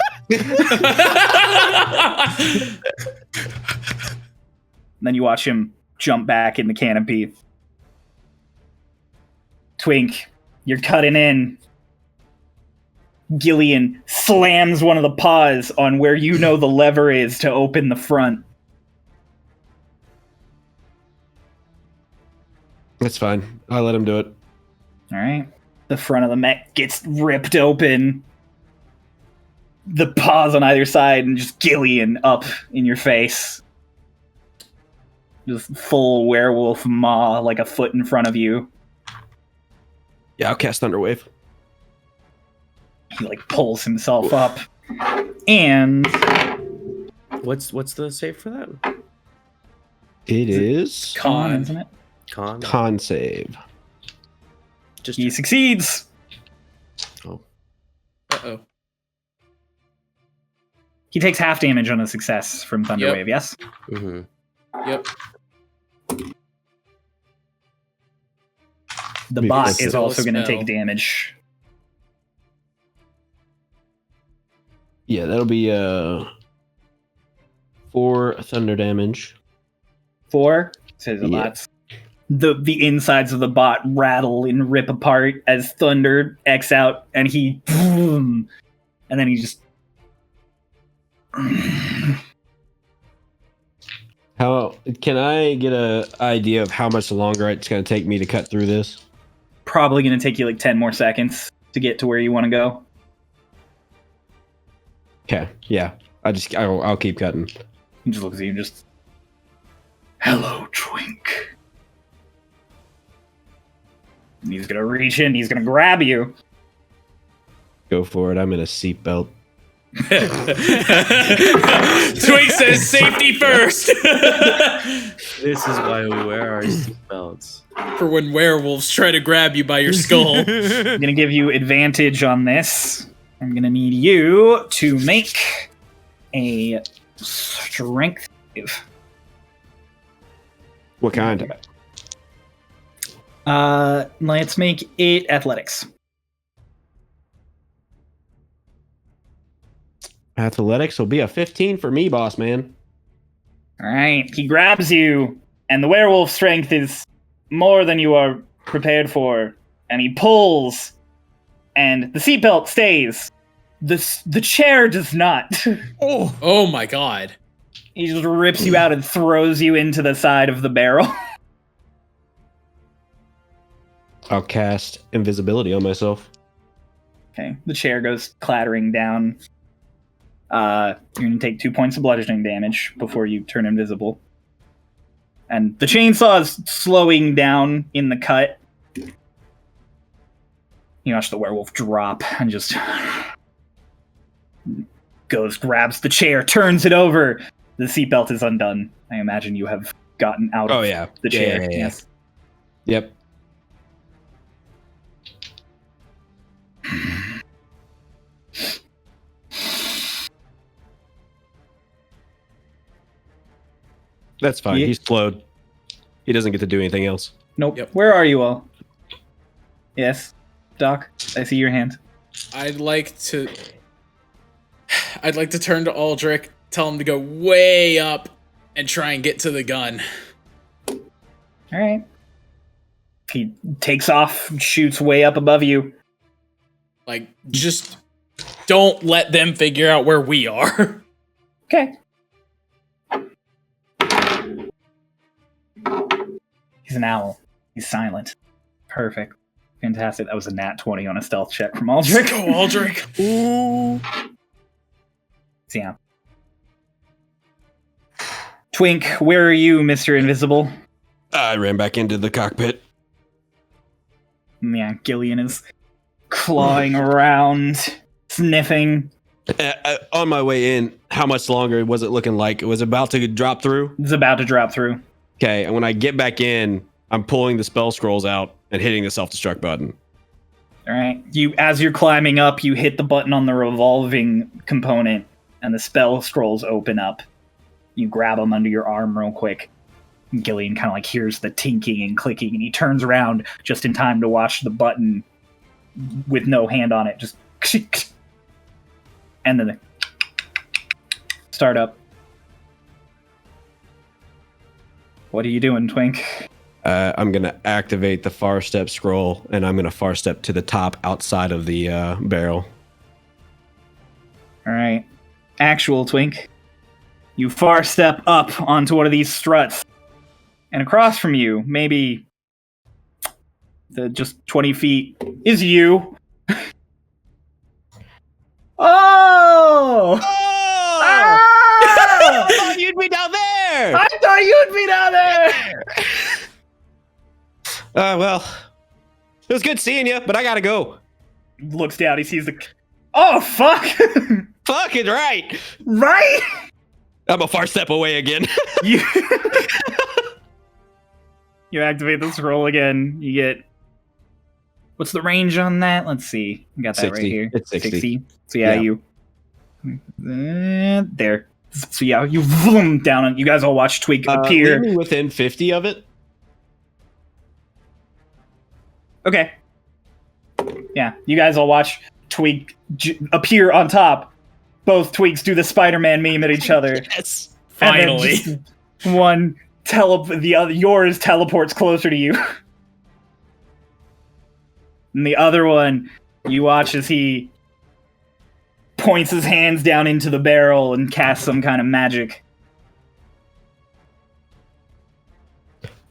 And then you watch him jump back in the canopy. Twink, you're cutting in. Gillian slams one of the paws on where you know the lever is to open the front. That's fine. I'll let him do it. Alright. The front of the mech gets ripped open. The paws on either side, and just Gillian up in your face. Just full werewolf maw, like a foot in front of you. Yeah, I'll cast Thunderwave. He like pulls himself up. And What's the save for that? It is con, isn't it? con save. Just He succeeds. Uh-oh. He takes half damage on a success from Thunderwave, yes? Mm-hmm. Yep. The Maybe bot that's is a also going to spell. take damage. Yeah, that'll be 4 thunder damage. 4 says the Yeah. bots. The insides of the bot rattle and rip apart as thunder X out, and he boom, and then he just How can I get a idea of how much longer it's going to take me to cut through this? probably going to take you like 10 more seconds to get to where you want to go. Okay, yeah. I'll keep cutting. He just looks at you and just, hello, Twink. And he's going to reach in, he's going to grab you. Go for it. I'm in a seatbelt. Twink says safety first. This is why we wear our seatbelts. For when werewolves try to grab you by your skull. I'm going to give you advantage on this. I'm going to need you to make a strength save. What kind? Let's make it athletics. Athletics will be a 15 for me, boss man. All right, he grabs you, and the werewolf strength is more than you are prepared for, and he pulls, and the seatbelt stays. The chair does not. Oh my god. He just rips you out and throws you into the side of the barrel. I'll cast invisibility on myself. Okay, the chair goes clattering down. You're going to take 2 points of bludgeoning damage before you turn invisible. And the chainsaw is slowing down in the cut. You watch the werewolf drop and just grabs the chair, turns it over. The seatbelt is undone. I imagine you have gotten out of the chair. Yeah. Yes. Yep. That's fine. Yeah. He's slowed. He doesn't get to do anything else. Nope. Yep. Where are you all? Yes, Doc. I see your hand. I'd like to turn to Aldrich, tell him to go way up, and try and get to the gun. All right. He takes off, shoots way up above you. Like, just don't let them figure out where we are. Okay. He's an owl. He's silent. Perfect. Fantastic. That was a nat 20 on a stealth check from Aldrich. Go, Aldrich. Ooh. So, yeah. Twink, where are you, Mr. Invisible? I ran back into the cockpit. Yeah, Gillian is clawing around, sniffing. On my way in, how much longer was it looking like? It was about to drop through? It's about to drop through. Okay, and when I get back in, I'm pulling the spell scrolls out and hitting the self-destruct button. All right. As you're climbing up, you hit the button on the revolving component, and the spell scrolls open up. You grab them under your arm real quick. Gillian kind of like hears the tinking and clicking, and he turns around just in time to watch the button with no hand on it just and then start up. What are you doing, Twink? I'm going to activate the far step scroll, and I'm going to far step to the top outside of the barrel. All right. Actual Twink. You far step up onto one of these struts. And across from you, maybe just 20 feet, is you. Oh! Ah! I thought you'd be down there! I thought you'd be down there! Well, it was good seeing you, but I gotta go. Looks down, he sees the... Oh, fuck! Fucking right! Right? I'm a far step away again. You... You activate the scroll again, you get... What's the range on that? Let's see. I got that 60. right here. It's 60. So yeah, Yeah. you... there. So yeah, you vroom down, and you guys all watch Twink appear. Leave me within 50 of it. Okay. Yeah, you guys all watch Twink appear on top. Both Twinks do the Spider-Man meme at each other. Yes. Finally. And then just one the other, yours teleports closer to you. And the other one, you watch as he points his hands down into the barrel and casts some kind of magic.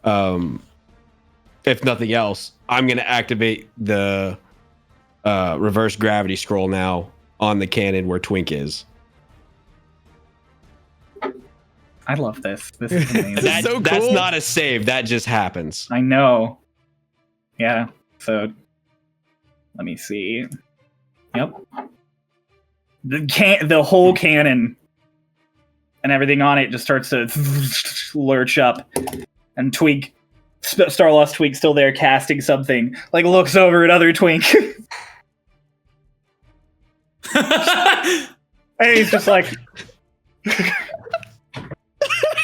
If nothing else, I'm going to activate the reverse gravity scroll now on the cannon where Twink is. I love this. This is amazing. That's so cool. That's not a save. That just happens. I know. Yeah, so let me see. Yep. The whole cannon and everything on it just starts to lurch up. And Twink, Starlost Twink, still there casting something, like looks over at other Twink. And he's just like...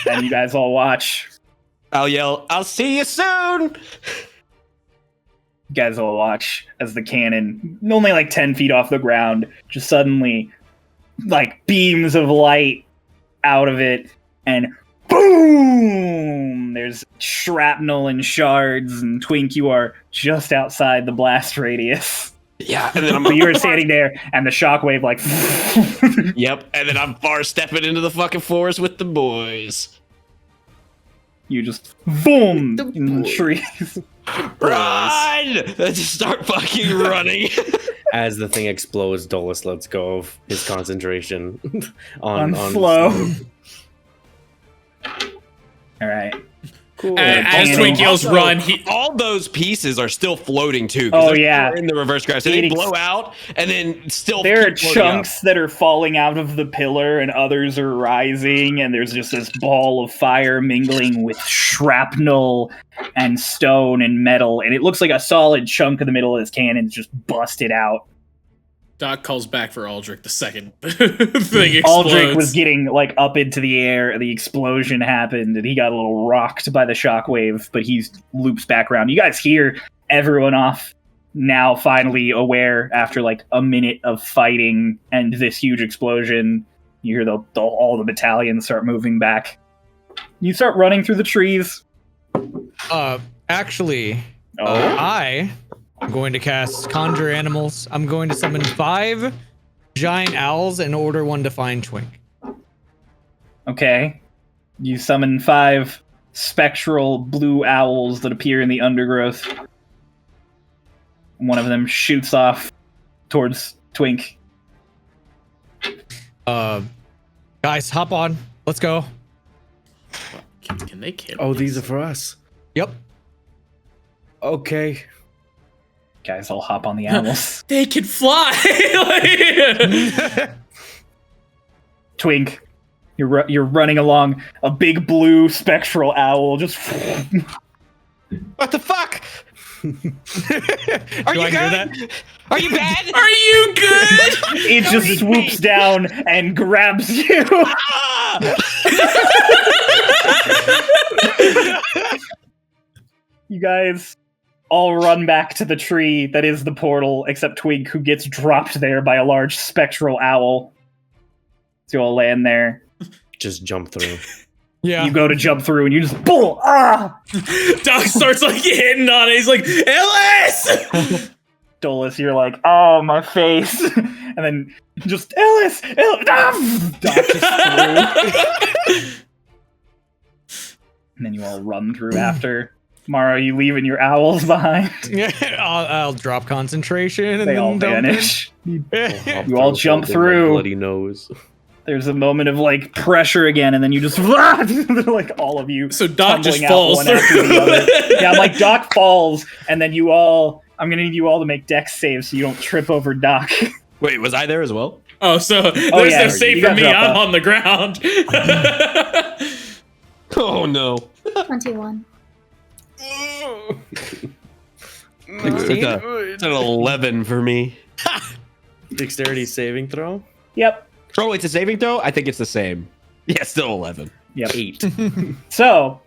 And you guys all watch. I'll yell, "I'll see you soon!" You guys all watch as the cannon, only like 10 feet off the ground, just suddenly, like, beams of light out of it, and boom! There's shrapnel and shards, and Twink, you are just outside the blast radius. Yeah, and then I'm So you're standing there, and the shockwave, like... Yep, and then I'm far stepping into the fucking forest with the boys. You just boom in the trees. Run! Just start fucking running. As the thing explodes, Dolus lets go of his concentration On on flow. All right. Cool. As And Twink yells, also, run. All those pieces are still floating too. Oh, they're yeah. in the reverse gravity. So they It ex- blow out and then still. There are keep floating up. chunks that are falling out of the pillar, and others are rising, and there's just this ball of fire mingling with shrapnel and stone and metal, and it looks like a solid chunk of the middle of this cannon is just busted out. Doc calls back for Aldrich the second thing explodes. Aldrich was getting like up into the air, the explosion happened, and he got a little rocked by the shockwave, but he loops back around. You guys hear everyone off now, finally aware after like a minute of fighting and this huge explosion. You hear all the battalions start moving back. You start running through the trees. Actually, Oh. I'm going to cast Conjure Animals. I'm going to summon 5 giant owls and order one to find Twink. Okay. You summon 5 spectral blue owls that appear in the undergrowth. One of them shoots off towards Twink. Guys, hop on. Let's go. Can they kill? Oh, these are for us. Yep. Okay. Guys, I'll hop on the owls. They can fly. Twink, you're running along. A big blue spectral owl just. What the fuck? Are Do you I hear good? that? Are you bad? Are you good? It just swoops down and grabs you. You guys all run back to the tree that is the portal, except Twink, who gets dropped there by a large spectral owl. So you all land there. Just jump through. Yeah. You go to jump through, and you just bull. Ah! Doc starts like hitting on it. He's like, Ellis! Dolus, you're like, oh, my face. And then just, Ellis! Ah! Doc just through. And then you all run through after. Mara, are you leaving your owls behind? Yeah, I'll drop concentration and They then all dump vanish. it. You all jump Holding my through. bloody nose. There's a moment of like pressure again, and then you just like all of you. So Doc just tumbling out falls one after the through. other. Yeah, like Doc falls, and then you all. I'm gonna need you all to make dex saves so you don't trip over Doc. Wait, was I there as well? Oh, so there's yeah, no save you for got me. dropped I'm off. on the ground. Oh no. 21. It's an 11 for me. Dexterity saving throw? Yep. Oh, it's a saving throw? I think it's the same. Yeah, still 11. Yep. 8. So,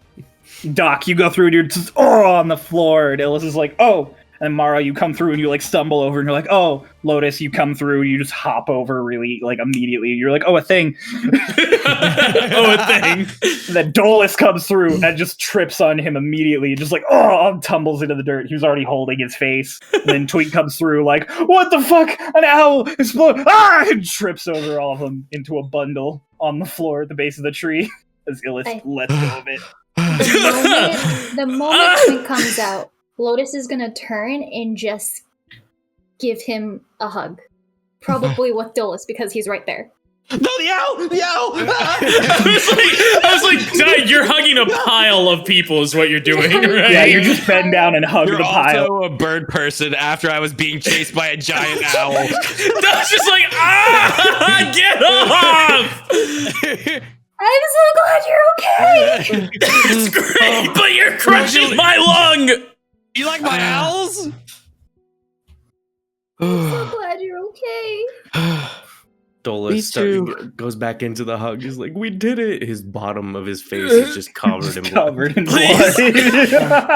Doc, you go through and you're just on the floor, and Illis is like, oh. And Mara, you come through and you like stumble over and you're like, oh. Lotus, you come through and you just hop over really like immediately. You're like, oh, a thing. Oh, a thing. And then Dolus comes through and just trips on him immediately, just like, oh, tumbles into the dirt. He was already holding his face. And then Twink comes through like, what the fuck? An owl exploded. Ah! And trips over all of them into a bundle on the floor at the base of the tree as Illis lets go of it. The moment Twink comes out, Lotus is gonna turn and just give him a hug. Probably with Dolus because he's right there. No, the owl! The owl! I was like, Doc, you're hugging a pile of people is what you're doing, right? Yeah, you just bend down and hug You're the pile. also a bird person after I was being chased by a giant owl. Doc's just like, get off! I'm so glad you're okay! It's great, but you're crushing my lung! You like my owls? I'm so glad you're okay. Dolus goes back into the hug. He's like, we did it. His bottom of his face is just covered in blood. Covered in Please. blood.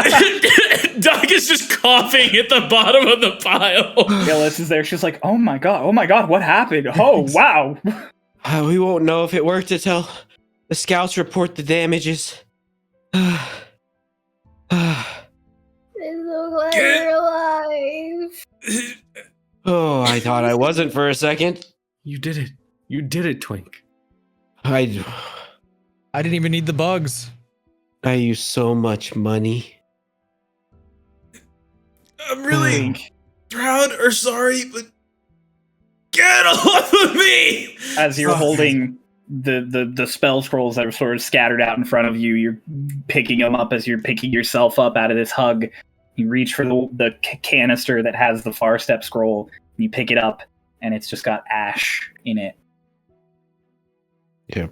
Doc is just coughing at the bottom of the pile. Illis is there. She's like, oh my god, what happened? Oh, wow. We won't know if it worked until the scouts report the damages. I'm so glad you're alive. Oh, I thought I wasn't for a second. You did it. You did it, Twink. I I didn't even need the bugs. used so much money. I'm really Twink, proud or sorry, but get off of me! as you're Oh, holding the spell scrolls that are sort of scattered out in front of you, you're picking them up as you're picking yourself up out of this hug. You reach for the canister that has the Far Step scroll, and you pick it up, and it's just got ash in it. Yeah.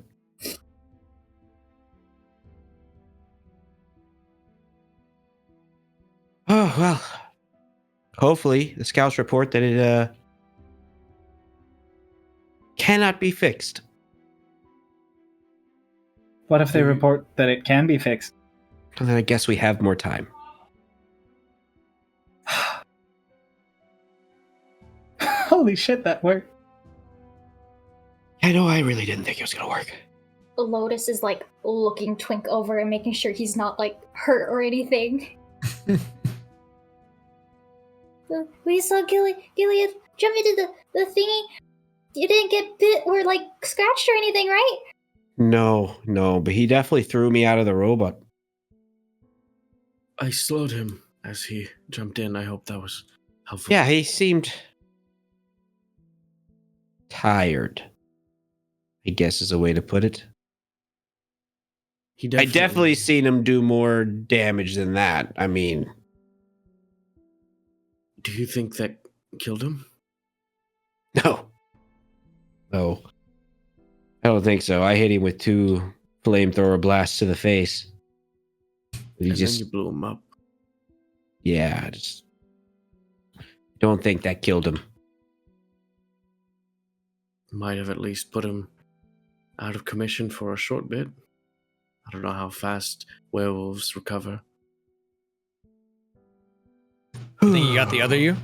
Oh, well. Hopefully, the scouts report that it cannot be fixed. What if they report that it can be fixed? And then I guess we have more time. Holy shit, that worked. I know I really didn't think it was going to work. Lotus is like looking Twink over and making sure he's not like hurt or anything. We saw Gilead jump into the thingy. You didn't get bit or like scratched or anything, right? No, but he definitely threw me out of the robot. I slowed him as he jumped in. I hope that was helpful. Yeah, he seemed tired, I guess is a way to put it. I definitely seen him do more damage than that. I mean... Do you think that killed him? No. I don't think so. I hit him with 2 flamethrower blasts to the face. And then you blew him up. Yeah, I just don't think that killed him. Might have at least put him out of commission for a short bit. I don't know how fast werewolves recover. Think you got the other you?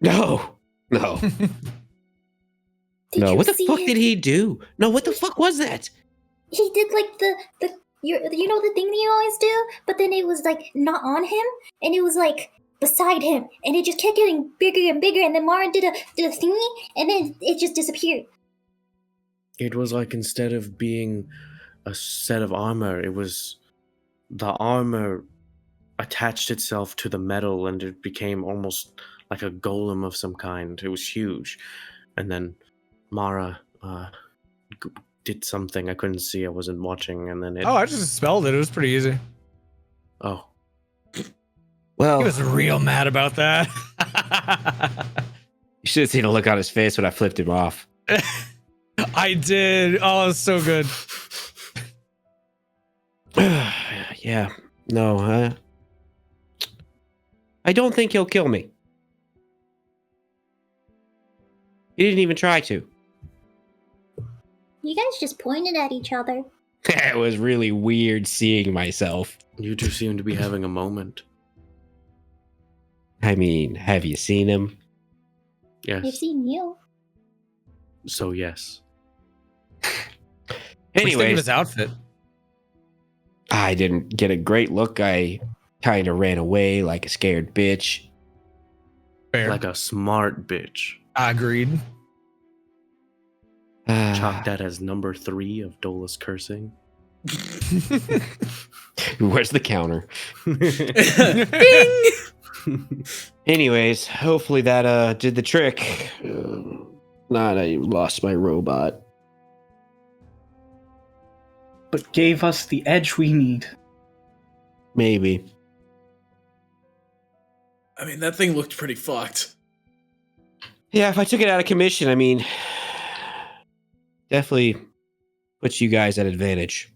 No. Did No, you what the see fuck it? did he do? No, what the fuck was that? He did like the you know the thing that you always do, but then it was like not on him, and it was like beside him, and it just kept getting bigger and bigger, and then Mara did a thingy, and then it just disappeared. It was like instead of being a set of armor, it was the armor attached itself to the metal and it became almost like a golem of some kind. It was huge. And then Mara did something I couldn't see. I wasn't watching. And then it... Oh, I just spelled it. It was pretty easy. Oh. Well, He was real mad about that. you should have seen the look on his face when I flipped him off. I did. Oh, it was so good. Yeah. No, I don't think he'll kill me. He didn't even try to. You guys just pointed at each other. It was really weird seeing myself. You two seem to be having a moment. I mean, have you seen him? I've Yes. seen you. So yes. What do you think of Anyways, his outfit? I didn't get a great look. I kind of ran away like a scared bitch. Fair. Like a smart bitch. Agreed. Chalk that as number 3 of Dolus cursing. Where's the counter? Bing! Anyways, hopefully that did the trick. Not I lost my robot. But gave us the edge we need. Maybe. I mean, that thing looked pretty fucked. Yeah, if I took it out of commission, I mean, definitely puts you guys at advantage.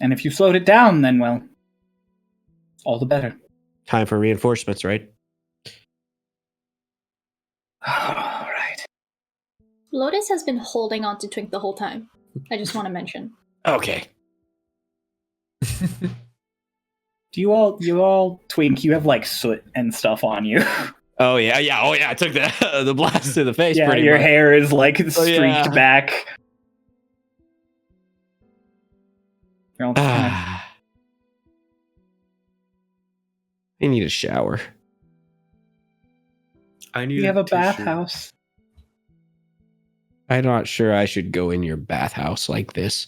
And if you slowed it down, then, well, all the better. Time for reinforcements, right? All right. Lotus has been holding on to Twink the whole time. I just want to mention. Okay. Do you all, Twink, you have like soot and stuff on you. Oh yeah. I took the blast to the face. Yeah, pretty your much. hair is like streaked yeah. back. You're all just kinda- I need a shower. I need we have a tissue. bathhouse. I'm not sure I should go in your bathhouse like this.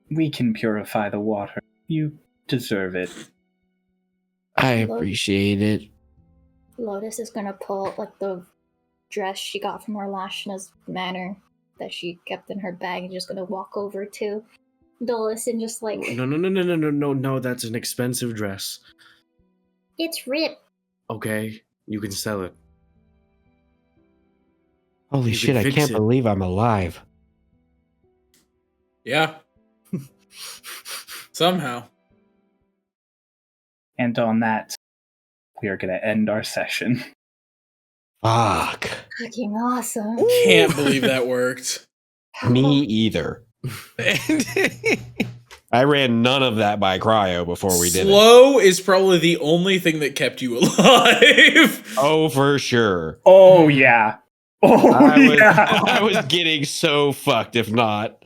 We can purify the water. You deserve it. I appreciate it. Lotus is gonna pull like the dress she got from Orlashna's manor that she kept in her bag and just gonna walk over to Dolus and just like, No, that's an expensive dress. It's ripped. Okay, you can sell it. Holy You shit, can I fix can't it. believe I'm alive. Yeah. Somehow. And on that, we are going to end our session. Fuck. fucking awesome. Can't believe that worked. Me either. I ran none of that by cryo before we did it. Slow is probably the only thing that kept you alive. Oh, for sure. Oh, yeah. Oh, I was getting so fucked if not.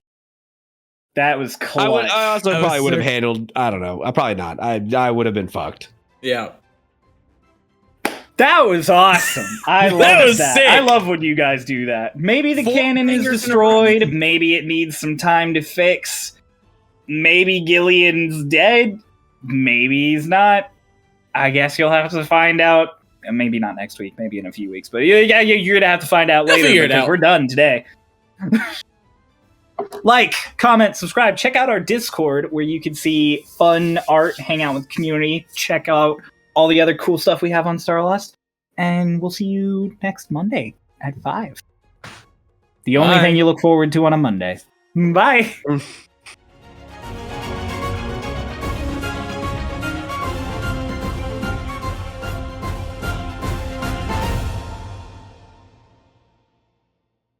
That was clutch. I also That was probably would have sick. handled, I don't know. Probably not. I would have been fucked. Yeah. That was awesome. I love That was that. sick. I love when you guys do that. Maybe the 4 cannon is fingers in a row. destroyed. Maybe it needs some time to fix. Maybe Gillian's dead. Maybe he's not. I guess you'll have to find out. Maybe not next week. Maybe in a few weeks. But yeah, you're gonna have to find out They'll later figure it because out. we're done today. Like, comment, subscribe. Check out our Discord where you can see fun art, hang out with the community, check out all the other cool stuff we have on Starlost. And we'll see you next Monday at 5. The only Bye. thing you look forward to on a Monday. Bye.